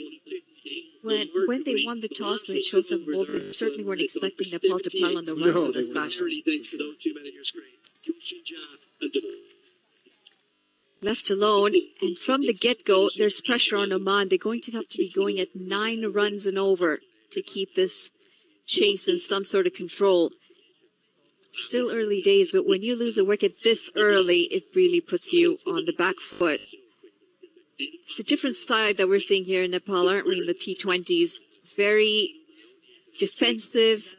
When they won the toss and it showed some balls, they certainly weren't expecting Nepal to pile on the runs in this fashion. Left alone, and from the get-go, there's pressure on Oman. They're going to have to be going at 9 runs and over to keep this chase in some sort of control. Still early days, but when you lose a wicket this early, it really puts you on the back foot. It's a different side that we're seeing here in Nepal, aren't we, in the T20s? Very defensive,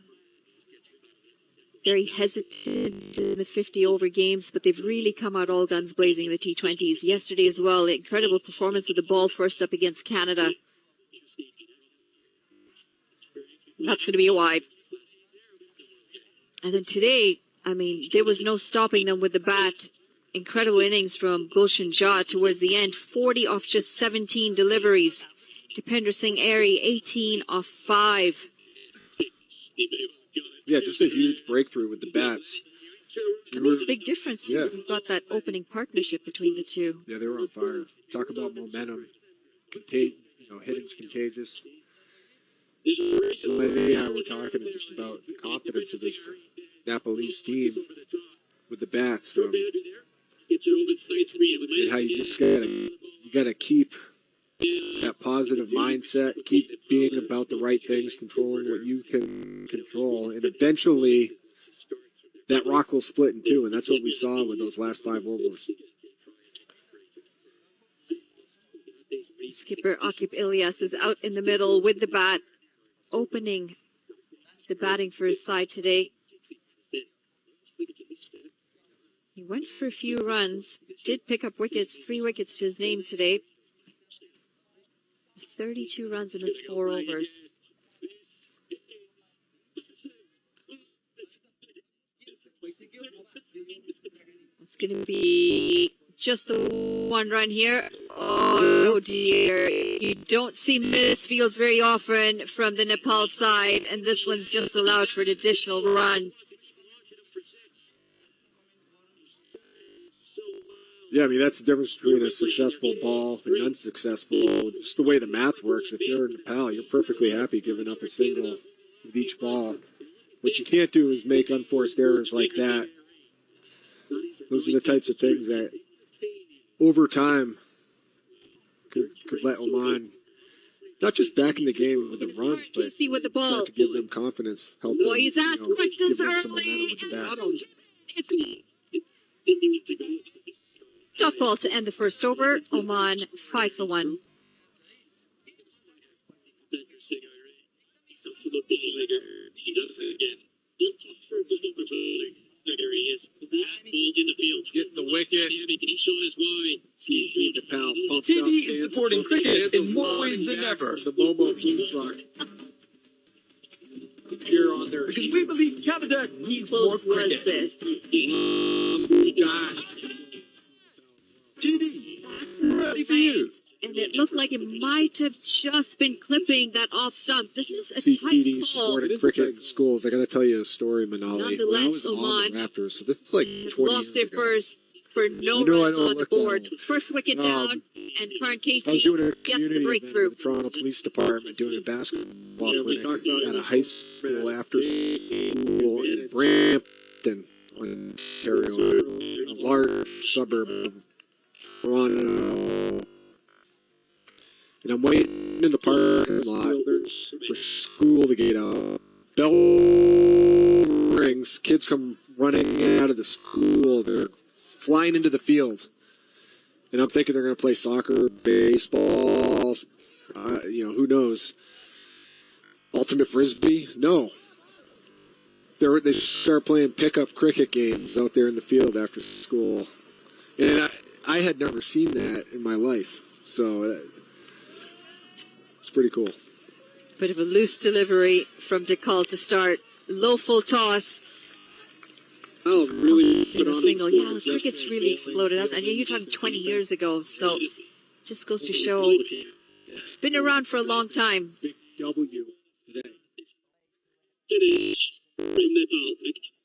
very hesitant in the 50-over games, but they've really come out all guns blazing in the T20s. Yesterday as well, incredible performance with the ball first up against Canada. That's going to be a wide. And then today, I mean, there was no stopping them with the bat. Incredible innings from Gulshan Jha towards the end. 40 off just 17 deliveries. Dipender Singh Airy, 18 off 5. Yeah, just a huge breakthrough with the bats. That makes a big difference. Yeah. We've got that opening partnership between the two. Yeah, they were on fire. Talk about momentum. Hitting's contagious. Lenny and I were talking just about the confidence of this Nepalese team with the bats. And how you just gotta keep that positive mindset, keep being about the right things, controlling what you can control, and eventually that rock will split in two, and that's what we saw with those last 5 overs. Skipper Akib Ilyas is out in the middle with the bat, opening the batting for his side today. He went for a few runs, did pick up wickets, 3 wickets to his name today. 32 runs in the 4 overs. It's going to be just the 1 run here. Oh dear, you don't see misfields very often from the Nepal side, and this one's just allowed for an additional run. Yeah, I mean, that's the difference between a successful ball and unsuccessful. Just the way the math works. If you're in Nepal, you're perfectly happy giving up a single with each ball. What you can't do is make unforced errors like that. Those are the types of things that, over time, could let Oman, not just back in the game with the runs, but start to give them confidence, help them, Boys ask questions give them some early. momentum with the bat. Dot ball to end the first over. Oman 5 for 1. Getting the wicket. Nepal pumped up. TV is supporting cricket in more ways than ever. The Momo truck. Here on their because we believe Canada needs more cricket. TD, ready for you. And it looked like it might have just been clipping that off stump. This is a tight PD ball. supported cricket in schools. I got to tell you a story, Manali. When I was on the Raptors, so this is like 20 lost years their first for no runs on the board. First wicket down, and Karan Casey I was doing a gets the community breakthrough. event with the Toronto Police Department, doing a basketball clinic at a high school after school in Brampton, Ontario, a large suburb of Toronto. And I'm waiting in the parking lot for school to get out. Bell rings. Kids come running out of the school. They're flying into the field. And I'm thinking they're going to play soccer, baseball, who knows. Ultimate Frisbee? No. They start playing pickup cricket games out there in the field after school. And I had never seen that in my life. So it's pretty cool. Bit of a loose delivery from DeCall to start. Low full toss. Oh, really put on a single. Yeah, cricket's really exploded. And you're talking 20 years ago, so just goes to show it's been around for a long time. Big W today.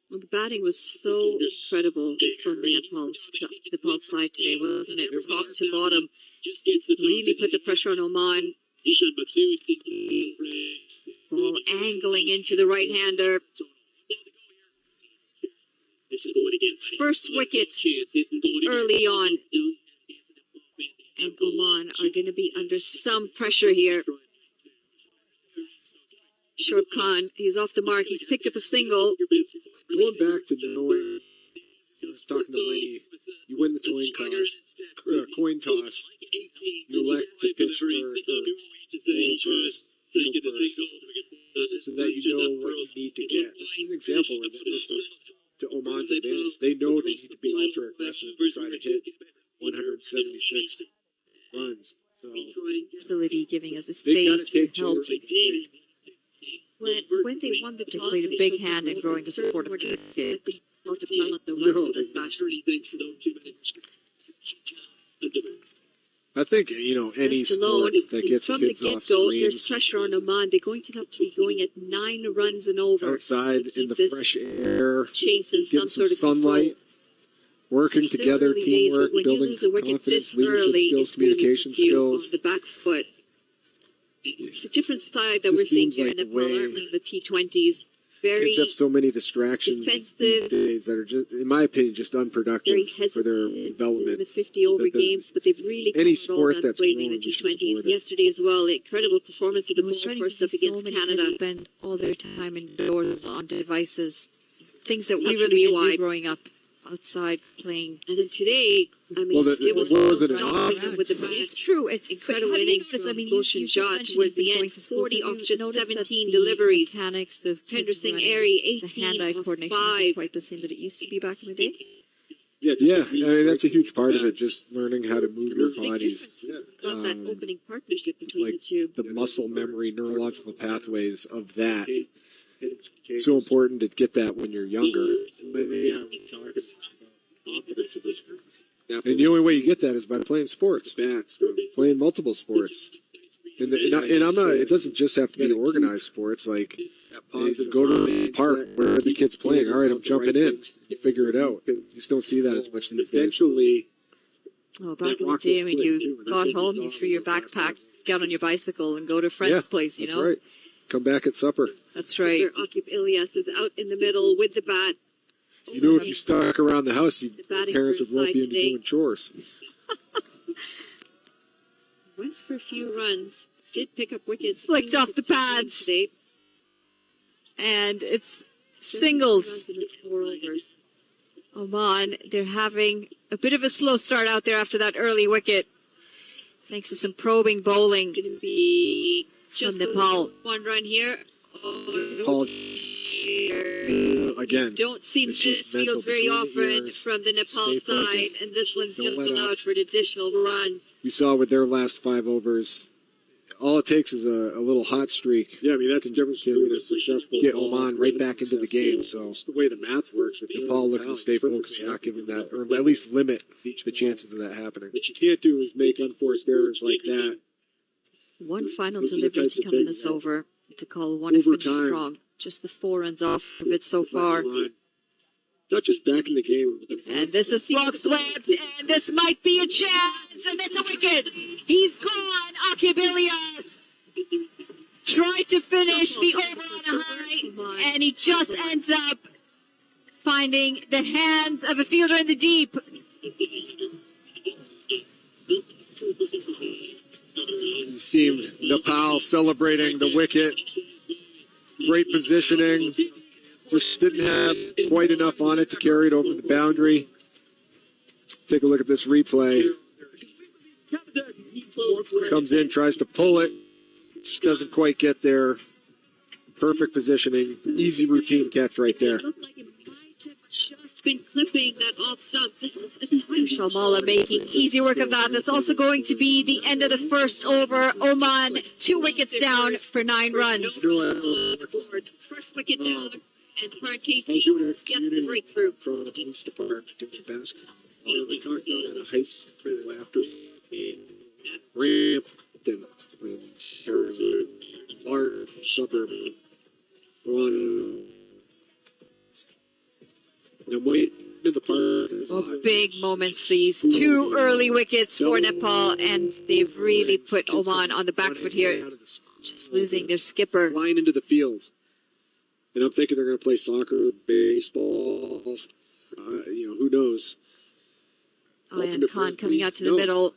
Well, the batting was so incredible from the Nepal side today, wasn't it? Top to bottom. Really put the pressure on Oman. Ball angling into the right-hander. First wicket early on. And Oman are going to be under some pressure here. Shoaib Khan, he's off the mark. He's picked up a single. Going back to knowing, I was talking to Lenny, you win the coin toss, you elect to pitch first or bowl first, so that you know what you need to get. This is an example where this is to Oman's advantage. They know they need to be ultra aggressive and try to hit 176 runs. So ability giving us a space to help. When they won the toss, they played a big hand in growing the support of cricket. I think, any sport that gets from kids the off get-go, there's screens pressure on Oman. They're going to have to be going at 9 runs and over. outside in the fresh air, chasing getting some sunlight, working together, teamwork, building confidence, leadership skills, communication skills. On the back foot. It's a different side that we're seeing here in Nepal, aren't we, in the T20s. Very kids have so many distractions these days that are just, in my opinion, just unproductive for their development. The 50-over games, but they've really any come sport all that's blazing growing, the T20s. Yesterday as well, incredible performance of the first up against Canada. Spend all their time indoors on devices, things that we really didn't do growing up. Outside playing, and then today, I mean, it was with the bat. It's true. Incredible innings from Gulshan Jha towards the end. 40 off just 17 deliveries. Mechanics, the Henderson Airy, 18 hand-eye coordination isn't quite the same that it used to be back in the day. Yeah. I mean, that's a huge part of it. Just learning how to move your bodies. Got that opening partnership between the two. The muscle memory, neurological pathways of that. So important to get that when you're younger. And the only way you get that is by playing sports, playing multiple sports. And I'm not. It doesn't just have to be organized sports. Like, go to the park where the kid's playing. All right, I'm jumping in. You figure it out. You just don't see that as much these days. Oh, back in the day when you got home, you threw your backpack, got on your bicycle, and go to a friend's place. That's right. Come back at supper. That's right. Akib Ilyas is out in the middle with the bat. You know, if you stuck around the house, parents would rope you into doing chores. Went for a few runs. Did pick up wickets. Flicked off the pads. And it's singles. 4 overs. Oman, they're having a bit of a slow start out there after that early wicket. Thanks to some probing bowling. Going to be just from Nepal. 1 run here. Nepal, again, don't see this fields very often from the Nepal side, and this one's just allowed for an additional run. We saw with their last 5 overs, all it takes is a little hot streak. Yeah, I mean, that's the difference between a successful get Oman right back into the game. So it's the way the math works. With Nepal looking to stay focused, not giving that, or at least limit the chances of that happening. What you can't do is make unforced errors like that. One final delivery to come in this over. To call one of them strong. Just the 4 runs off of it so far. Not just back in the game. And this is slog swept, and this might be a chance, and it's a wicket. He's gone, Akib Ilyas. Tried to finish the over on a high, and he just ends up finding the hands of a fielder in the deep. see Nepal celebrating the wicket. Great positioning. Just didn't have quite enough on it to carry it over the boundary. Take a look at this replay. Comes in, tries to pull it. Just doesn't quite get there. Perfect positioning. Easy routine catch right there. Just been clipping that off stump. This is Shalmala making easy work of that. That's also going to be the end of the first over. Oman, 2 wickets down for 9 runs. First wicket down, and Park Casey gets the breakthrough. From the police department doing basketball. And a high school after ramp, then a large suburb. And wait in the park. Oh, big moments, these 2 early wickets for Nepal, and they've really put Oman on the back foot here. Just losing their skipper. Line into the field. And I'm thinking they're going to play soccer, baseball, who knows. Ayan Khan coming out to the middle.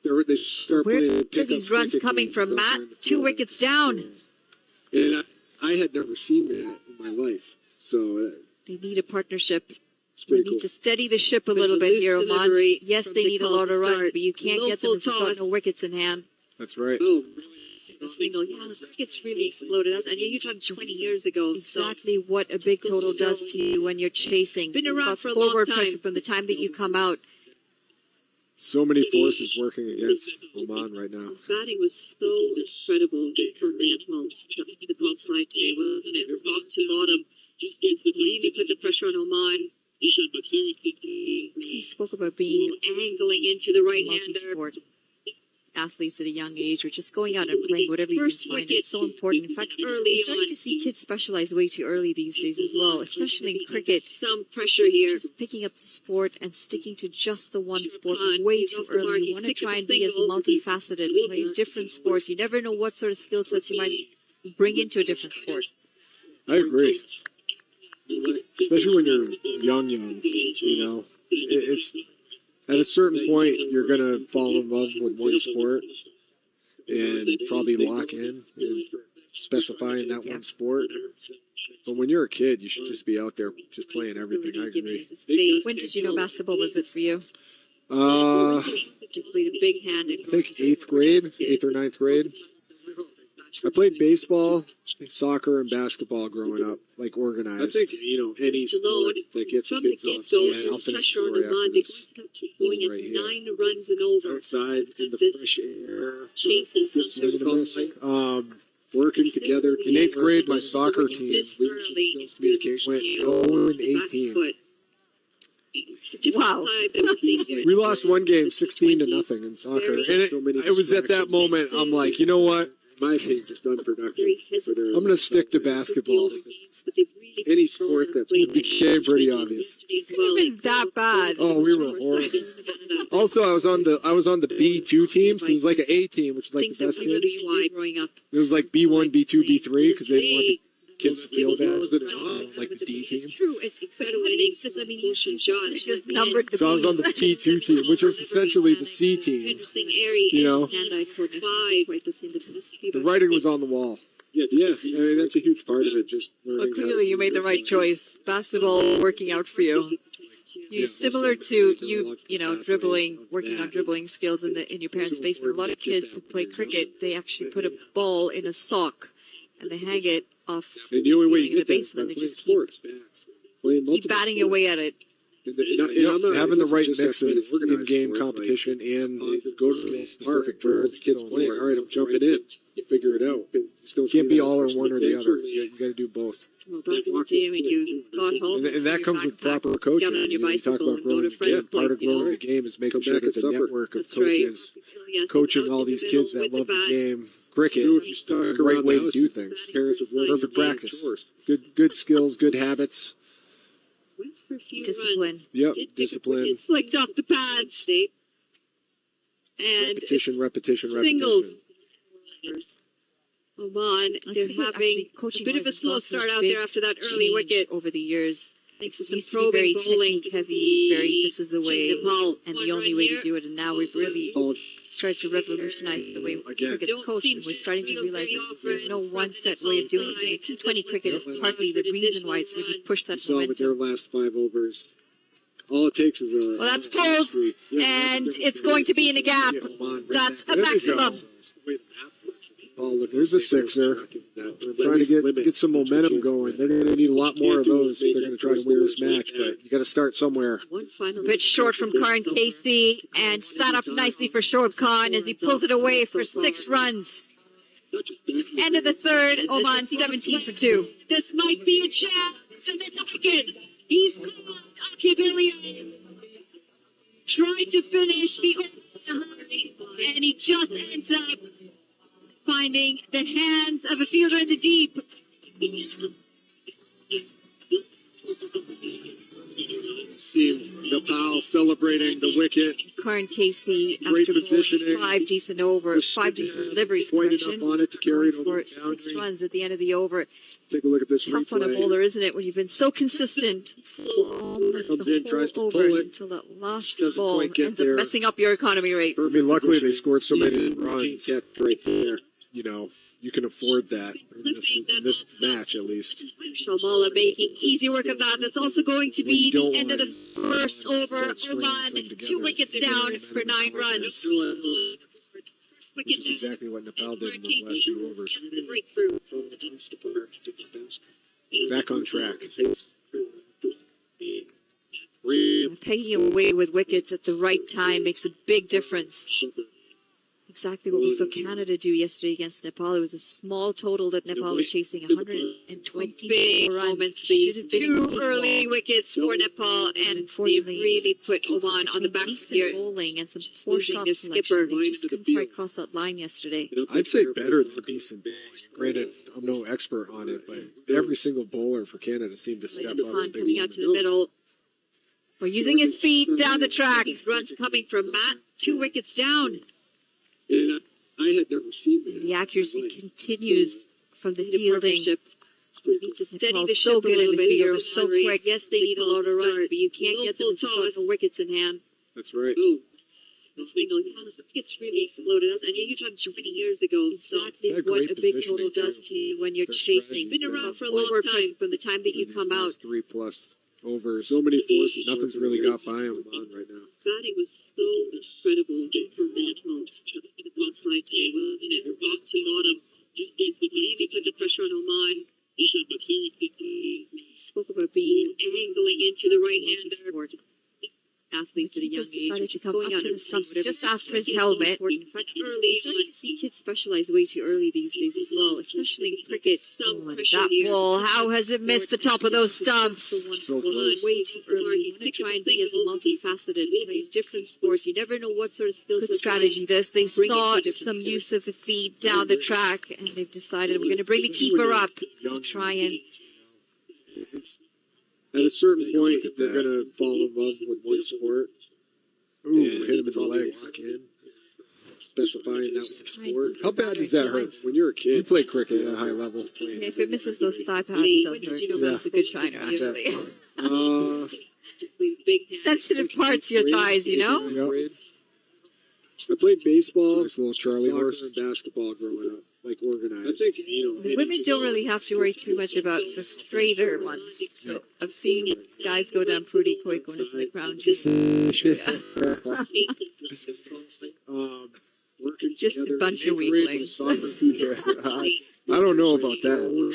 They start Where are these runs coming from, Matt? 2 wickets down. And I had never seen that in my life. So they need a partnership. They need to steady the ship a little bit here, Oman. Yes, they need a lot of runs, but you can't get them if you've got no wickets in hand. That's right. The single, the cricket's really exploded. And you're talking 20 years ago. Exactly what a big total does to you when you're chasing. Been around for a long time. From the time that you come out. So many forces working against Oman right now. Batting was so incredible for Nepal's side today, wasn't it? Top to bottom. Really put the pressure on Oman. You spoke about being angling into the right-hander. Athletes at a young age are just going out and playing whatever you can find. It's so important. In fact, we're starting to see kids specialize way too early these days as well, especially in cricket. Some pressure here. Just picking up the sport and sticking to just the one sport way too early. You want to try and be as multifaceted, play different sports. You never know what sort of skill sets you might bring into a different sport. I agree. Especially when you're young, it's at a certain point you're gonna fall in love with one sport and probably lock in and specify in that one sport. But when you're a kid, you should just be out there just playing everything. I agree. When did you know basketball was it for you? I Played a big hand. think 8th or 9th grade. I played baseball, soccer, and basketball growing up, like organized. I think, any sport that gets kids off. Yeah, I'll finish the story after this. Going at 9 runs and over. Outside in the fresh air. Working together. In 8th grade, my soccer team, communication, went 0-18. Wow. We lost one game 16-0 in soccer. And it was at that moment, I'm like, you know what? My opinion, just unproductive. I'm going to stick to basketball. Any sport that became pretty obvious. It couldn't have been that bad. Oh, we were horrible. Also, I was on the B2 team, so it was like an A team, which is like the best kids. It was like B1, B2, B3 because they didn't want the kids to feel bad. Like the D team. It's true. It's better winning because I mean, so I was on the P2 team, which is essentially the C team. The writing was on the wall. Yeah. I mean, that's a huge part of it. Just well, clearly you made the right choice. Basketball working out for you. You're similar to dribbling, working on dribbling skills in your parents' basement. A lot of kids who play cricket, they actually put a ball in a sock and they hang it off in the basement. They just keep batting away at it. Having the right mix of in-game competition and go to specific drills. Kids playing. All right, I'm jumping in. You figure it out. You can't be all or one or the other. You got to do both. Well, back in the day when you got home, and that comes with proper coaching. You talk about growing the game. Part of growing the game is making sure there's a network of coaches coaching all these kids that love the game. Cricket, the right way to do things. Perfect practice. Good skills, good habits. Discipline. Yep, discipline. Flicked off the pads. And repetition. Singles. Oman, they're having a bit of a slow start out there after that early wicket. Over the years, It used to be very technique heavy, very this is the way and the only way to do it, and now we've really started to revolutionize the way cricket's coached, and we're starting to realize that there's no one set way of doing it. The T20 cricket is partly the reason why it's really pushed that saw with their momentum. last 5 overs. All it takes is a. Well, that's pulled, and it's going to be in a gap. That's a maximum. Oh, look, there's a sixer. Trying to get some momentum going. They're going to need a lot more of those if they're going to try to win this match, but you got to start somewhere. Pitch short from Karan Casey, and set up nicely for Shoaib Khan as he pulls it away for 6 runs. End of the third, Oman 17 for 2. This might be a chance, and it's a wicket. He's called Akabilia. Tried to finish the over, and he just ends up Finding the hands of a fielder in the deep. See Nepal celebrating the wicket. Karan Casey, Great after positioning. 5 decent overs, 5 decent deliveries, Pointed correction, up on it to carry it over for the 6 boundary. runs at the end of the over. Take a look at this Tough on a replay. bowler, isn't it, when you've been so consistent for almost Comes the in, tries to whole pull over it. until that last Doesn't ball quite get ends up there. messing up your economy rate. I mean, luckily they scored so many runs. Right there. You know, you can afford that in this match at least. Shalmala making easy work of that. That's also going to be We don't the end of the first over. string Oman, them 2 together. wickets down for 9 runs. Which is exactly what Nepal did in those last few overs. Back on track. Pegging away with wickets at the right time makes a big difference. Exactly what we saw Canada do yesterday against Nepal. It was a small total that Nepal was chasing 124 runs. Should have been 2 early wickets for Nepal, and unfortunately, they really put Oman on the back here. Bowling and some poor shot their skipper. They just couldn't quite cross that line yesterday. I'd say better than decent bowling. Granted, I'm no expert on it, but every single bowler for Canada seemed to step up. Khan coming out to the middle. We're using his feet down the track. Runs coming from Matt. 2 wickets down. And I had never seen that. The accuracy continues from the fielding. We need to steady the so ship good a little in the bit here. field. They're so Henry. quick. Yes, they need a lot of run, but you can't get them with the wickets in hand. That's right. This thing, it's really exploded. And you're talking 20 years ago. Exactly what a big total does to you when you're chasing. Been around for a long time from the time that you come out. 3+ overs. So many forces. Nothing's really got by him on right now. Batting was so incredible for Vietnam. Last night today, wasn't it? Rock to bottom. Really put the pressure on Oman. Spoke about being Angling into the right hander. athletes at a young age. Decided to come up to the stumps. Just asked for his helmet. In fact, we're starting to see kids specialize way too early these days as well, especially in cricket. That ball, how has it missed the top of those stumps? So close. Way too early. You want to try and be as multifaceted, play different sports. You never know what sort of skills. Good strategy this. They Bring it saw to different some sports. use of the feet down the track, and they've decided we're going to bring the keeper up to try and. At a certain point, they're going to fall in love with one sport. Ooh, hit him in the leg. Specifying that was sport. How bad does that hurt when you're a kid? You play cricket at a high level. If it misses those thigh pads, it does hurt. Yeah. It's a good shiner, actually. Big Sensitive parts of your thighs, you know? Yep. I played baseball, this little Charlie horse, and basketball growing up, like organized. I think, The women don't really have to worry too much about the straighter ones. But I've seen guys go down pretty quick when it's in the ground. Just a bunch of weaklings. I don't know about that.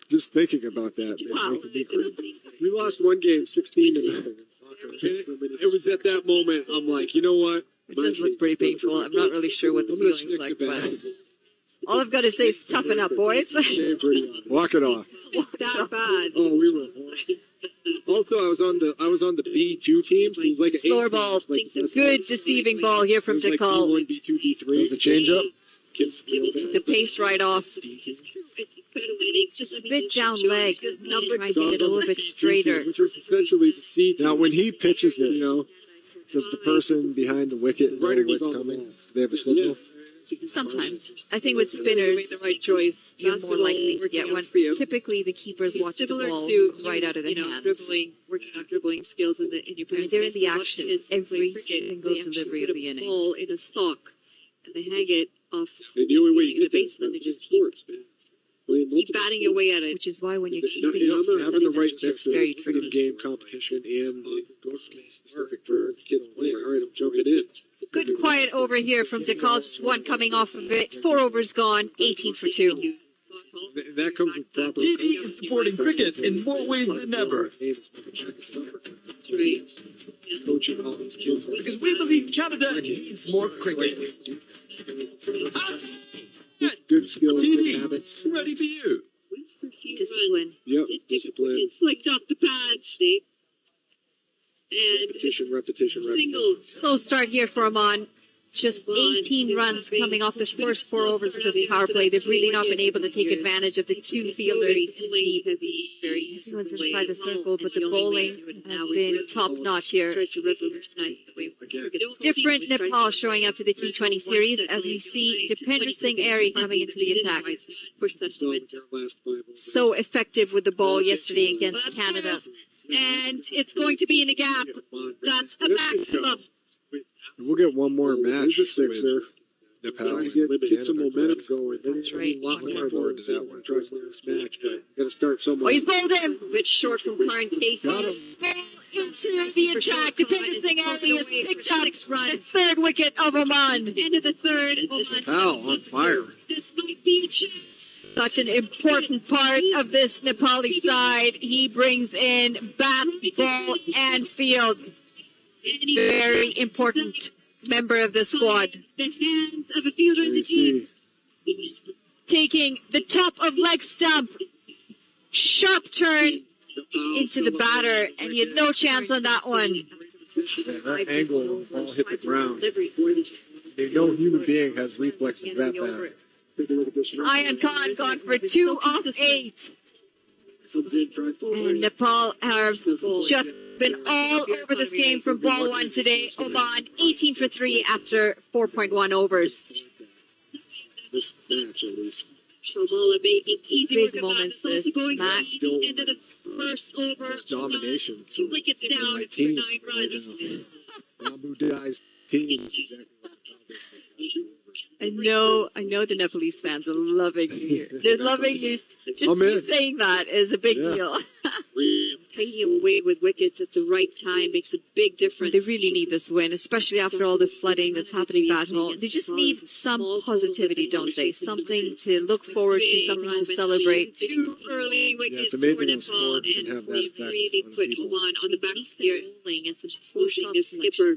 Just thinking about that, man, making me crazy. We lost one game, 16-0. It was at that moment, I'm like, you know what? It does look pretty painful. I'm not really sure what the feeling's like, but all I've got to say is toughen up, boys. Walk it off. That bad. Oh, we were. Also, I was on the B2 team, so it was like an Slower ball. Good deceiving ball here from Jakal. B1, B2, D3. It was a change-up. Took the pace right off. Just a bit down leg. Now try and get it a little bit straighter. Which was essentially the C. Now, when he pitches it, does the person behind the wicket know what's coming? Do they have a signal? Sometimes. I think with spinners, the right choice. you're That's more the likely to working get out one. for you. Typically, the keepers watch the Similar ball to right out of their hands. working on dribbling skills in your I mean, parents' they're in days. the A lot of action kids who play every cricket, single they actually delivery put of the a inning. ball in a sock and they hang it off And the only way you in the get that basement. They is just keep sports, man. Playing keep multiple batting sports. away at it. Which is why when you're Not- keeping you know, it I'm to not a having the setting right that's just That's very a tricky. game competition and Go specific for the kids playing. All right, I'm jumping in. Good quiet over here from Dekal, just one coming off of it. 4 overs gone, 18 for 2. that comes with proper TD is supporting cricket in more ways than ever. coaching all these kids. Because we believe Canada needs more cricket. Good skills, good TD, habits. ready for you. Discipline. Yep, discipline, It's flicked off the pads. And repetition. singles. Slow start here for Oman. Just 18 runs coming off the first 4 overs of this power play. They've really not been able to take advantage of the 2 fielders deep. Everyone's inside the circle, but the bowling has been top notch here. Different Nepal showing up to the T20 series as we see Dipinder Singh Airy coming into the attack. So effective with the ball yesterday against Canada. And it's going to be in a gap. That's a maximum. We'll get one more match with Nepal. Trying to get some momentum going. That's right. Looking forward to that one. Try to win this match, but got to start Oh, somewhere. he's bowled him. Bit short from current pace. Into the attack. Dipinder Singh Airy has picked up the 3rd wicket of Oman. End of the 3rd. Nepal on fire. This might be a chance. Such an important part of this Nepali side. He brings in bat, ball, and field. Very important member of the squad. The hands of a fielder in the team. Taking the top of leg stump. Sharp turn into the batter, and he had no chance on that one. That angle, the ball hit the ground. No human being has reflexes that bad. Ayan Khan gone for 2 off 8. And Nepal have just been all over this game from ball 1 today. Oman 18 for 3 after 4.1 overs. This match, at least. Shamala making easy Big work of moments that. It's also this, going Matt. to be the end of the first over. Domination. 2 wickets down My for team 9 runs. Rambu Dai's team is exactly what I know the Nepalese fans are loving you. They're loving you. Just you saying that is a big deal. Taking away with wickets at the right time makes a big difference. They really need this win, especially after all the flooding that's happening back home. They just need some positivity, don't they? Something to look forward to, something to celebrate. 2 early wickets for amazing when Nepal, sport can have and that we've effect really on put people. Oman on the back here. And some Pushing the skipper.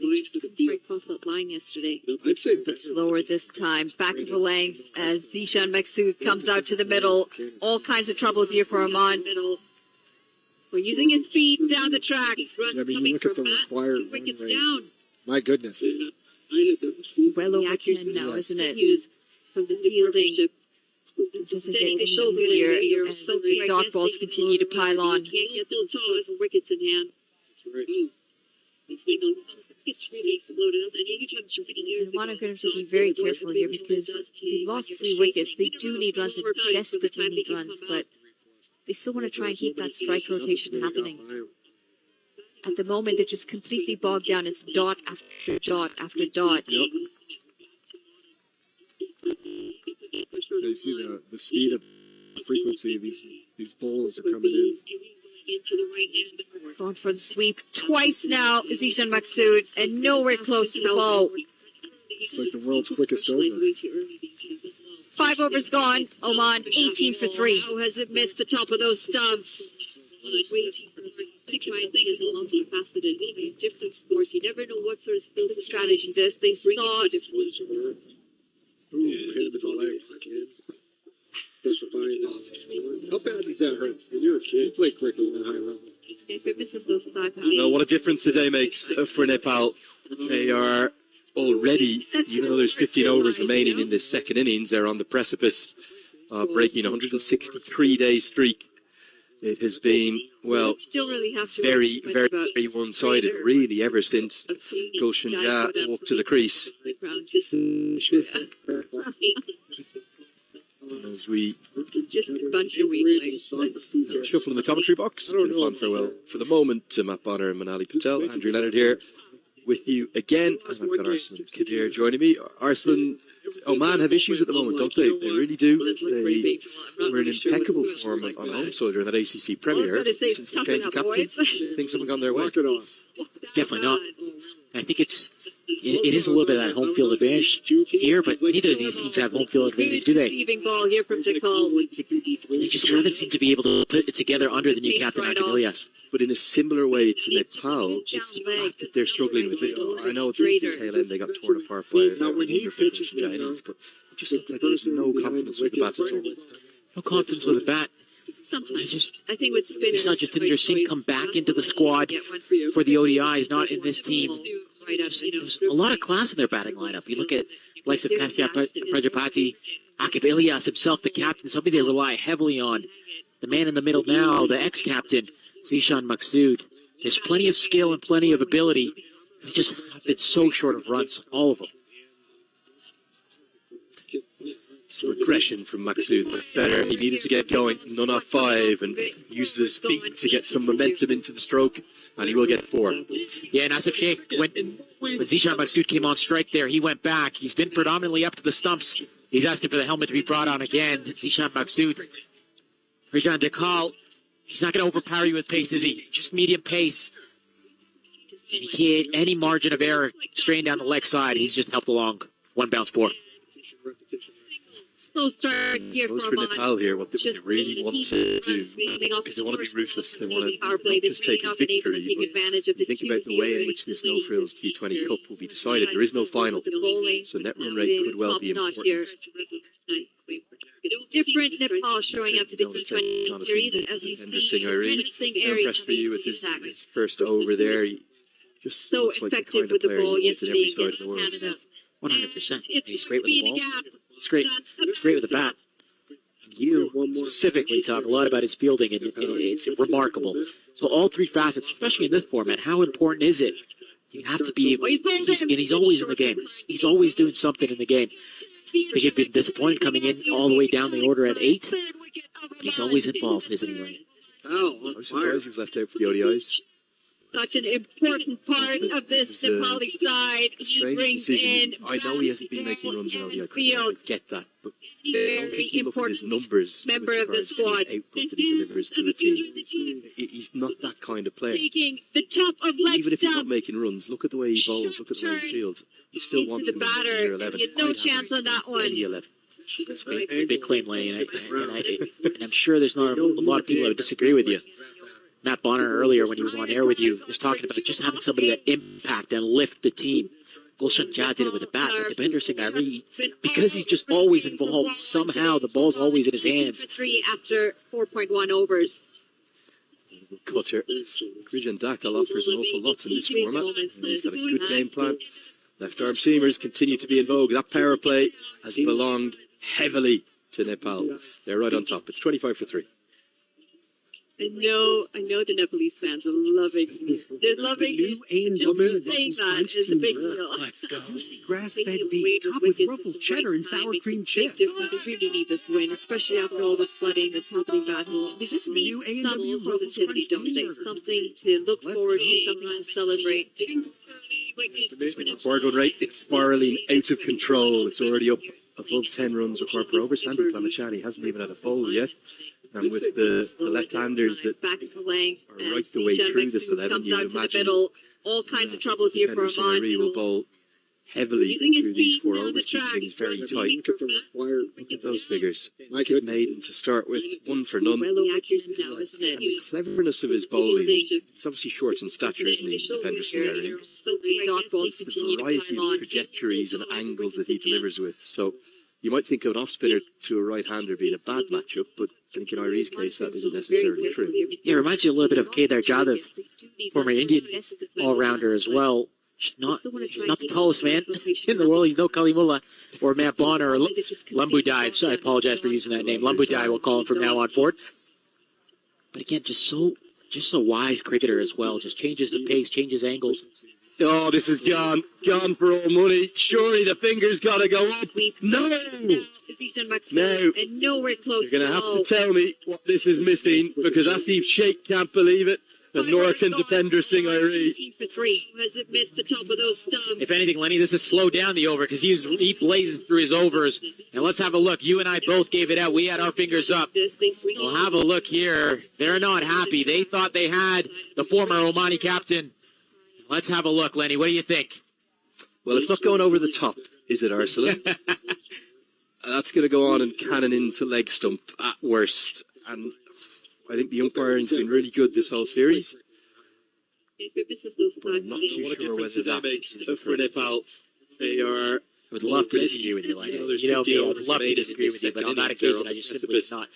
right across that line yesterday. I'd say But slower this time. Back of the length as Zishan Maksud comes out to the middle. All kinds of troubles here for Oman. We're using his feet down the track. Runs Yeah, I mean, you coming look at from the Matt. required 2 wickets run rate. down. My goodness. Well over 10 now, isn't it? From the fielding. Doesn't get any easier as the dot balls continue to pile on. Can't get those tall for wickets in hand. It's really exploded. And anytime she's taking years And Oman are going to be very careful here because they've lost 3 wickets. They do need runs and desperately need runs, but they still want to try and keep that strike rotation happening. At the moment, they're just completely bogged down. It's dot after dot after dot. Yep. They see the speed of the frequency. These bowls are coming in. Going for the sweep twice now, Zishan Maksud, and nowhere close to the ball. It's like the world's quickest over. 5 overs gone. Oman 18 for 3. How has it missed the top of those stumps? The trying thing is multifaceted. Being different sports, you never know what sort of skills and strategy this. They saw Ooh, hit him in the legs again. Specifying how bad does that hurt? When you're a kid, you play cricket at a high level. if it misses those thigh pads. Well, what a difference today makes for Nepal. They are already, even though there's 15 overs remaining in this second innings, they're on the precipice of breaking a 163-day streak It has been, well, Don't really have to very, worry very, too much very one-sided, really, ever since Gulshan Jha walked to the crease. As we just a bunch of weaklings. shuffle in the commentary box, fond farewell for the moment to Matt Bonner and Manali Patel. Andrew Leonard here with you again, and I've got Arslan Kadir joining me. Arslan, Oman have issues at the moment, don't they? They really do. They were in impeccable form on home soil during that ACC premiere. Since they changed the captain, things haven't gone their way. Definitely not. I think it is a little bit of that home field advantage here, but neither of these teams have home field advantage, do they? Receiving ball here from Nepal. They just haven't seemed to be able to put it together under the new captain, Akabilias. But in a similar way to Nepal, it's the fact that they're struggling with it. I know at the tail end they got torn apart by a wonderful Chinese, but it just looked like there's no confidence with the bat at all. No confidence with the bat. Sometimes I think with spinners, it's not just Jatinder Singh come back into the squad for the ODIs, not in this team. There's a lot of class in their batting lineup. You look at likes of Kashyap Prajapati, Akif Ilyas himself, the captain, somebody they rely heavily on. The man in the middle now, the ex-captain, Zishan Maksud. There's plenty of skill and plenty of ability. They just have been so short of runs, all of them. Some regression from Maksud. That's better. He needed to get going. None off 5 and uses his feet to get some momentum into the stroke, and he will get 4. Yeah, Nasif Sheikh, when Zishan Maksud came on strike there, he went back. He's been predominantly up to the stumps. He's asking for the helmet to be brought on again. Zishan Maksud. Rajan Dekal, he's not going to overpower you with pace, is he? Just medium pace. And he can't any margin of error straight down the leg side. He's just helped along. 1 bounce 4. Slow start here for Nepal here, what they really want to do is they want to be ruthless. They want to not just take a victory, but you think about the way in which this No Frills T20 Cup will be decided. There is no final, so net run rate could well be important. Different Nepal showing up to the T20 series as we see. I'm impressed for you with his first over there. He just so looks like the effective kind with of the player ball he is in every yesterday side of the world. Canada. 100%. He's great with the ball. It's great. It's great with the bat. You specifically talk a lot about his fielding, and it's remarkable. So all 3 facets, especially in this format, how important is it? You have to be able. He's always in the game. He's always doing something in the game. I think he'd been disappointed coming in all the way down the order at 8. But he's always involved, isn't he, Lenny? I was surprised he was left out for the ODIs. Such an important part of this Nepali side. He brings in. I know he hasn't been making runs in ODI. I get that, but very important his numbers member of the squad. His output that he delivers to the team. He's not that kind of player. Taking the top of leg Even if he's not making runs, look at the way he bowls. Look at the way he fields. You still want him in year 11. You had no chance on that one. Any 11. That's a big claim, Lenny, and I'm sure there's not a lot of people that would disagree with you. Matt Bonner earlier, when he was on air with you, was talking about just having somebody that impact and lift the team. Gulshan Jha did it with a bat, but Depinder Singh Ari, because he's just always involved, somehow the ball's always in his hands. 3 after 4.1 overs. Cutter. Grijan Dakal offers an awful lot in this format. He's got a good game plan. Left arm seamers continue to be in vogue. That power play has belonged heavily to Nepal. They're right on top. It's 25 for 3. I know the Nepalese fans are loving. They're loving new A&W saying that is a big deal. Let's go. Grass-fed beef topped with ruffled cheddar and sour cream chips. They really need this win, especially after all the flooding that's happening back home. They just need some positivity, don't they? Something to look forward to, something to celebrate. Forward run rate, it's spiralling out of control. It's already up above 10 runs required per over. Sandy Plamachani hasn't even had a foul yet. And with the left-handers that back into length, are right the way through this 11, you imagine all kinds of troubles here for Oman. Will bowl heavily through these 4 overs, keep things very tight. Look at those figures. Wicket maiden to start with, 1 for none. Well, now, isn't it? And the cleverness of his bowling, he's obviously short in stature, isn't he, Depinder Singh Ari? It's the variety of trajectories and angles that he delivers with. So you might think of an off-spinner to a right-hander being a bad matchup, but I think in Ari's case that isn't necessarily true. Yeah, it reminds you a little bit of Kedar Jadhav, former Indian all-rounder as well. She's not the tallest man in the world. He's no Kalimullah or Matt Bonner or Lumbu Dive. So I apologize for using that name. Lumbu Dive, we'll call him from now on forward. But again, just a wise cricketer as well. Just changes the pace, changes angles. Oh, this is gone for all money. Surely the finger's got to go up. No! Now, and nowhere close. you're going to have to tell me what this is missing, because Asif Sheikh can't believe it, and nor can defender Singh Iree. For 3. Has it missed the top of those stumps? If anything, Lenny, this has slowed down the over because he blazes through his overs. And let's have a look. You and I both gave it out. We had our fingers up. We'll have a look here. They're not happy. They thought they had the former Omani captain. Let's have a look, Lenny. What do you think? Well, it's not going over the top, is it, Ursula? That's going to go on and cannon into leg stump at worst. And I think the umpiring's been really good this whole series. But I'm not too sure whether that makes is for Nepal. They are. I would love to disagree with you, Lenny. You know me, I would love to disagree with you, but on that occasion, I just simply not.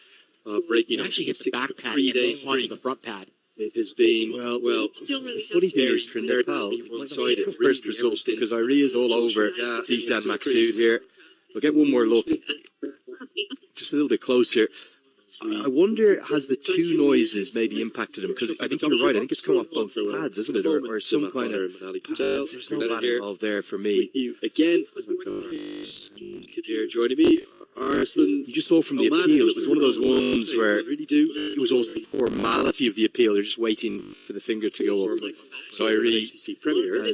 Breaking actually hit the back pad and then onto the front pad. It has been, well, the funny thing is for Nepal, one-sided first result, because Iree is all over Zishan Maksood here. We'll get one more look. Just a little bit closer. I wonder, has the two noises maybe impacted him? Because I think you're right, I think it's come off both pads, isn't it? Or some kind of pads. There's no bad involved there for me. Again, Kadir joining me. Arslan, you just saw from the appeal, it was one of those ones where it was also the formality of the appeal. They're just waiting for the finger to go up. So Iree has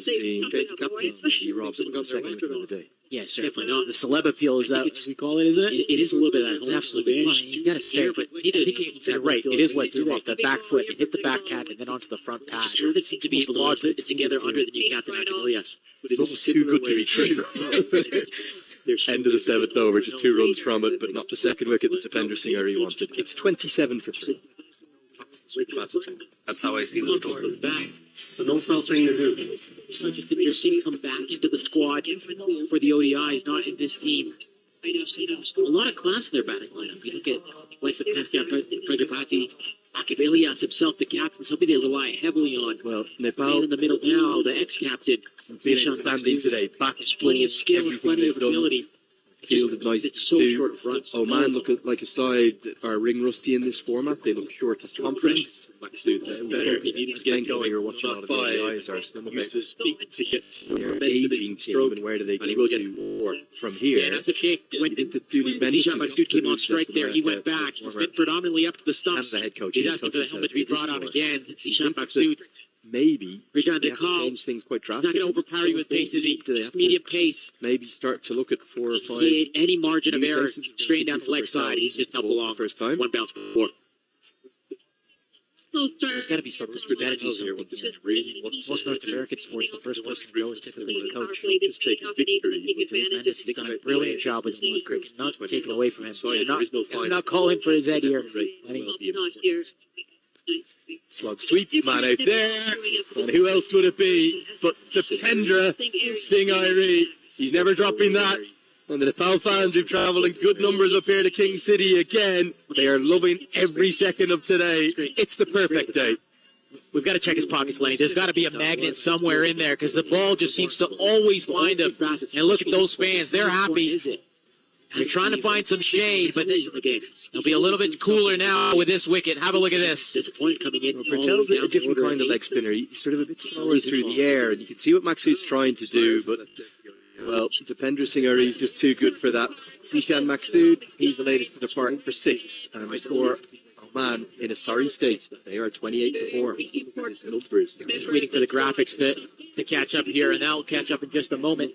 been robbed of the second wicket of the day. Yes, certainly not. The celeb appeal is that we call it, isn't it? It is a little bit of that. It's absolutely fine. You got to say, but I think you're right. It is what threw him off the back foot. It hit the back pad and then onto the front pad. Just it seemed to be able to put it together under the new captain. Yes, it's almost too good to be true. End of the 7th over, just 2 runs from it, but not the second wicket that Tapender Singh Iree wanted. It's 27 for 3. That's how I see the story. So no foul thing to do. So you think you're seeing come back into the squad for the ODIs, not in this team. A lot of class in their batting lineup. You look at Waisa Prajapati, Akivelias himself, the captain, somebody they rely heavily on. Well, Nepal in the middle now, the ex-captain. Been standing today, back plenty of skill and plenty of ability. Fielded nice too. Oman look like a side that are ring rusty in this format. They look short of confidence. Better. He needed to get going. You're watching a lot of AIs are still about to get their aging team and where do they go to from here? Yeah, as if Sheikh went in. Zishan Maksood came on strike there. He went back. He's been predominantly up to the stumps. The head coach. He's asking for the helmet to be brought on again. Zishan Maksood. Maybe they have to change things quite drastically. Not going to overpower you with pace, is he? Just medium pace. Maybe start to look at 4 or 5. Any margin of error straight down the leg side. He's just not belong. First time. 1 bounce for 4. There's got to be something. There's got to be something. Most North American sports, the first person to go is typically the coach. Just take a victory. He's done a brilliant job with England cricket. Not taken away from him. I'm not calling for his head here. Slug sweep man out there. And who else would it be but Tapender Singh Iree? He's never dropping that. And the Nepal fans who've travelled in good numbers up here to King City again, they are loving every second of today. It's the perfect day. We've got to check his pockets, Lenny. There's got to be a magnet somewhere in there because the ball just seems to always find him. And look at those fans. They're happy. They're trying to find some shade, but they'll be a little bit cooler now with this wicket. Have a look at this. Disappointment coming in. Patel's a different kind of leg spinner. He's sort of a bit slower through the air, and you can see what Maksood's trying to do, but, well, Tapender Singh Iree is just too good for that. Zishan Maksood, he's the latest to depart for 6, and the score, Oman, in a sorry state. They are 28-4. Just waiting for the graphics to catch up here, and that'll catch up in just a moment.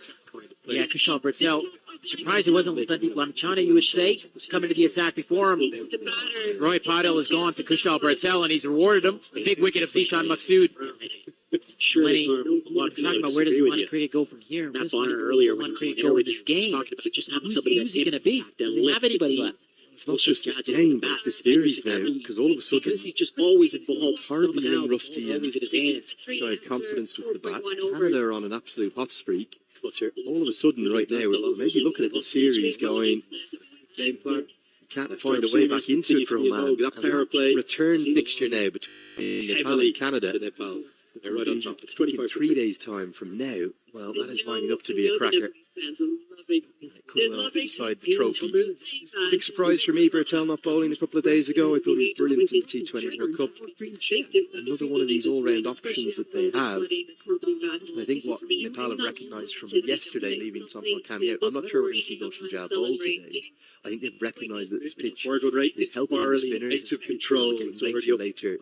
Yeah, Kushal Patel. Surprised it wasn't Sandeep Lamchana, you would say, coming to the attack before him. Roy Patel has gone to Kushal Patel, and he's rewarded him. A big wicket of Zishan Maksood. Lenny, talking about where does Omani cricket go from here? Where does Omani cricket go in this game? Who's he going to be? Doesn't have anybody left. It's not just this game, but it's this series now, because all of a sudden, because he's just always involved, hardly ring rusty and in his hands. showed confidence with the bat. Canada are on an absolute hot streak. All of a sudden, right now, we're maybe looking at the series going, can't find a way back into it for Oman. That return fixture now between Nepal and Canada. Right on top. It's 25 in 3 days' time from now. Well, that is lining up to be a cracker. Could well decide the trophy. Big surprise for me, Bertel not bowling a couple of days ago. I thought he was brilliant in the T20 World Cup. Another one of these all-round options that they have. And I think what Nepal have recognised from yesterday, leaving Sampal Kami out, I'm not sure we're going to see Gulshan Jah bowl today. I think they've recognised that this pitch is helping the spinners. It's control getting later and later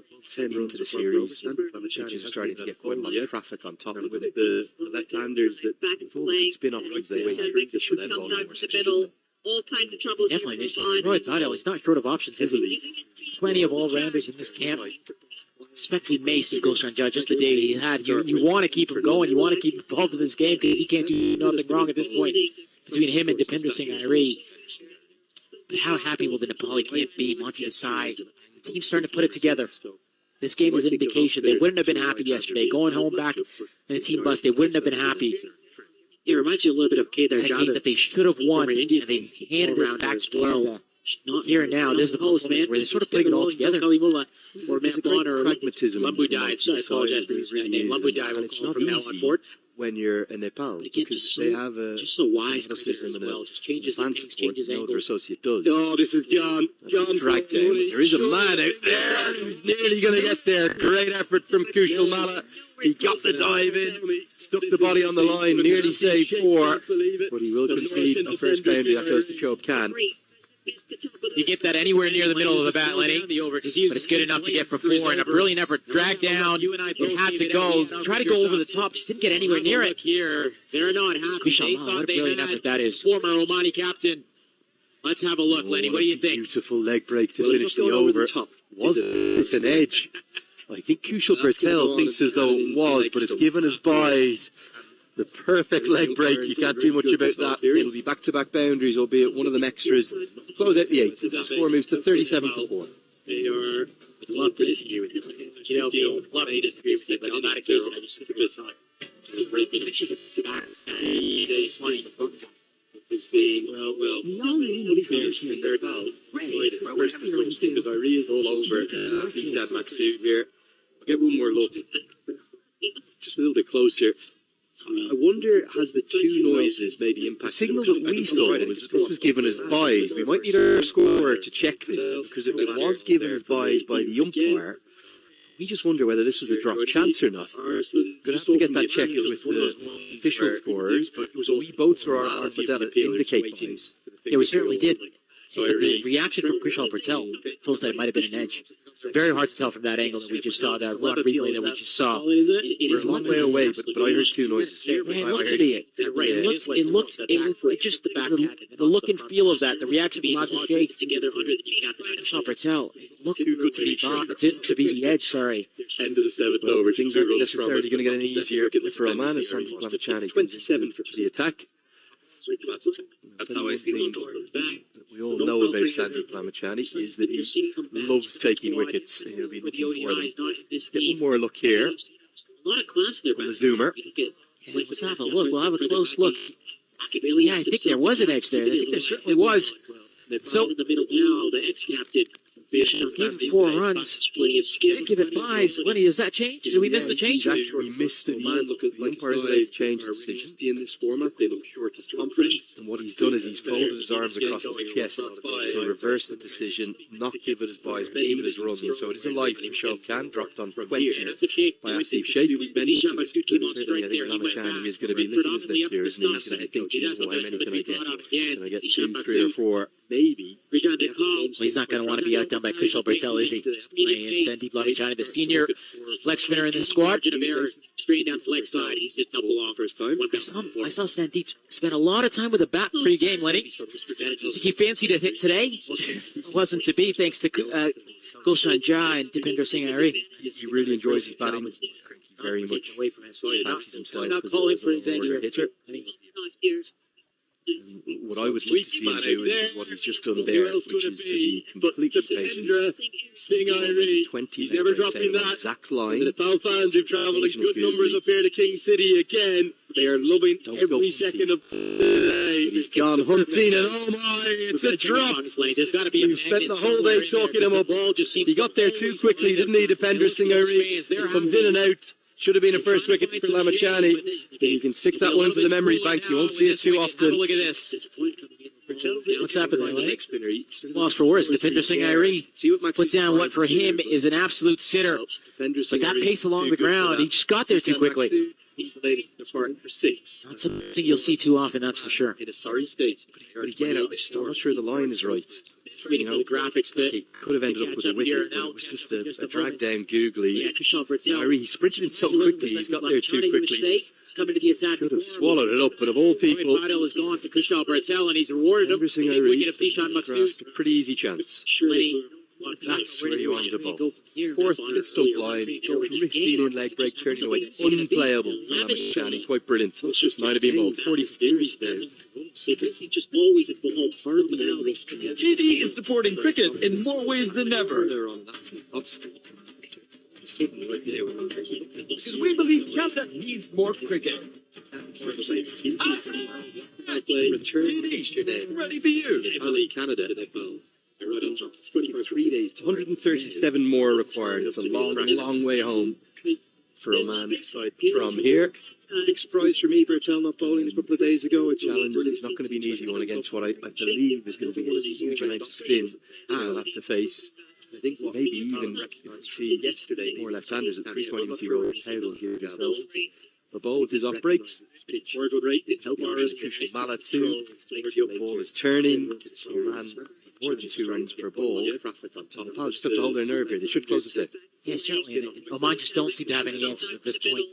into the series. Pitches are starting to get quite a lot of traffic on top of it. The left-handers that Full spin options they have. This for them bowling more middle. All kinds of troubles. Definitely, Roy Goddell, he's not short of options, is he? Plenty of all-rounders in this camp. Especially Mace and Gulshan Jah, just the day he had. You want to keep him going. You want to keep him involved in this game because he can't do nothing wrong at this point between him and Deepinder Singh Airi. But how happy will the Nepali camp be once he decides? The team's starting to put it together. This game is an indication. They wouldn't have been happy yesterday. Going home back in a team bus, they wouldn't have been happy. it reminds you a little bit of Kedar A game that they should have won, and they handed it back to Canada. Not here and now. This is the post man where they're sort of putting it all together. Or Mampon or pragmatism. Lumbu Dive. So I apologize for using that name. Lumbu Dive. It's not easy when you're in Nepal because they have a just a wise criticism and well. Just changes fan things, support. changes No other angles. associate does. Oh, this is John. John Dragged down. There is a man out there who's nearly going to get there. Great effort from Kushal Malla. He got the dive in, stuck the body on the line, nearly saved 4, but he will concede a first boundary. That goes to Shoaib Khan. You get that anywhere near the middle of the bat, Lenny, but it's good enough to get for 4, and a brilliant effort. Drag down, it had to go. Try to go over the top, just didn't get anywhere near it. Here, they're not happy. They What thought a they brilliant had effort that is. former Omani captain. Let's have a look, Lenny. What do you think? Beautiful leg break to finish the over. Was this an edge? I think Kushal Patel thinks as though it was, but it's given us buys. The perfect leg break. You can't do much about that. It'll be back-to-back boundaries, albeit one of them extras. Close out the 8th. The score moves to 37 for 4. They are. I'd love to disagree with you. You know, a lot of me disagree with you, but on that occasion, I just think it's a good sign. It's being, well, they're about because Irie is all over. I think that Maxu here. I'll get one more look. Just a little bit closer. I wonder, has the two noises maybe impacted? The signal that we saw was that this was given as buys. We might need our scorer to check this, because it was given as buys by the umpire. We just wonder whether this was a drop chance or not. We're going to have to get that checked with the official scorers, but we both saw our Fidela indicate buys. Yeah, we certainly did. But the reaction from Kushal Patel told us that it might have been an edge. Very hard to tell from that angle that we just saw, that one replay that we just saw. We're a long way away, but I heard two noises. It looked to be it. It looked just the look and feel of that, the reaction from Mazin Sheikh, Kushal Patel, it looked to be the edge, sorry. End of the 7th over. Things aren't necessarily going to get any easier for Oman as Sandeep Lamachani 27 for the attack. That's how I see the we all know about Sandeep Lamachani is that he loves taking wickets. He'll be looking for them. Get one more look here. A lot of class there, on the zoomer. Yeah, let's have a look. We'll have a close look. Yeah, I think there was an edge there. I think there certainly was. So in the middle now, the ex-captain. Gave 4 runs. Give it buys. Lenny, does that change? Did we miss the change? We missed it. The umpires have changed the decision. In this format, they look short of confidence. And what he's done is he's folded his arms across his chest to reverse the decision, not give it as buys, but give it as runs. So it is a life for Shoaib Khan, dropped on 20 by Asif Sheikh. Certainly, I think Lamachani is going to be licking his lip here, isn't he? He's going to be thinking, well, how many can I get? Can I get 2, 3 or 4? Maybe. Well, he's not going to want to be outdone by Kushal Patel, is he? Playing Sandeep Lamachani, the senior leg spinner in the squad. Straight down flex side. He's just double long first time. I saw Sandeep spend a lot of time with the bat pre-game, Lenny. Did he fancy to hit today? Wasn't to be, thanks to Gulshan Jah and Deepinder Singh Airi. He really enjoys his batting. Very much fancies himself as a hitter. What I would love to see him do is what he's just done there, which is to be completely patient. Sing Irie. 20, he's never dropping that. Exact line. The Nepal fans who've travelled in good numbers up here to King City again. They are loving every second of today. He's gone hunting, and oh my, it's a drop. There's got to be We've spent the whole day talking him up. He got there too quickly, didn't he, Deepinder Singh Airi? He comes in and out. Should have been a first wicket for Lamachani. If you can stick that one into the memory bank, you won't see it too often. Look at this. What's happened there, Lenny? Lost for worse. Defender Singh Irene put down what for him is an absolute sitter. But that pace along the ground, he just got there too quickly. He's the latest in the part for 6. Not something you'll see too often, that's for sure. In a sorry state. But again, I'm not sure the line is right. Reading the graphics that he could have ended up with a wicket, but it was just a drag down googly. He sprinted in so quickly, he's got there too quickly. Coming to the attack. Could have swallowed it up, but of all people, Patel has gone to Kushal Bartel, and he's rewarded him with a wicket of Zishan Maksud. A pretty easy chance. That's where you want the ball. Fourth fifth stump line, terrific feeling leg break, turning away, unplayable for Lamachani, quite brilliant. Might have been about 40 series there. Because he just always evolved firmly out of this. GD is supporting cricket in more ways than ever. Because we believe Canada needs more cricket. Return yesterday. Ready for you. Nepal, Canada, Nepal. 3 days, 137 more required. It's a long way home for Oman from here. Big surprise for me, Bertel not bowling a couple of days ago. A challenge is not going to be an easy one against what I believe is going to be a huge amount of spin I'll have to face. I think maybe even see more left-handers at the crease. Might even see Robert Taylor here himself. The ball with his off breaks. Execution Mala too. The ball is turning. Oman more than 2 runs per ball. Nepal just have to hold their nerve here. They should close the set. Yeah, certainly. Oman just don't seem to have any answers at this point.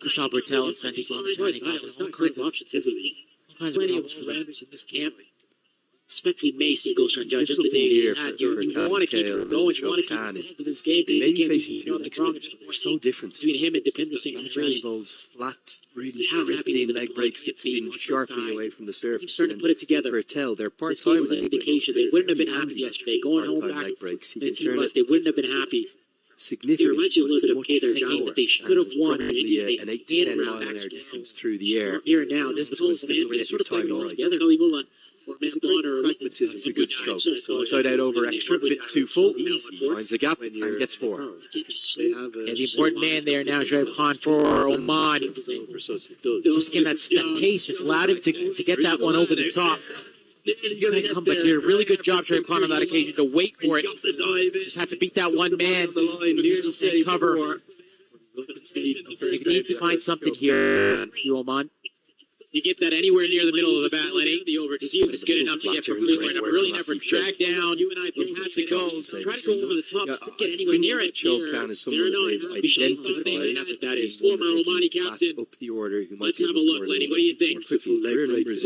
Kushal Bartel and Sandeep Lamachani causing all kinds of options. All kinds of problems for them in this camp. Especially Macy Gulshan Judge, just the day he had. You want to keep it going. You want to keep this game. Maybe facing 2 legs, but they're so different. Between him and Depinder Singh Lamachani bowls flat, really happy in leg breaks that spin sharply away from the surface. Starting to put it together. Bartel, they're part-time leg indication they wouldn't have been happy yesterday. Going home back leg breaks. He in can turn T-Bus, they wouldn't have been happy. Significant. It reminds you a little bit of Kader John that they should have won. Probably an 8 to 10 mile an hour difference through the air. Here and now, this is the stand where they sort of put it all together. Pragmatism is a good stroke. So inside out over extra, a bit too full. Finds the gap and gets 4. And the important man there now, Shoaib Khan for Oman. Just again, that pace which allowed him to get that one over the top. Come back here. Really good job, Shoaib Khan, on that occasion to wait for it. Just had to beat that one man and cover. They need to find something here, Oman. You get that anywhere near the middle of the bat, Lenny, the over, because it's good enough to get from really never drag down. You and I both had to go. Try to go over the top, just don't get anywhere near it. Khan is someone that they've identified. That is former Omani captain. Up the order. Let's have a look, Lenny. What do you think? Leg numbers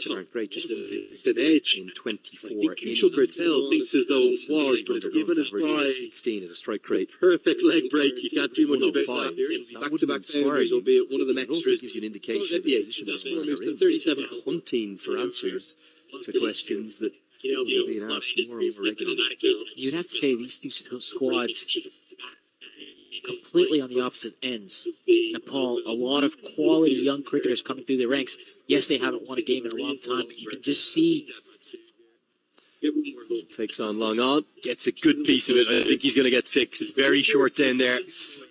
aren't great. Just it's an edge in 24. Kushal Bartel thinks as though it was, but given us by 16 at a strike rate. Perfect leg break. You can't do much about that. Back-to-back boundaries, albeit one of them extras. Gives you an indication. Moves to 37. Hunting for answers to questions that are being asked more and more regularly. You'd have to say these two squads completely on the opposite ends. Nepal, a lot of quality young cricketers coming through the ranks. Yes, they haven't won a game in a long time, but you can just see. Takes on long on, gets a good piece of it. I think he's going to get 6. It's very short down there.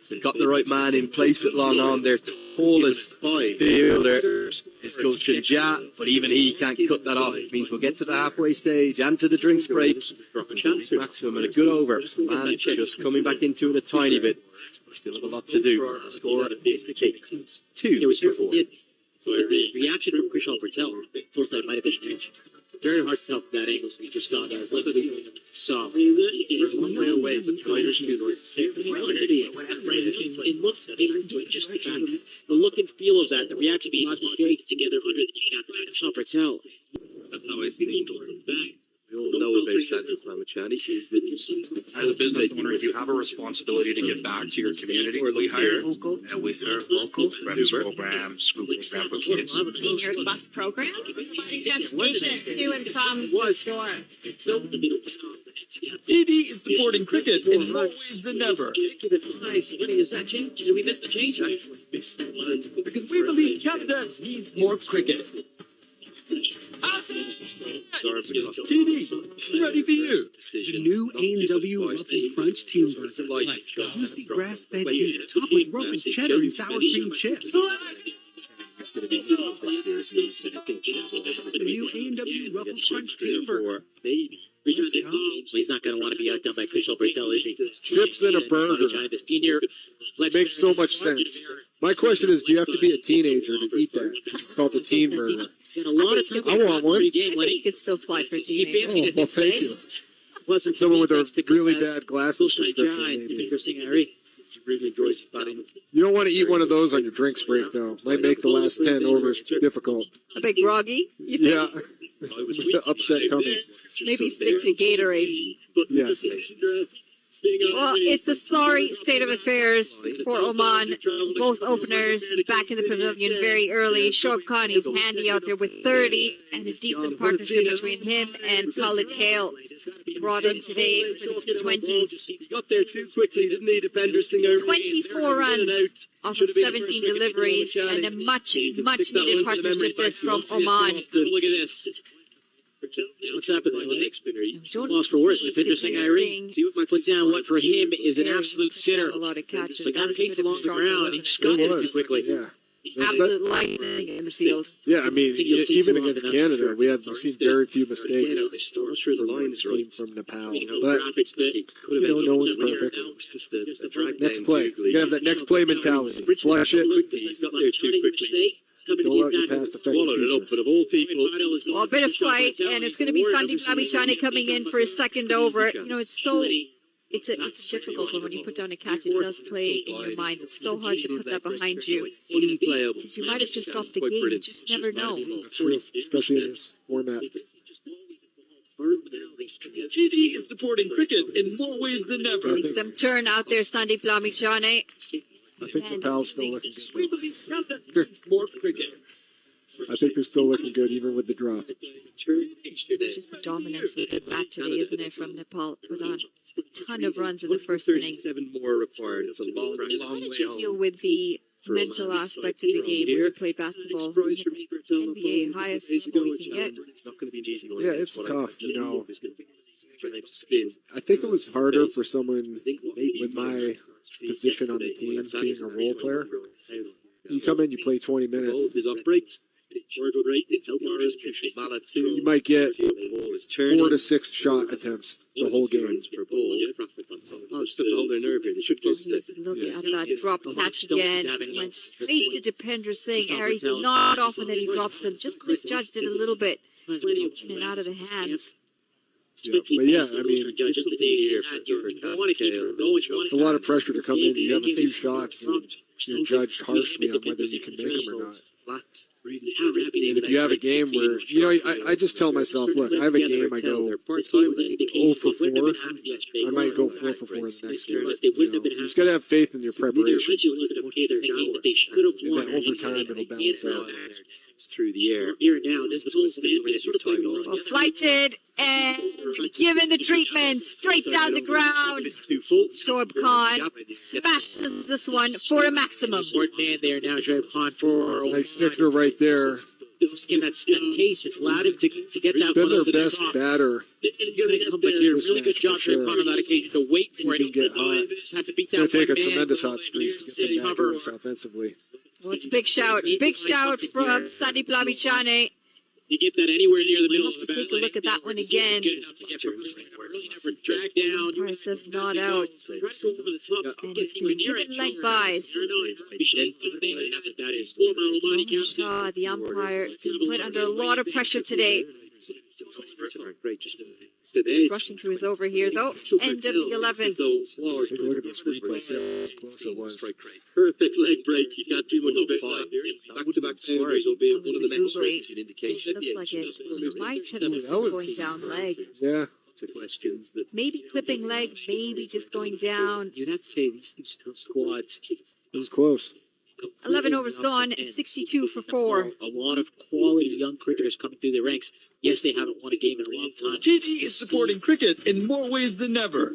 They've got the right man in place at long on. Their tallest fielder is Gulshan Jha, but even he can't cut that off. It means we'll get to the halfway stage and to the drinks break. Maximum and a good over. Man just coming back into it a tiny bit. We still have a lot to do. Score is the cake. 2 for 4. The reaction from Kushal Bartel towards that might have been huge. Very hard to tell from that angle, so we just got that. Luckily, soft. There's one way away, but the Irish do like to say it looks just the look and feel of that, the reaction being together under the Kushal Bartel. That's how I see the indoor back. We all know about Sandeep Lamachani. She's the as a business owner, you have a responsibility to give back to your community. We hire local and we serve local. Run programs, school program for kids. Seniors bus program. Transportation to and from the store. GD is supporting cricket in more ways than ever. Is that change? Did we miss the change? Because we believe Canada needs more cricket. TD, ready for you. The new A&W Ruffles Crunch Team Burger. Juicy grass-fed beef topped with Ruffles cheddar and sour cream chips. The new A&W Ruffles Crunch Team Burger. Let's go. He's not going to want to be outdone by Chris Albertel, is he? Chips in a burger. Makes so much sense. My question is, do you have to be a teenager to eat that? It's called the teen burger. Got a lot of time. I want one. I think you could still fly for teenagers. Oh, well, thank you. Wasn't someone with a really bad glasses prescription, maybe. Interesting, Harry. Really enjoys his body. You don't want to eat one of those on your drinks break, though. Might make the last 10 overs difficult. A big groggy? Yeah. Upset tummy. Maybe stick to Gatorade. Yes. Well, it's the sorry state of affairs for Oman. Both openers back in the pavilion very early. Shoaib Khan is handy out there with 30 and a decent partnership between him and Khalid Kale brought in today for the T20s. He got there too quickly, didn't he? Defender Singer. 24 runs off of 17 deliveries and a much needed partnership this from Oman. Look at this. What's happened there, lost for worse. It's interesting, Irene. Put down what for him is an absolute sinner. A lot of catches. So got pace along the ground. He just got there too quickly. Yeah. Absolute lightning in the field. Yeah, I mean, even against Canada, we've seen very few mistakes. I'm sure the line is right from Nepal, but no one's perfect. Next play, you have that next play mentality. Flush it. He's got there too quickly. Don't let your past affect Swallowed it up, but of all people, well, a bit of fight, and it's going to be Sandeep Lamichhane coming in for his second over. You know, it's a difficult one when you put down a catch. It does play in your mind. It's so hard to put that behind you because you might have just dropped the game. You just never know. That's real, especially in this format. TD is supporting cricket in more ways than ever. Makes them turn out there, Sandeep Lamichhane. I think Nepal's still looking We good. believe it's more cricket. I think they're still looking good even with the drop. It's just the dominance with the bat today, isn't it, from Nepal? Put on a ton of runs in the first inning. 7 more required. It's a long How way did you home. deal with the mental aspect of the game when you play basketball? NBA, highest level you can get. It's not going to be an easy one. Yeah, it's tough, you know. Spin. I think it was harder for someone with my position on the team, being a role player. You come in, you play 20 minutes. Is off breaks. You might get 4 to 6 shot attempts the whole game. Oh, just to hold their nerve here. They should close Look at that drop catch again. Went straight to Dipender Singh. Harry's not often that he drops them. Just misjudged it a little bit. In and out of the hands. Yeah, but yeah, I mean, it's a lot of pressure to come in. You have a few shots, and you're judged harshly on whether you can make them or not. And if you have a game where, you know, I just tell myself, look, I have a game, I go 0 for 4, I might go 4 for 4 in the next game. You just got to have faith in your preparation. In that overtime, it'll balance out. Through the air. Well, flighted and given the treatment straight down the ground. Shoaib Khan smashes this one for a maximum. Short man there now, Shoaib Khan for Nice sixer right there. Just give that pace, which allowed him to get that Been one their over the best top. batter. Come back here, really good job, Shoaib Khan on that occasion to wait for He can it. get hot. Just had to beat It's going that to take a one man. tremendous hot streak to get them back in this offensively. Well, it's a big shout. Big shout from Sandeep Lamichhane. You get that anywhere near the middle We'll have to take a look at that one again. Drag down. Umpire says not out. And it's been given leg buys. Oh, the umpire being put under a lot of pressure today. Rushing through his over here, though. End of the 11th. Take a look at this replay, see how close it was. perfect leg break. You can't do much better. Back-to-back boundaries will be one of the next strengths in indication. Looks like it might have just been going down leg. Yeah. Questions that Maybe clipping leg, maybe just going down. You'd have to say these squads. It was close. 11 overs gone, 62 for 4. A lot of quality young cricketers coming through the ranks. Yes, they haven't won a game in a long time. TD is supporting cricket in more ways than ever.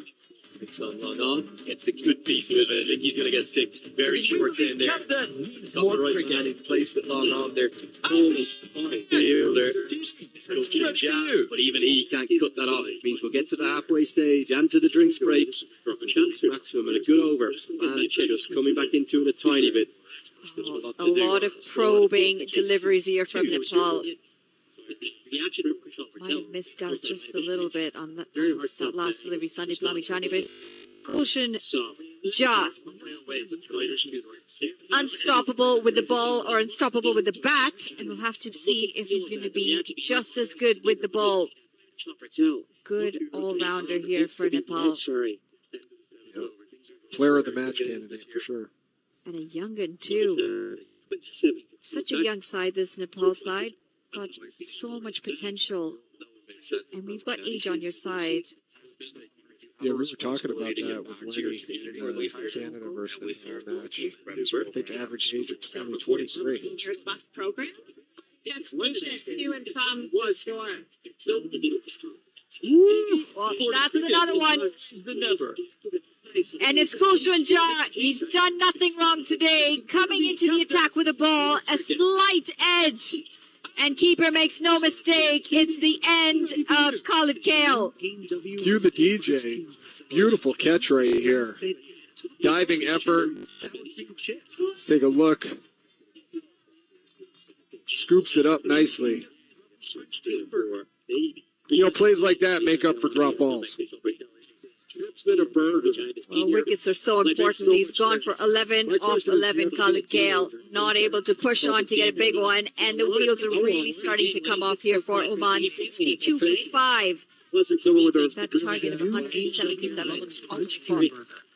It's on long on. It's a good piece of it. I think he's going to get 6. Very short in there. Got the right again. He placed it long on there. Almost fine. But even he can't cut that off. It means we'll get to the halfway stage and to the drinks break. Maximum and a good over. Man, just coming back into it a tiny bit. A lot of probing deliveries here from Nepal. Might have missed out just a little bit on that last delivery, Sandeep Lamichhane, but it's Gulshan Jha. Unstoppable with the ball or unstoppable with the bat, and we'll have to see if he's going to be just as good with the ball. Good all-rounder here for Nepal. Player of the match candidate for sure. And a young one too. Such a young side, this Nepal side. Got so much potential. And we've got age on your side. Yeah, we were talking about that with Lenny in Canada versus the match. I think average age of 23. Year's bus program. That's to and from the store. Well, that's another one. And it's Gulshan Jha. He's done nothing wrong today. Coming into the attack with the ball, a slight edge. And keeper makes no mistake. It's the end of Khalid Kale. Cue the DJ. Beautiful catch right here. Diving effort. Let's take a look. Scoops it up nicely. You know, plays like that make up for drop balls. Well, wickets are so important. He's gone for 11 off 11, Khalid Kale. Not able to push on to get a big one. And the wheels are really starting to come off here for Oman. 62 for 5. That target of 177 looks awful.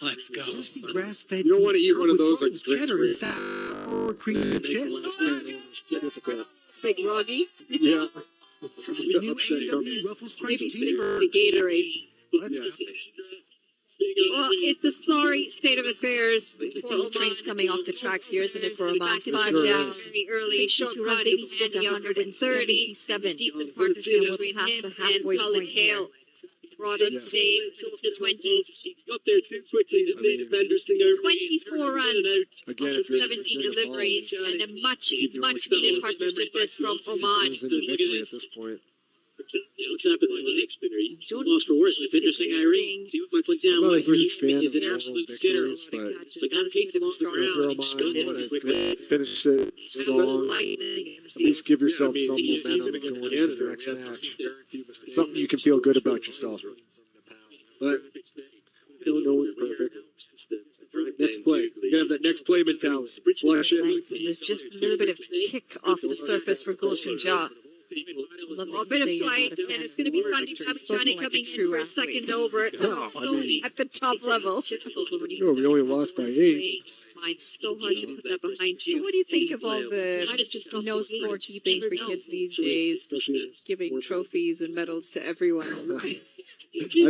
Let's go. You don't want to eat one of those like cheddar and sour cream chips. Big Roggy. Yeah. Maybe the Gatorade. Well, it's a sorry state of affairs for Oman's coming off the tracks here, isn't it, for Oman? 5 down very early, short run, they need to get to 137. Decent partnership between him and Khalid Kale. Brought in today to the 20s. Got there too quickly. The defenders think 24 runs, 17 deliveries, and a much needed partnership this from Oman. At this point. What's happening on the next spinner? He's lost for worse. It's interesting, Irene. See what my put down. I'm not a huge fan is of an absolute sitter. but Like I'm taking him on the ground. Finish it strong. At least give yourself some momentum going into the next match. Something you can feel good about yourself. But don't know it's perfect. Next play. You gotta have that next play mentality. Flush it. There's just a little bit of kick off the surface for Gulshan Jha. A bit of flight, and it's going to be Sandeep Lamichhane coming in for a second over at the top level. No, we only lost by 8. It's so hard to put that behind you. So what do you think of all the no scorekeeping for kids these days? Giving trophies and medals to everyone. I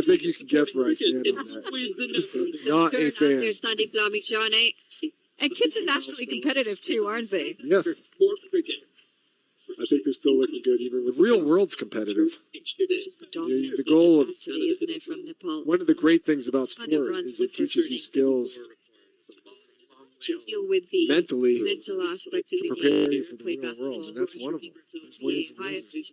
think you can guess where I stand on that. Not a fan. There's Sandeep Lamichhane. And kids are naturally competitive too, aren't they? Yes. I think they're still looking good, even the real world's competitive. The goal of one of the great things about sport is it teaches you skills deal with the mentally mental aspect of to the prepare game. you for the real world, and that's one of them. There's ways to lose.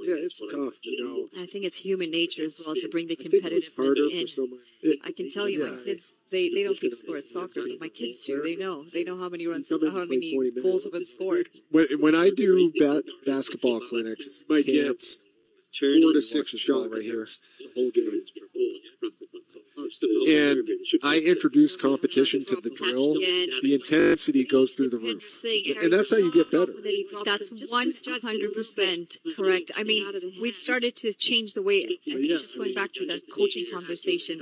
Yeah, it's tough, you know. I think it's human nature as well to bring the competitiveness in. I can tell you, my kids, they don't keep score at soccer, but my kids do. They know how many runs, how many goals have been scored. When I do basketball clinics, camps, 4 to 6 shot right here. And I introduce competition to the drill. The intensity goes through the roof. And that's how you get better. That's 100% correct. I mean, we've started to change the way, just going back to that coaching conversation,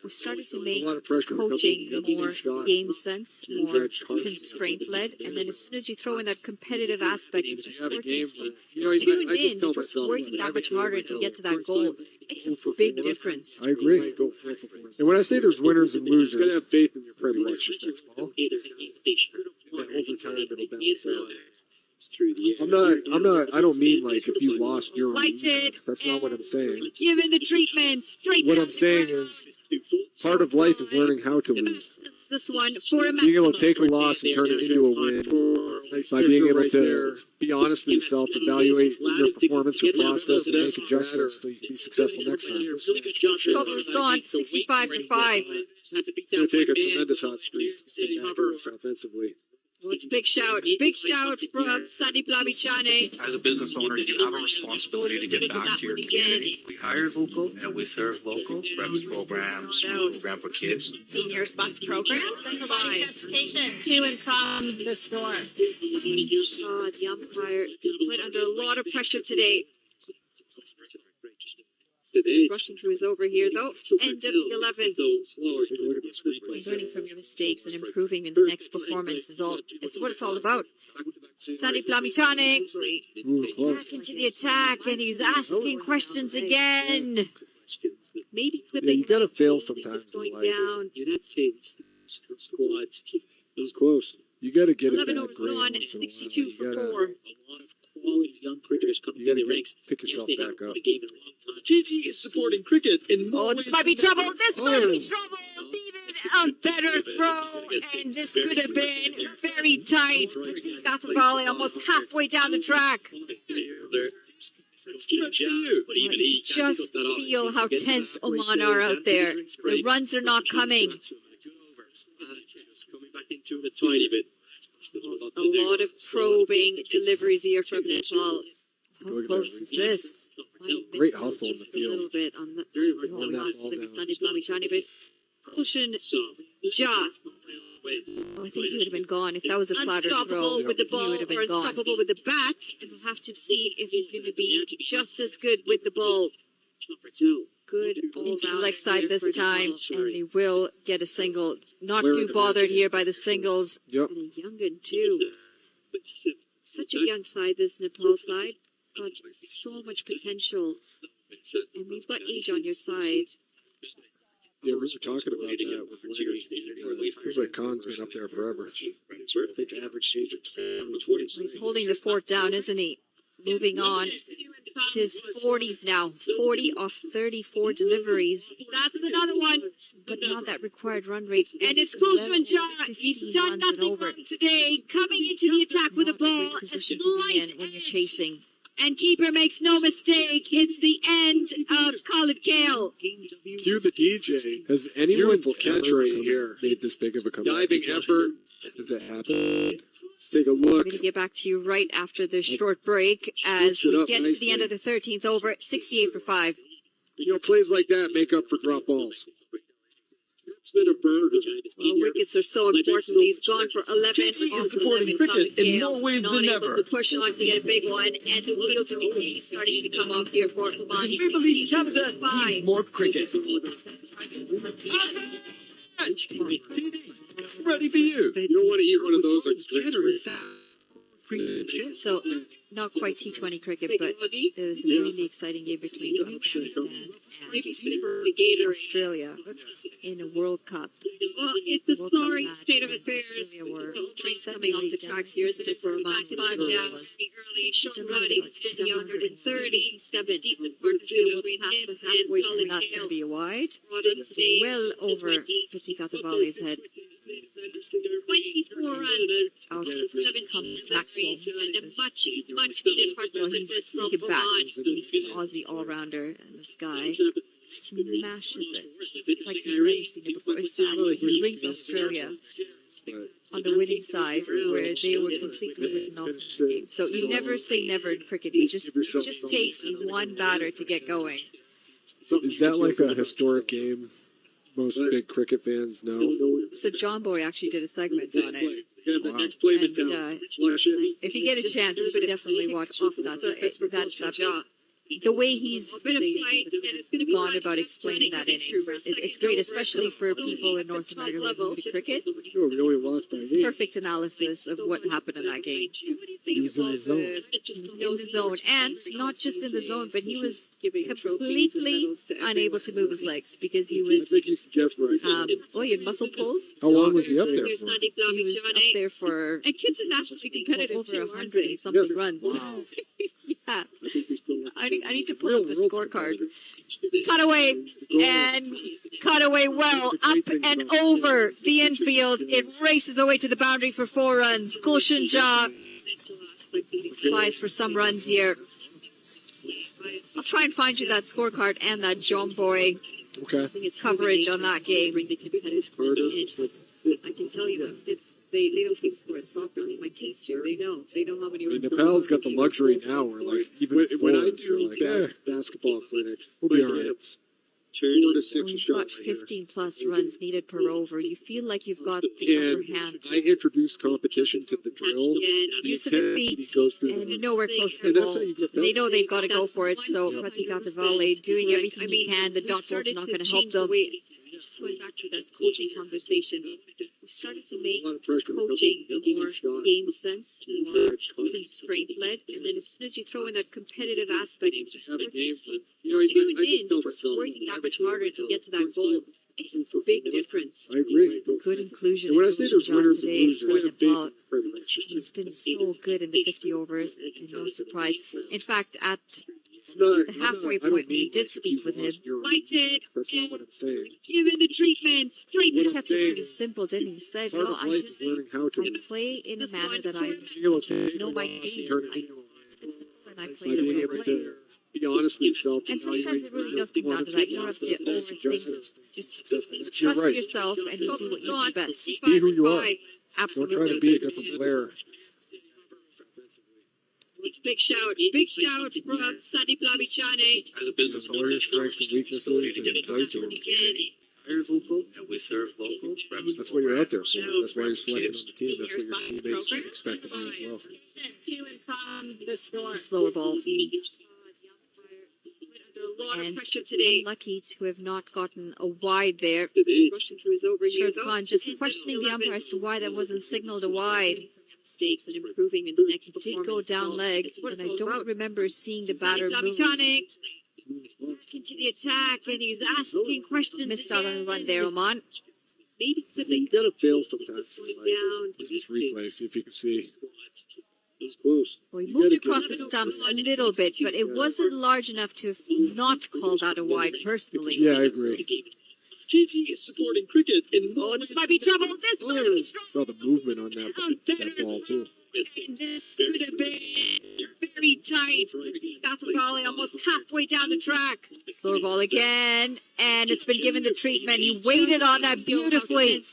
we've started to make coaching more game sense, more constraint-led, and then as soon as you throw in that competitive aspect, it's just working so tuned in, just working that much harder to get to that goal. It's a big difference. I agree. And when I say there's winners and losers, you gotta have faith in your pretty much this next ball. And then over time it'll balance out. I don't mean like if you lost your Lighted. That's not what I'm saying. Given the treatment straight What down I'm saying is part of life is learning how to lose. this one for a Being able to take a loss and turn it into a win by being able to be honest with yourself, evaluate your performance or process, and make adjustments so you can be successful next time. Cobbler's gone 65 for 5. It's going to take a tremendous hot streak to cover us offensively. Well, it's a big shout. Big shout from Sandy Blamichane. As a business owner, you have a responsibility to give back to your community. We hire local and we serve local. Breakfast programs, program for kids. Seniors bus program, providing transportation to and from the store. The umpire put under a lot of pressure today. Rushing through his over here, though. End of the 11th. Learning from your mistakes and improving in the next performance is what it's all about. Sandy Blamichane back into the attack, and he's asking questions again. Maybe clipping. You gotta fail sometimes. Going down. Squads. It was close. You gotta get 11 it overs gone, 62 for 4. A lot of quality young cricketers coming in the ranks. Pick yourself back up. TG is supporting cricket in Oh, this might be trouble. This might be trouble. Needed a better throw, and this could have been very tight. Pratik Athavale almost halfway down the track. Just feel how tense Oman are out there. The runs are not coming. A lot of probing deliveries here from Nepal. How close is this? Great hustle in the A little field. bit on the last Sunday Blamichane, but it's Gulshan Ja. Oh, I think he would have been gone if that was a flatter throw. Unstoppable with the He ball would have or been gone. unstoppable with the bat. And we'll have to see if he's going to be just as good with the ball. Good into the leg side this time, and they will get a single. Not too bothered here by the singles. Yep. And a young gun too. Such a young side, this Nepal side. Got so much potential. And we've got age on your side. Yeah, we were talking about that with Lenny. Feels like Khan's been up there forever. I think average age of 20. He's holding the fort down, isn't he? Moving on to his 40s now. 40 off 34 deliveries. That's another one. But not that required run rate. And it's Gulshan Ja. He's done nothing wrong today. Coming into the attack with the ball. A Position to be slight in when you're chasing. and keeper makes no mistake. It's the end of Khalid Kale. Cue the DJ. Has anyone ever here made this big of a comeback? Diving effort. Has it happened? Take a We're look. going to get back to you right after this short break as we get to the end of the 13th over, 68 for 5. You know, plays like that make up for drop balls. Well, wickets are so important. He's gone for 11 off 11. Khalid Kale not able to push on to get a big one, and the wheels are really starting to come off here for Oman. We believe Canada needs more cricket. Ready for you. You don't want to eat one of those like So, not quite T20 cricket, but it was a really exciting game between Afghanistan and Australia in a World Cup. Well, it's the World Cup sorry match, state of and affairs. Australia were Coming off the tracks here, isn't it? For Oman, 5 down pretty early. Sean Roddy was 137. Deep in part between Past him the and halfway, Khalid and that's going Kale. to be a wide. Brought in today. Well over Pratik Athavale's head. 24 runs. Out 17 comes deliveries, Maxwell. and a much needed Well, he's partnership he from can bat. Oman. He's an Aussie all-rounder, and this guy smashes it like you've never seen it before. In fact, he brings Australia on the winning side, where they were completely written off the game. So you never say never in cricket. It just takes one batter to get going. Is that like a historic game? Most big cricket fans know. So John Boy actually did a segment on it. Wow. And, if you get a chance, you should definitely watch off that. The way he's gone about explaining that innings, it's great, especially for people in North America who are new to cricket. Sure, we only lost by 8. Perfect analysis of what happened in that game. He was in his zone. He was in the zone, and not just in the zone, but he was completely unable to move his legs because he was. I think you can guess where I he had muscle pulls. How long was he up there for? He was up there for And kids are naturally competitive over too, 100 and something runs. Wow. Yeah. I need to pull up the scorecard. Cut away and cut away well, up and over the infield. It races away to the boundary for 4 runs. Gulshan Jha flies for some runs here. I'll try and find you that scorecard and that John Boy coverage on that game. I can tell you, they don't keep score at soccer. My kids do. They know. They know how many. Nepal's got the luxury now where, like, even when I forwards are do like, basketball clinics, we'll be all right. 4 to 6 When you've got 15 plus runs needed per over, you feel like you've got the upper hand. I introduced competition to the drill. Use of the feet and nowhere close to the ball. They know they've got to go for it, so Pratikatavale doing everything he can. The dot ball's not going to help them. Just going back to that coaching conversation, we started to make coaching more game sense, more constraint led, and then as soon as you throw in that competitive aspect, you just tune in for working that much harder to get to that goal. It's a big difference. I agree. Good inclusion When I in say Gulshan there's Jha winners and today losers, for it's a big Nepal. privilege. He's been so good in the 50 overs, and no surprise. In fact, at the halfway point when we did speak with him, Lighted That's not what I'm saying. given the treatment, straight he What I'm kept it saying pretty simple, didn't he? He said, Part well, of I life just is learning how to I play in a manner that I being able understand. to Know my loss and game. turn it I into and I It's play like the way being I able play. to be honest with yourself. And sometimes it really does come down to that. You don't have to overthink it. Just You're trust right. yourself and you do what you do best. Be who you are. Absolutely. Don't try to be a different player. It's big shout from Sandeep Lavichane. As a business Know owner, your strengths and weaknesses and play to them. hire local, and we serve local. That's what you're out there for. That's why you're selected on the team. That's what your teammates expect of you as well. To and from the store. Slower ball. Under a lot of And pressure today. unlucky to have not gotten a wide there. Rushing through his over here, Shard though. Khan just questioning the umpire as to why that wasn't signaled a wide. Mistakes and improving in the next It did go down leg, and I don't remember seeing the batter move. Lavichane back into the attack, and he's asking questions. Missed out on a run there, Oman. Maybe clipping You gotta fail sometimes. down. Just replay, see if you can see. He's close. Well, he moved across the stumps a little bit, but it wasn't large enough to have not called that a wide personally. Yeah, I agree. TV is supporting cricket in Oh, this might be trouble. This might be trouble. Saw the movement on that ball too. And this could have been very tight. Gathagale almost halfway down the track. Slower ball again, and it's been given the treatment. He waited on that beautifully.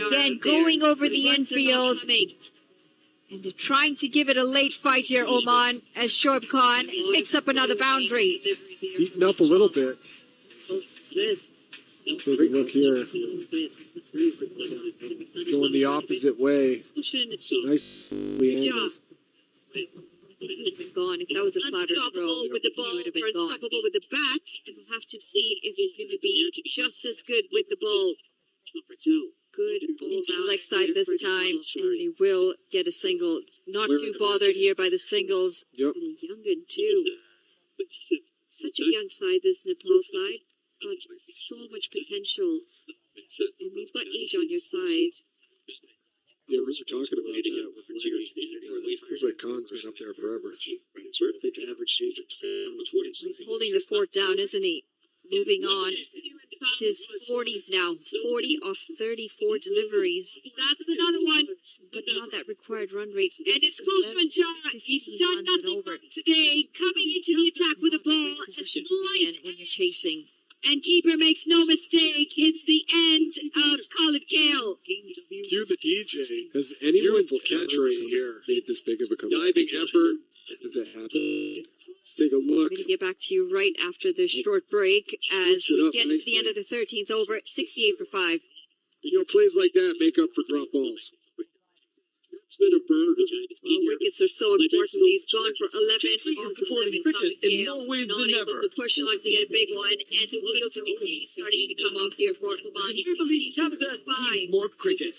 Again, going over the infield. And they're trying to give it a late fight here, Oman, as Shoaib Khan picks up another boundary. Heating up a little bit. This. Take a look here. Going the opposite way. Nicely angled. He would have been gone if that was a flatter throw. With the ball, or unstoppable with the bat, and we'll have to see if he's going to be just as good with the ball. Good into the leg side this time, and they will get a single. Not too bothered here by the singles. Yep. And a young un too. Such a young side, this Nepal side. Got so much potential, and we've got age on your side. Yeah, we were talking about that with the Feels like Khan's been up there forever. He's holding the fort down, isn't he? Moving on to his 40s now. 40 off 34 deliveries. That's another one. But not that required run rate. And it's close to John. He's done nothing wrong today. Coming into the attack with a ball. A slight when you're chasing. and keeper makes no mistake. It's the end of Khalid Kale. Cue the DJ. Has anyone ever here made this big of a comeback? Diving effort. Has it happened? Take a look. I'm going to get back to you right after this short break as we get to the end of the 13th over. 68 for 5. You know, plays like that make up for drop balls. Well, wickets are so important. He's gone for 11 off of 11. Khalid Kale not able to push on to get a big one, and the wheels are really starting to come off here for Oman. You believe Canada needs more cricket.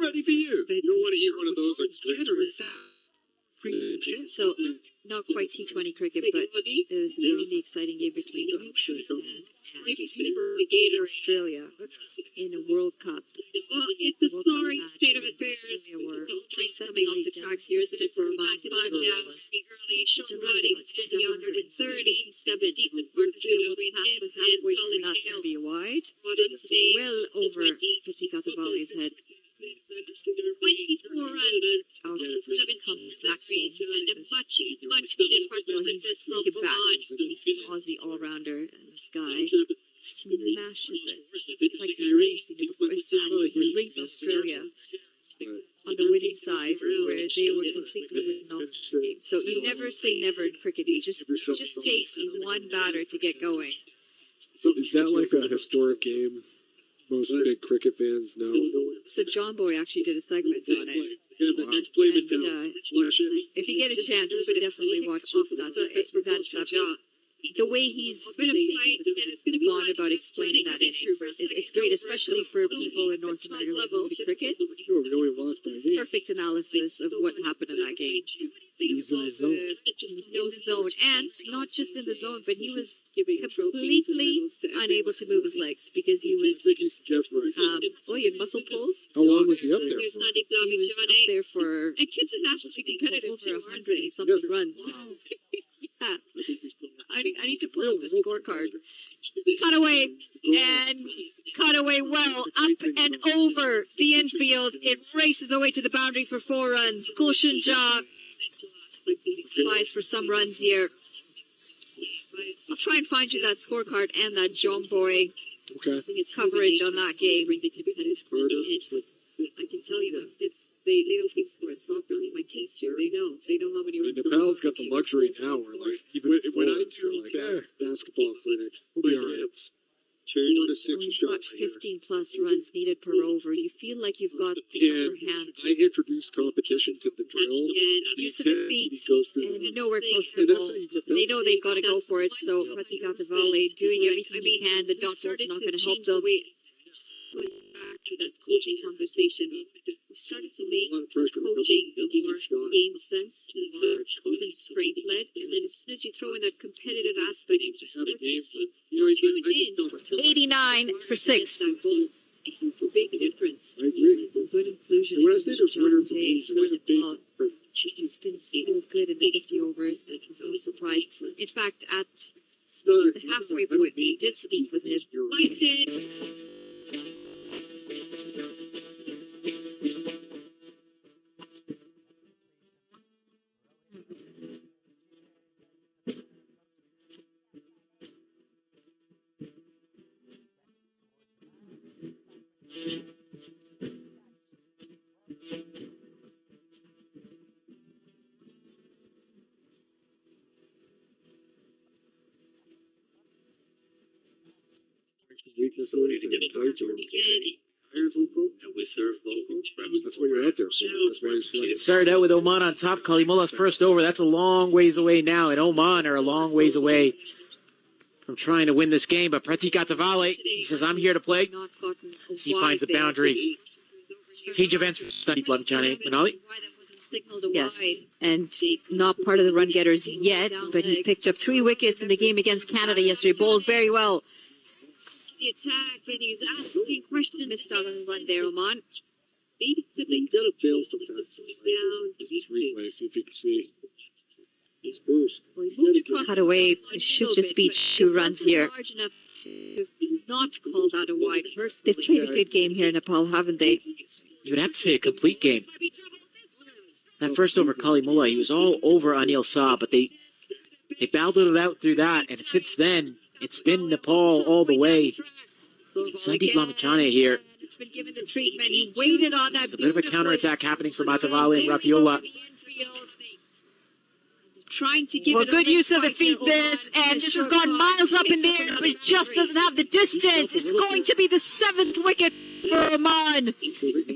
Ready you. You don't want to eat one of those like straight. So, not quite T20 cricket, but it was a really exciting game between Pakistan and Australia in a World Cup. Well, it's a sorry state of affairs. Coming off the tracks here, isn't it? For Oman, 5 down, early. Sean Roddy was 137. Halfway through, that's going to be wide. Well over Pratik Athavale's head. 24 runs. Out 7 comes Maxwell. and a much needed participant from Take it back. Oman. He's an Aussie all-rounder, and this guy smashes it like you've never seen it before. In fact, he brings Australia on the winning side, where they were completely written off the game. So you never say never in cricket. It just takes one batter to get going. So is that like a historic game? Most big cricket fans know. So John Boy actually did a segment on it. Wow. And, if you get a chance, you should definitely watch that. The way he's gone about explaining that innings is great, especially for people in North America who do cricket. Perfect analysis of what happened in that game. He was in the zone. He was in the zone, and not just in the zone, but he was completely unable to move his legs because he was he had muscle pulls. How long was he up there for? He was up there for over 100 and something runs. Yeah. I need to pull up the scorecard. Cut away well, up and over the infield. It races away to the boundary for 4 runs. Gulshan Jha flies for some runs here. I'll try and find you that scorecard and that John Boy coverage on that game. I can tell you, they don't keep score in soccer. My kids do. They know how many runs. Nepal's got the luxury now where like even when I you're like, basketball clinics, we'll be all right. 4 to 6 When you've got shots 15 plus runs needed per over, you feel like you've got the upper hand. I introduced competition to the drill. Use of the feet and nowhere close to the ball. They know they've got to go for it, so Pratik Athavale doing everything he can. The dot ball's not going to help them. Back to that coaching conversation. We started to make coaching more game sense, more constraint led, and then as soon as you throw in that competitive aspect, it just tune in. 89 for 6. It's a big difference. I agree. Good inclusion. When I say there's winners, He's been so good in the 50 overs. I'm no surprise. In fact, at the halfway point, we did speak with him. I did. Weaknesses and play to him. That's what you're out there for. That's why you're selected. It started out with Oman on top. Kalimullah's first over. That's a long ways away now, and Oman are a long ways away from trying to win this game. But Pratik Athavale, he says, I'm here to play. He finds the boundary. Change of ends for Sandeep Lamchane. Manali? Yes, and not part of the run getters yet, but he picked up 3 wickets in the game against Canada yesterday. Bowled very well. The attack, and he's asking questions. Missed out on the run there, Oman. Maybe could they Gotta fail sometimes. down? Just replay, see if you can see. Cut away. It should just be 2 runs here. Large enough to not call that a wide person. They've played a good game here in Nepal, haven't they? You would have to say a complete game. That first over, Kalimullah, he was all over Anil Shah, but they battled it out through that, and since then, it's been Nepal all the way. Sandeep Lamchane here. It's been given the treatment. He waited on that. There's a bit of a counterattack happening from Athavale and Rafiullah. Trying to give good use of the feet this, and this has gone miles up in the air, but it just doesn't have the distance. It's going to be the 7th wicket for Oman.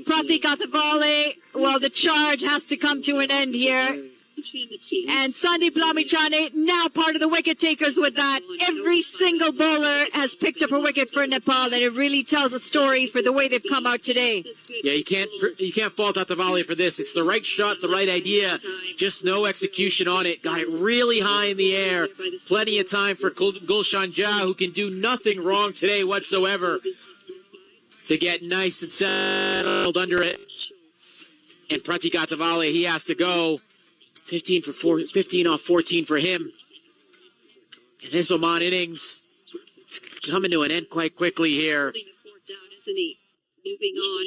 Pratik Athavale, well, the charge has to come to an end here. And Sandeep Lamichhane now part of the wicket takers with that. Every single bowler has picked up a wicket for Nepal, and it really tells a story for the way they've come out today. Yeah, you can't fault Attavale for this. It's the right shot, the right idea, just no execution on it. Got it really high in the air. Plenty of time for Gulshan Jha, who can do nothing wrong today whatsoever, to get nice and settled under it. And Pratik Attavale, he has to go. 15 off 14 for him. And this Oman innings, it's coming to an end quite quickly here. Isn't he? Moving on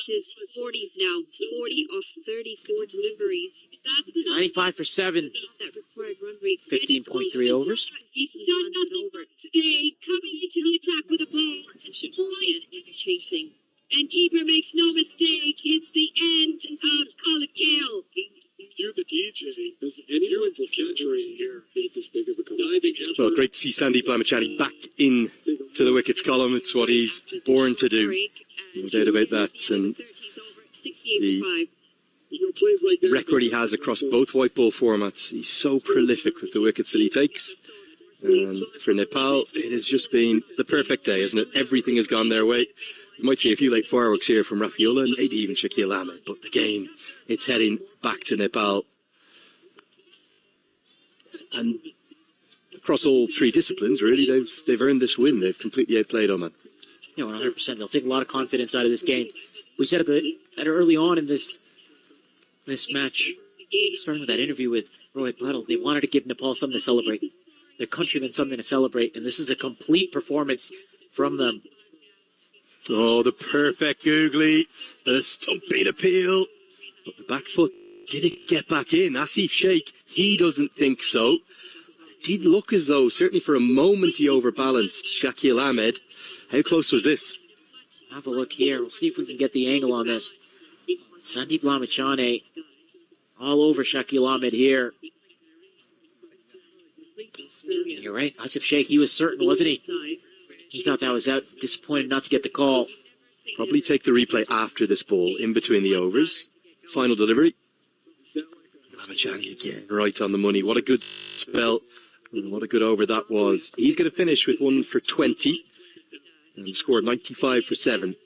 to his 40s now. 40 off 34 deliveries. 95 for 7. That required run rate. 15.3 overs. He's done nothing today. Coming into the attack with a ball. Chasing. And keeper makes no mistake. It's the end of Khalid Gale. You're the DJ. Has anyone vocabulary here made this big of a comeback? Well, great to see Sandeep Lamichhane back in to the wickets column. It's what he's born to do. No doubt about that. And the record he has across both white ball formats, he's so prolific with the wickets that he takes. And for Nepal, it has just been the perfect day, isn't it? Everything has gone their way. You might see a few late fireworks here from Rafiullah and maybe even Shakil Ahmed, but the game, it's heading back to Nepal. And across all three disciplines, really, they've earned this win. They've completely outplayed Oman. Yeah, 100%. They'll take a lot of confidence out of this game. We said at early on in this match, starting with that interview with Rohit Patel, they wanted to give Nepal something to celebrate, their countrymen something to celebrate, and this is a complete performance from them. Oh, the perfect googly, and a stumping appeal. But the back foot, did it get back in? Asif Sheikh, he doesn't think so. It did look as though, certainly for a moment, he overbalanced Shakil Ahmed. How close was this? Have a look here. We'll see if we can get the angle on this. Sandeep Lamichhane all over Shakil Ahmed here. And you're right, Asif Sheikh, he was certain, wasn't he? He thought that was out. Disappointed not to get the call. Probably take the replay after this ball, in between the overs. Final delivery. Lamichhane again, right on the money. What a good spell. And what a good over that was. He's going to finish with 1 for 20. And scored 95 for 7.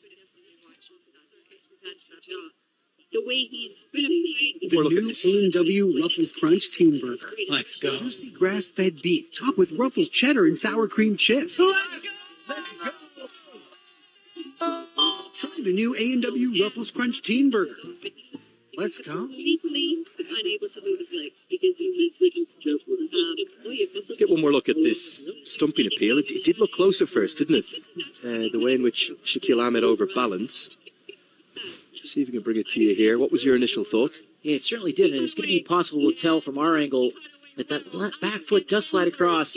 The way he's been playing. The new A&W Ruffles Crunch Teen Burger. Let's go. Juicy grass-fed beef, topped with Ruffles cheddar and sour cream chips. Let's go. Try the new A&W Ruffles Crunch Teen Burger. Let's go. Completely unable to move his legs because he was. Let's get one more look at this stumping appeal. It did look close at first, didn't it? The way in which Shakil Ahmed overbalanced. Just see if we can bring it to you here. What was your initial thought? Yeah, it certainly did, and it's going to be possible to tell from our angle that back foot does slide across.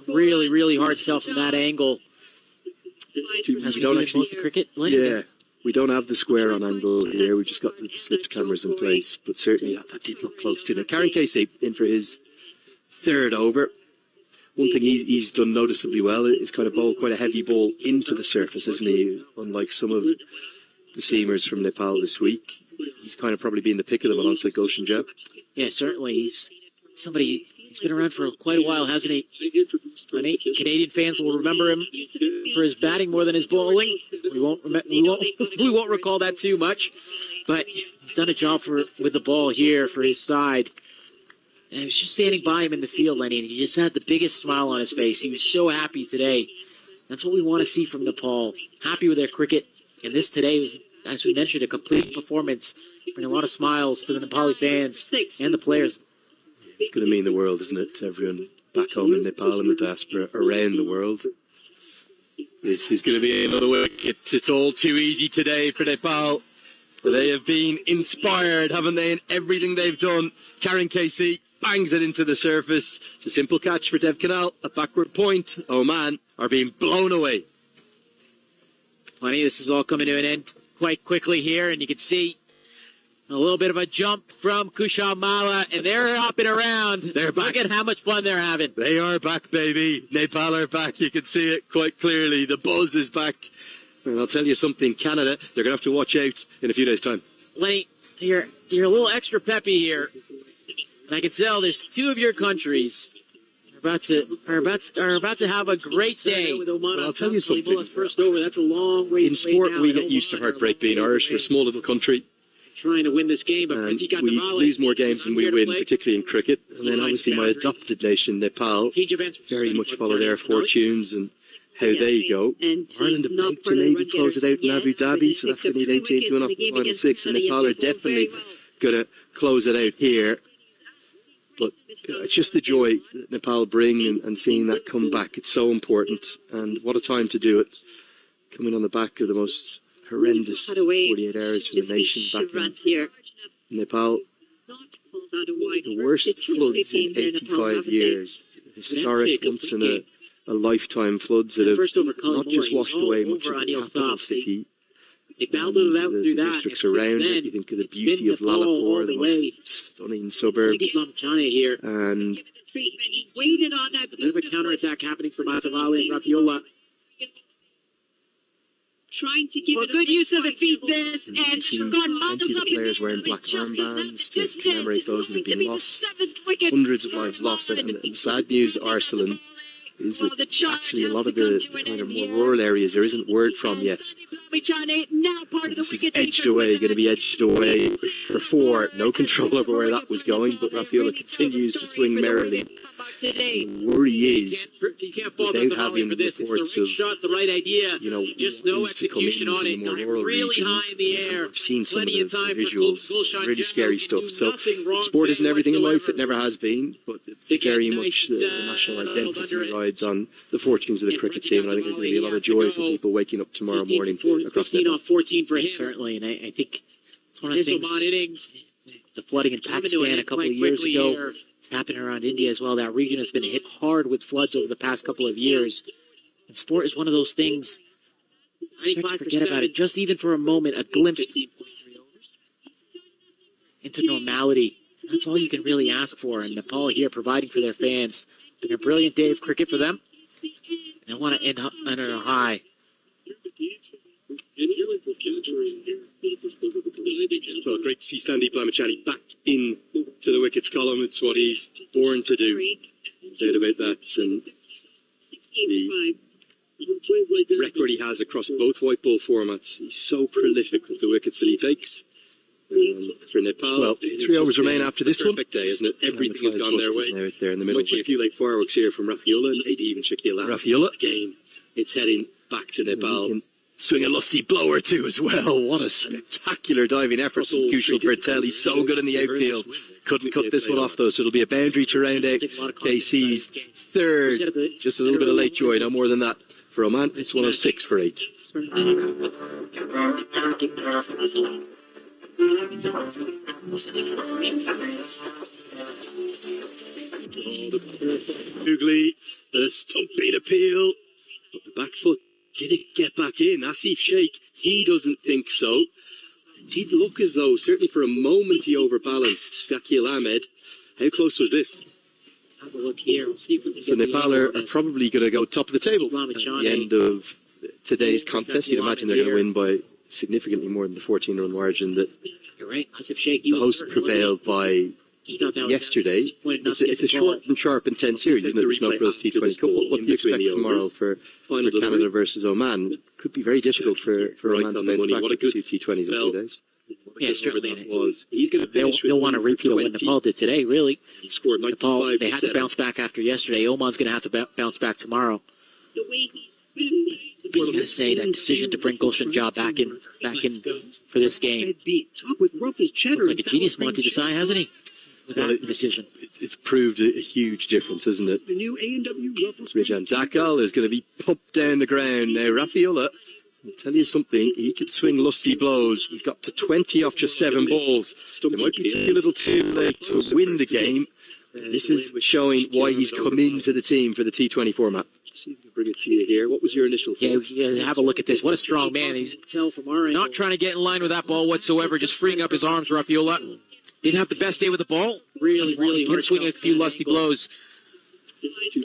Really, really hard to tell from that angle. As we don't actually most of cricket. Yeah, we don't have the square on angle here. We've just got the slipped cameras in place, but certainly that did look close to it. Karen Casey in for his third over. One thing he's done noticeably well is kind of bowled quite a heavy ball into the surface, isn't he? Unlike some of the seamers from Nepal this week. He's kind of probably been the pick of them alongside Gulshan Jha. Yeah, certainly. He's been around for quite a while, hasn't he? Canadian fans will remember him for his batting more than his bowling. We won't recall that too much, but he's done a job with the ball here for his side. And I was just standing by him in the field, Lenny, and he just had the biggest smile on his face. He was so happy today. That's what we want to see from Nepal. Happy with their cricket. And this today was, as we mentioned, a complete performance. Bringing a lot of smiles to the Nepali fans and the players. It's going to mean the world, isn't it, to everyone back home in Nepal and the diaspora around the world. This is going to be another wicket. It's all too easy today for Nepal. They have been inspired, haven't they, in everything they've done. Karen Casey bangs it into the surface. It's a simple catch for Dev Canal. A backward point. Oman are being blown away. Funny, this is all coming to an end quite quickly here, and you can see a little bit of a jump from Kushal Malla, and they're hopping around. They're back. Look at how much fun they're having. They are back, baby. Nepal are back. You can see it quite clearly. The buzz is back. And I'll tell you something, Canada, they're going to have to watch out in a few days' time. Lenny, you're a little extra peppy here, and I can tell there's two of your countries are about to have a great day. Well, I'll tell you something. First over, that's a long way. In sport, we get used to heartbreak being Irish. We're a small little country. Trying to win this game, but And we lose more games than we win, particularly in cricket. And then obviously my adopted nation, Nepal, very much follow their fortunes and how they go. Ireland are about to maybe close it out in Abu Dhabi, so that's going to need 18 to win off the final six. And Nepal are definitely going to close it out here. But it's just the joy that Nepal bring and seeing that come back. It's so important. And what a time to do it. Coming on the back of the most horrendous 48 hours for the nation back in Nepal. The worst floods in 85 years. Historic, once in a lifetime floods that have not just washed away much of the capital city, the districts around it. You think of the beauty of Lalapur, the most stunning suburb, and a bit of a counterattack happening for Matavale and Rapiola. Trying to give good use of the feet this, and plenty of the players wearing black armbands to commemorate those that have been lost. Hundreds of lives lost, and the sad news, Arsalan, is that actually a lot of the kind of more rural areas there isn't word from yet. This is edged away, going to be edged away for 4. No control over where that was going, but Rapiola continues to swing merrily. The worry is, without having reports of, winds to come in from the more rural regions, I've seen some of the visuals, really scary stuff. So, sport isn't everything in life, it never has been, but very much the national identity rides on the fortunes of the cricket team, and I think there's going to be a lot of joy for people waking up tomorrow morning across Nepal. 14 for him, certainly, and I think it's one of the things. The flooding in Pakistan a couple of years ago. Happening around India as well. That region has been hit hard with floods over the past couple of years. And sport is one of those things, you start to forget about it, just even for a moment, a glimpse into normality. That's all you can really ask for. And Nepal here providing for their fans. It's been a brilliant day of cricket for them. And I want to end on a high. Well, great to see Sandeep Lamachani back in to the wickets column. It's what he's born to do. No doubt about that. And the record he has across both white ball formats, he's so prolific with the wickets that he takes. For Nepal, well, 3 overs remain after this one. Perfect day, isn't it? Everything has gone their way. Now out there in the middle. Might see a few late fireworks here from Rapiola, and maybe even Shakil. Rapiola again. It's heading back to Nepal. Swing a lusty blower too as well. What a spectacular diving effort from Kushal Patel. He's so good in the outfield. Couldn't cut this one off though, so it'll be a boundary to round out KC's third. Just a little bit of late joy, no more than that. For Oman, it's 106 for 8. Googly, a stumping appeal, but the back foot. Did it get back in? Asif Sheikh, he doesn't think so. It did look as though, certainly for a moment, he overbalanced Shakil Ahmed. How close was this? Have a look here. So Nepal are probably going to go top of the table at the end of today's contest. You'd imagine they're going to win by significantly more than the 14-run margin that the hosts prevailed by yesterday. It's a short and sharp and tense series, isn't it? The Snow Frills T20 Cup. What do you expect tomorrow for Canada versus Oman? Could be very difficult for Oman to bounce back with the 2 T20s in 2 days. Yeah, certainly. They'll want to repeat what Nepal did today, really. Nepal, they had to bounce back after yesterday. Oman's going to have to bounce back tomorrow. But you got to say that decision to bring Gulshan Jah back in for this game. Looks like a genius, Monty Desai, hasn't he? Decision. It's proved a huge difference, isn't it? The new A&W Ruffles Rijan Dakal is going to be pumped down the ground. Now, Rapiola, I'll tell you something, he could swing lusty blows. He's got to 20 off just 7 balls. It might be a little too late to win the game. This is showing why he's come into the team for the T20 format. See if we can bring it to you here. What was your initial thought? Yeah, have a look at this. What a strong man. He's not trying to get in line with that ball whatsoever, just freeing up his arms, Rapiola. Didn't have the best day with the ball. Really hard. Swing a few lusty blows.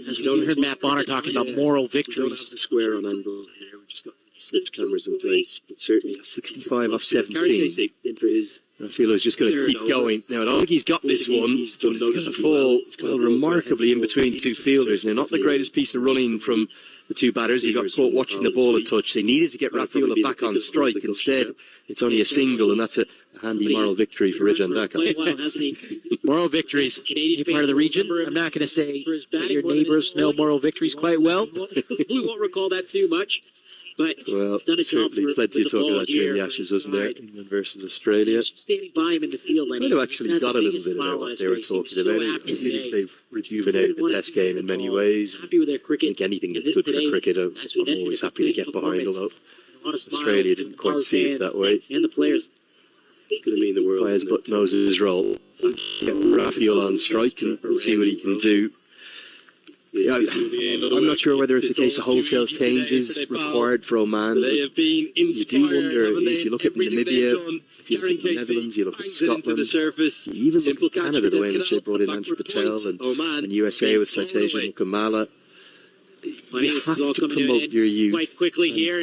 As we heard Matt Bonner talking about moral victories. The square on angle here. We just got slipped cameras in place, but certainly 65 off 17. In for his Rafiola's just going to keep going. Now, I don't think he's got this one. He's going to fall remarkably in between two fielders. Now, not the greatest piece of running from the two batters. He got caught watching the ball a touch. They needed to get Rafiola back on strike. Instead, it's only a single, and that's a handy moral victory for Ridge and Dakar. Moral victories. Canadian part of the region. I'm not going to say that your neighbors know moral victories quite well. We won't recall that too much. But well, certainly plenty of talk of that during the Ashes, wasn't there? England versus Australia. Standing by him in the field, I might have actually got a little bit about what they were talking about. I think they've rejuvenated the Test game in many ways. Happy with their cricket. I think anything that's good for cricket, I'm always happy to get behind, although Australia didn't quite see it that way. And the players. It's going to mean the world. Players but Moses' role. Get Rafael on strike and see what he can do. Yeah, I'm not sure whether it's a case of wholesale changes required for Oman. You do wonder if you look at Namibia, if you look at the Netherlands, you look at Scotland, you even look at Canada, the way in which they brought in Andrew Patel and USA with Citation Mukamala. You have to promote your youth and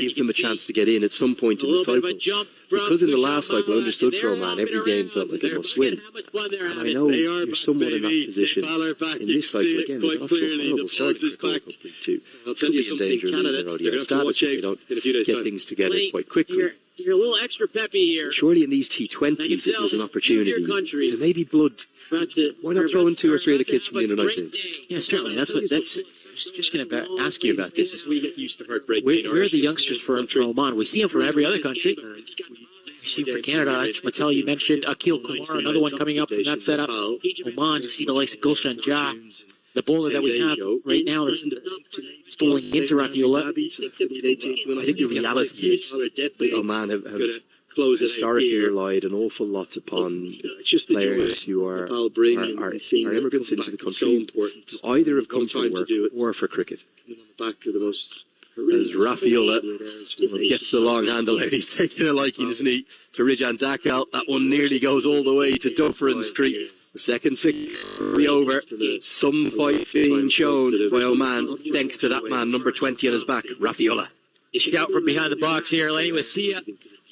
give them a chance to get in at some point in the cycle. Because in the last cycle, I understood for Oman, every game felt like a must-win. And I know you're somewhat in that position. In this cycle, again, they got off to a horrible start for the World Cup League 2. Could be in danger of losing their ODI status if they don't get things together quite quickly. You're a little extra peppy here. Surely in these T20s, it was an opportunity to maybe blood. Why not throw in 2 or 3 of the kids from the under-19s? Yeah, certainly. That's just going to ask you about this. We get used to heartbreak. Where are the youngsters from Oman? We see them from every other country. We see them for Canada. Mattel, you mentioned Akil Kumar, another one coming up from that setup. Oman, you see the likes of Gulshan Jah, the bowler that we have right now that's bowling into Rafaela. I think the reality is that Oman have historically relied an awful lot upon players who are immigrants into the country, who either have come for work or for cricket. As Rafaela gets the long handle out, he's taking a liking, isn't he, to Rijan Dakal. That one nearly goes all the way to Dufferin Street. The second 6 over. Some fight being shown by Oman, thanks to that man, number 20 on his back, Rafaela. Scout from behind the box here, Lenny Wasia.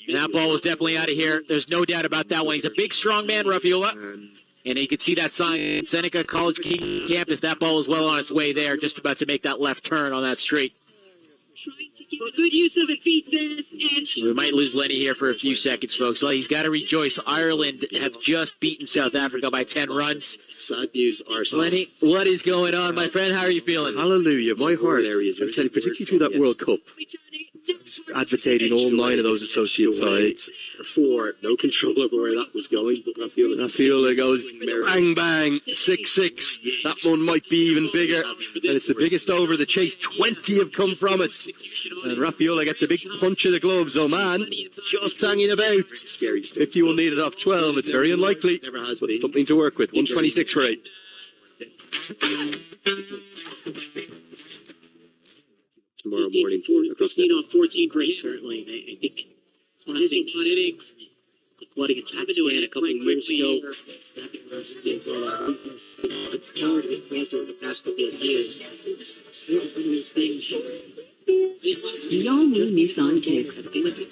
And that ball was definitely out of here. There's no doubt about that one. He's a big, strong man, Rafaela. And you can see that sign in Seneca College campus. That ball is well on its way there, just about to make that left turn on that straight. Well, good use of the feet this, and we might lose Lenny here for a few seconds, folks. He's got to rejoice. Ireland have just beaten South Africa by 10 runs. Sad news, Lenny, what is going on, my friend? How are you feeling? Hallelujah. My heart, I tell you, particularly through that World Cup, advocating all 9 of those associate sides. 4, no control over where that was going, but Rafaela goes bang bang, 6-6. That one might be even bigger, and it's the biggest over the chase. 20 have come from it, and Rafaela gets a big punch of the gloves. Oman just hanging about. 51 needed off 12. It's very unlikely, but it's something to work with. 126 for 8. Tomorrow morning, 15 off 14 breaks, certainly. I think it's one of the things. Flooding in Pakistan a couple of years ago. The past couple of years. The all-new Nissan Kicks.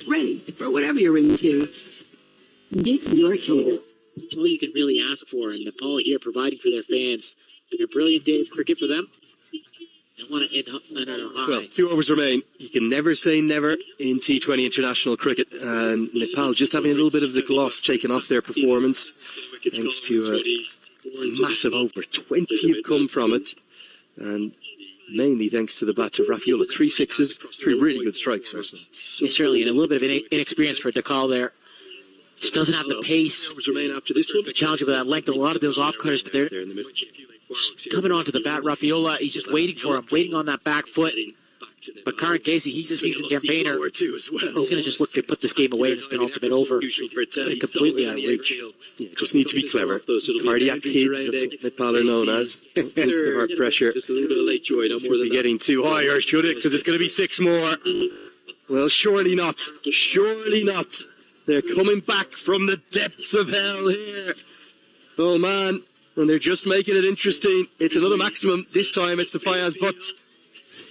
Ready for whatever you're into. Get your Kicks. That's all you can really ask for. And Nepal here providing for their fans. Been a brilliant day of cricket for them. I want to end up on a high. Well, 2 overs remain. You can never say never in T20 international cricket. And Nepal just having a little bit of the gloss taken off their performance, thanks to a massive over. 20 have come from it, and mainly thanks to the bat of Rafaela. 3 6s, 3 really good strikes also. Yeah, certainly, and a little bit of inexperience for Dakal there. Just doesn't have the pace to challenge with that length. A lot of those off-cutters, but they're coming onto the bat. Rafaela, he's just waiting for him, waiting on that back foot. But Karan Casey, he's a seasoned campaigner. He's going to just look to put this game away. It's been ultimate over. Completely out of reach. Yeah, just need to be clever. Cardiac kids, of Nepal are known as. The heart pressure should be getting too high, or should it? Because it's going to be 6 more. Well, surely not. Surely not. They're coming back from the depths of hell here. Oh, man. And they're just making it interesting. It's another maximum. This time it's the Fayaz Butt.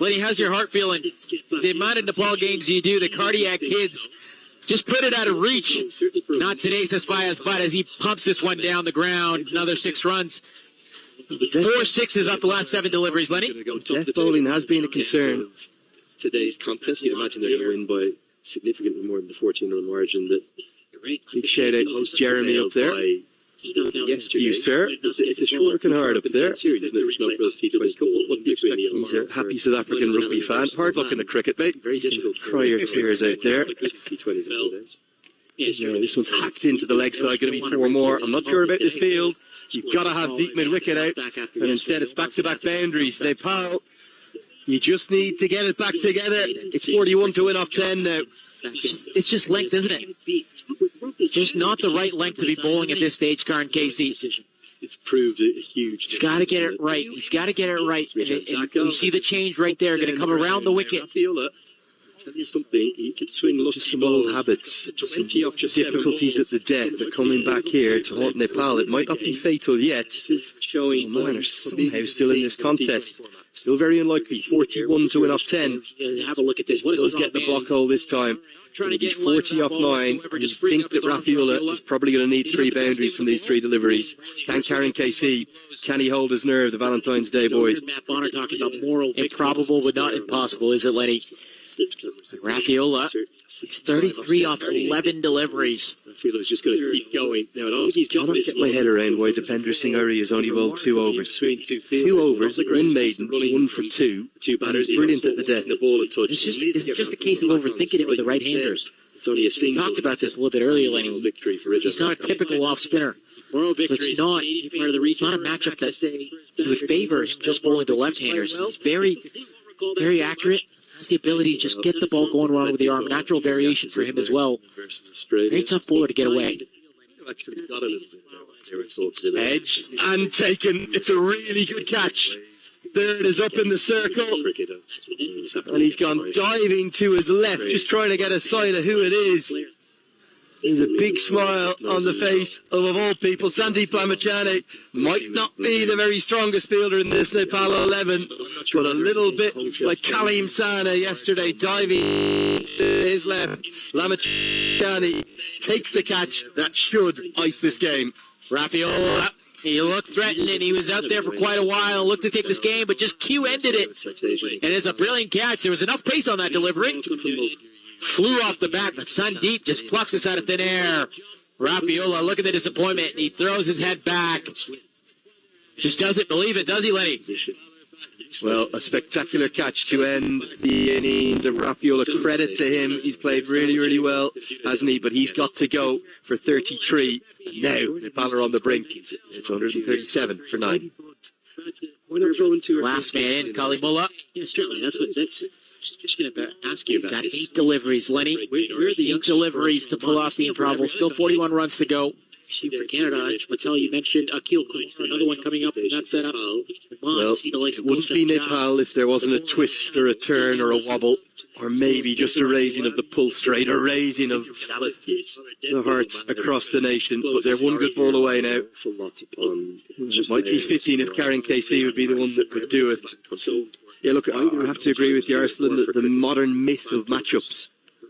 Lenny, how's your heart feeling? The amount of Nepal games you do, the cardiac kids Just put it out of reach. Not today, says Fayez, but as he pumps this one down the ground, another 6 runs. 4 sixes off the last 7 deliveries, Lenny. Death bowling has been a concern. Today's contest, you'd imagine they're going to win by significantly more than the 14-run margin that Big shout out to Jeremy up there. yesterday. You, sir. It's working hard up there. Series, isn't it? It's not for us T20 Cup. What do you expect? He's a happy South African rugby fan. Hard luck in the cricket, mate. Very difficult. Cry your tears out there. Yeah, this one's hacked into the leg side. Going to be 4 more. I'm not sure about this field. You've got to have deep mid-wicket out. And instead it's back-to-back boundaries. Nepal, you just need to get it back together. It's 41 to win off 10 now. It's just length, isn't it? Just not the right length to be bowling at this stage, Karan Casey. It's proved a huge. He's got to get it right. He's got to get it right. And you see the change right there, going to come around the wicket. Tell you something, he could swing lots of some old habits, some difficulties at the death are coming back here to haunt Nepal. It might not be fatal yet. Oman are somehow still in this contest. Still very unlikely. 41 to win off 10. Have a look at this. What does get the block hole this time? It'll be 40 off 9. And you think that Rafiola is probably going to need 3 boundaries from these 3 deliveries. Can Karan KC, can he hold his nerve, the Valentine's Day boy? Matt Bonner talking about moral improbable but not impossible, is it, Lenny? Rafiola, he's 33 off 11 deliveries. Rafiola's just going to keep going. Now, he's got I can't get my head around why Dipender Singh Ari has only bowled 2 overs. 2 overs, 1 maiden, 1 for 2. And he's brilliant at the death. It's just a case of overthinking it with the right-handers. We talked about this a little bit earlier, Lenny. He's not a typical off-spinner. So it's not a matchup that he would favor just bowling the left-handers. He's very, very accurate. Has the ability to just get the ball going around with the arm. Natural variation for him as well. Very tough bowler to get away. Edge and taken. It's a really good catch. Third is up in the circle. And he's gone diving to his left, just trying to get a sight of who it is. There's a big smile on the face of all people, Sandeep Lamachani. Might not be the very strongest fielder in this Nepal 11, but a little bit like Kaleem Sana yesterday, diving to his left. Lamachani takes the catch. That should ice this game. Rafiola, he looked threatening. He was out there for quite a while, looked to take this game, but just Q ended it. And it's a brilliant catch. There was enough pace on that delivery. Flew off the bat, but Sandeep just plucks us out of thin air. Rafiola, look at the disappointment. He throws his head back. Just doesn't believe it, does he, Lenny? Well, a spectacular catch to end the innings of Rafiola. Credit to him. He's played really, really well, hasn't he? But he's got to go for 33. Now, Nepal are on the brink. It's 137 for 9. Last man in, Kalimullah. Yeah, certainly. That's just going to ask you about got this. 8 deliveries, Lenny. We're the 8 deliveries to pull off the improbable. Still 41 runs to go. See for Canada, Patel, you mentioned Akil Kumar, another one coming up in that setup. Well, it wouldn't be Nepal if there wasn't a twist or a turn or a wobble, or maybe just a raising of the pull straight, a raising of the hearts across the nation. But they're one good ball away now. It might be 15 if Karan KC would be the one that would do it. Yeah, look, I have to agree with you, Arslan, that the modern myth of matchups.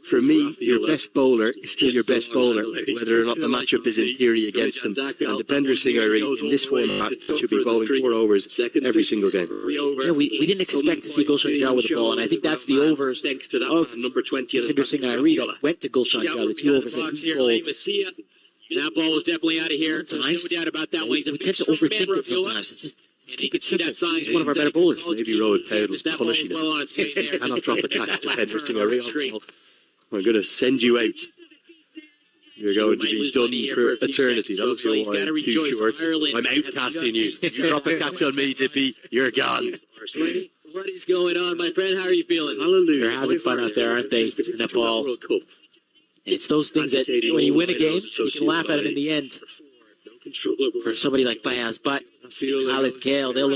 For me, your best bowler is still your best bowler, whether or not the matchup is in theory against them. And Dipender Singh Ari, in this format, should be bowling 4 overs every single game. Yeah, we didn't expect to see Gulshan Jha with the ball, and I think that's the overs of number 20 Dipender Singh Ari that went to Gulshan Jha, the 2 overs that he's bowled. And that ball was definitely out of here. There's no doubt about that one. We tend to overthink it sometimes. Keep it simple. He's one of our better bowlers. Maybe Rohit Paud was punishing him. Cannot drop the catch to Dipender Singh Ari. I'm going to send you out. You're going to be done for eternity. That's why I'm too short. I'm outcasting you. You drop a catch on me, Dippy, you're gone. What is going on, my friend? How are you feeling? Hallelujah. They're having fun out there, aren't they, in Nepal? And it's those things that when you win a game, you can laugh at it in the end. For somebody like Fayez, but Khalid Kale, they'll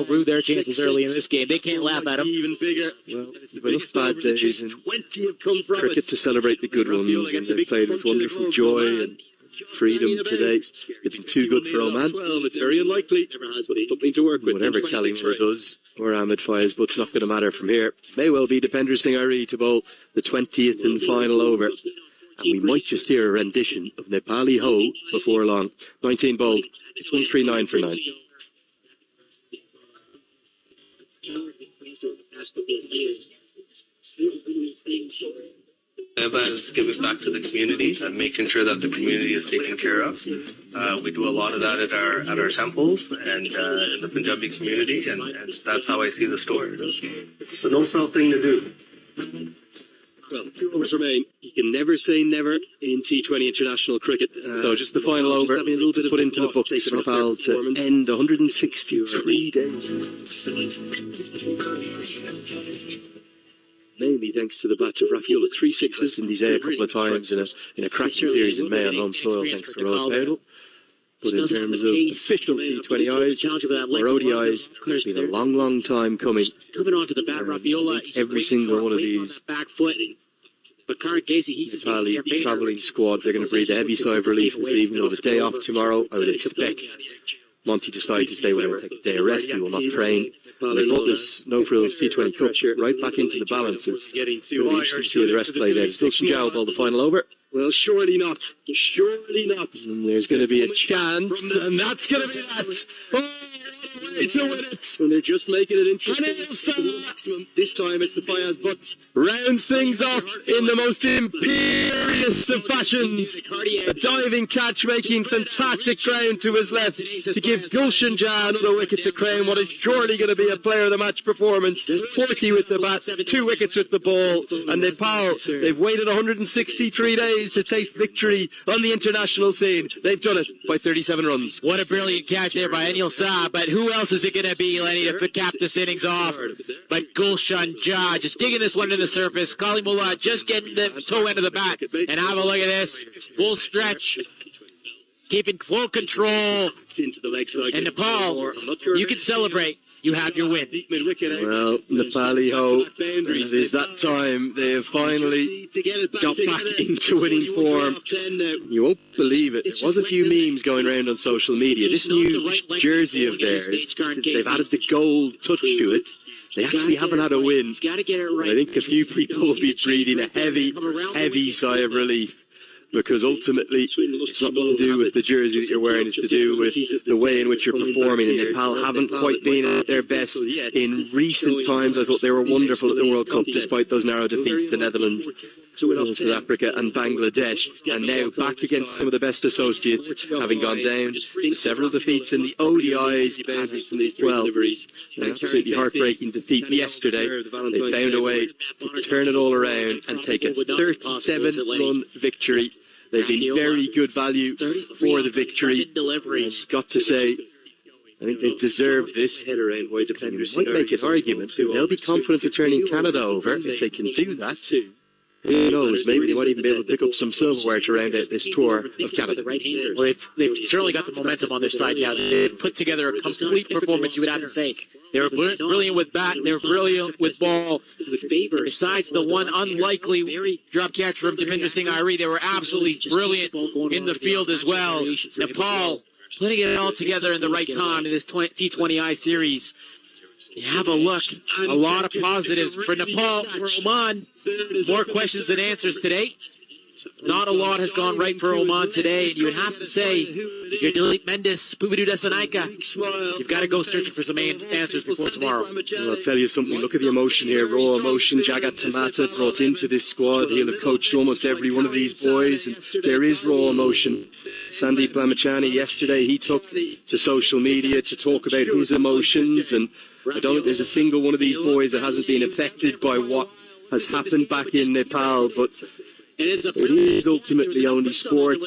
rue their chances early in this game. They can't laugh at them. Even bigger. Well, enough bad days in cricket to celebrate the good ones, and they've played with wonderful joy and freedom today. It's been too good for Oman. It's very unlikely. Something to work with. Whatever Kalimullah does, or Ahmed Fayez, but it's not going to matter from here. May well be Dipender Singh Ari to bowl the 20th and final over. and we might just hear a rendition of Nepali Ho before long. 19 bowled. It's 139 for 9. Is giving back to the community and making sure that the community is taken care of. We do a lot of that at our temples and in the Punjabi community, and that's how I see the store. It's a no-fail thing to do. Well, 2 overs remain. You can never say never in T20 international cricket. So just the final over, a little bit put into the books for Nepal to end 163 days. Mainly thanks to the bat of Rafaela. 3 sixes in a couple of times in a cracking series in May on home soil, thanks to Rowan Powell. But in terms of official T20 eyes or ODIs, it's been a long, long time coming. Coming onto the bat, Rafaela. Every single one of these back foot. But Karen Casey, he's Nepali travelling squad, they're going to breathe a heavy sigh of relief this evening. On the day off tomorrow, I would expect Monty decided to stay with him and take a day of rest. He will not train. And they brought this no-frills T20 Cup right back into the balance. It's going to be interesting to see how the rest plays out. Gulshan Jha will bowl the final over. Well, surely not. Surely not. And there's going to be a chance, and that's going to be that. Oh, it's a win it. And they're just making it interesting. Maximum. This time it's the Fayaz Butt. Rounds things off in the most imperious of fashions. A diving catch making fantastic ground to his left to give Gulshan Jha another wicket to crown what is surely going to be a player of the match performance. 40 with the bat, 2 wickets with the ball. And Nepal, they've waited 163 days to taste victory on the international scene. They've done it by 37 runs. What a brilliant catch there by Anil Shah, but who else is it going to be, Lenny, to cap this innings off? But Gulshan Jha just digging this one to the surface. Kalimullah just getting the toe end of the bat. And have a look at this. Full stretch. Keeping full control. And Nepal, you can celebrate. You have your win. Well, Nepali Ho, it is that time. They have finally got back into winning form. You won't believe it. There was a few memes going around on social media. This new jersey of theirs, they've added the gold touch to it. They actually haven't had a win. I think a few people will be breathing a heavy sigh of relief. Because ultimately, it's not to do with the jersey that you're wearing, it's to do with the way in which you're performing. And Nepal haven't quite been at their best in recent times. I thought they were wonderful at the World Cup, despite those narrow defeats to Netherlands, South Africa and Bangladesh. And now back against some of the best associates, having gone down to several defeats in the ODIs as well. An absolutely heartbreaking defeat yesterday. They found a way to turn it all around and take a 37-run victory. They've been very good value for the victory. I've got to say, I think they deserve this. Head around wide defenders might make an argument. They'll be confident of turning Canada over if they can do that. Who knows? Maybe they might even be able to pick up some silverware to round out this tour of Canada. Well, they've certainly got the momentum on their side now. They've put together a complete performance, you would have to say. They were brilliant with bat. They were brilliant with ball. Besides the one unlikely drop catch from Devinder Singh Ari, they were absolutely brilliant in the field as well. Nepal putting it all together in the right time in this T20I series. You have a look. A lot of positives for Nepal, for Oman. More questions than answers today. Not a lot has gone right for Oman today, and you would have to say, if you're Dilip Mendes, Puvidu Dasanaika, you've got to go searching for some answers before tomorrow. Well, I'll tell you something. Look at the emotion here. Raw emotion. Jagat Tamata brought into this squad. He'll have coached almost every one of these boys, and there is raw emotion. Sandeep Lamachani yesterday, he took to social media to talk about his emotions, and I don't think there's a single one of these boys that hasn't been affected by what has happened back in Nepal, but it is ultimately only sport.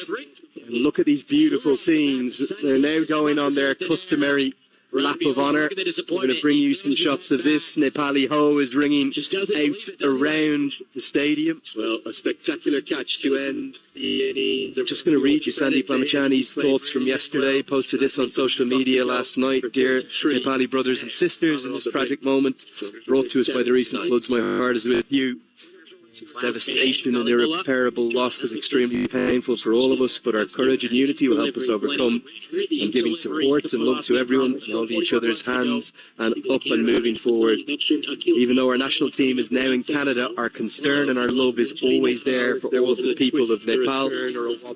And look at these beautiful scenes. They're now going on their customary lap of honour. I'm going to bring you some shots of this. Nepali Ho is ringing out around the stadium. Well, a spectacular catch to end the innings. I'm just going to read you Sandeep Lamachani's thoughts from yesterday. Posted this on social media last night. Dear Nepali brothers and sisters, in this tragic moment brought to us by the recent floods, my heart is with you. Devastation and irreparable loss is extremely painful for all of us, but our courage and unity will help us overcome. And giving support and love to everyone and holding each other's hands and up and moving forward. Even though our national team is now in Canada, our concern and our love is always there for all of the people of Nepal.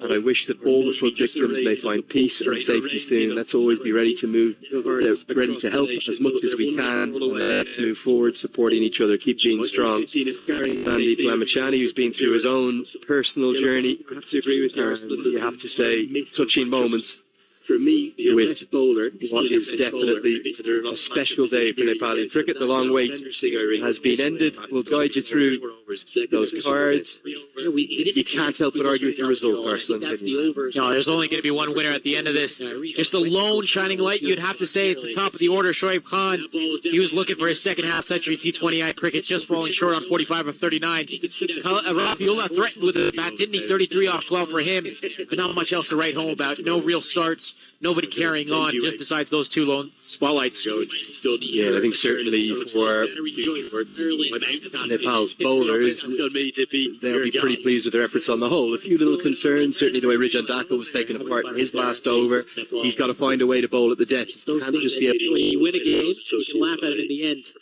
And I wish that all the flood victims may find peace and safety soon. Let's always be ready to move, ready to help as much as we can. And let's move forward, supporting each other. Keep being strong. Andy Blamachani, who's been through his own personal journey, you have to say, touching moments for me, with what is definitely a special day for Nepali cricket. The long wait has been ended. We'll guide you through those cards. You can't help but argue with the result, Arsenal. No, there's only going to be one winner at the end of this. Just the lone shining light, you'd have to say, at the top of the order, Shoaib Khan. He was looking for his second half century T20I cricket, just falling short on 45 of 39. Rafiullah threatened with the bat, didn't he? 33 off 12 for him, but not much else to write home about. No real starts. Nobody carrying on, just besides those two lone spotlights. Yeah, I think certainly for Nepal's bowlers, they'll be pretty pleased with their efforts on the whole. A few little concerns, certainly the way Rijan Daka was taken apart in his last over. He's got to find a way to bowl at the death. He can't just be able when you win a game, you can laugh at it in the end.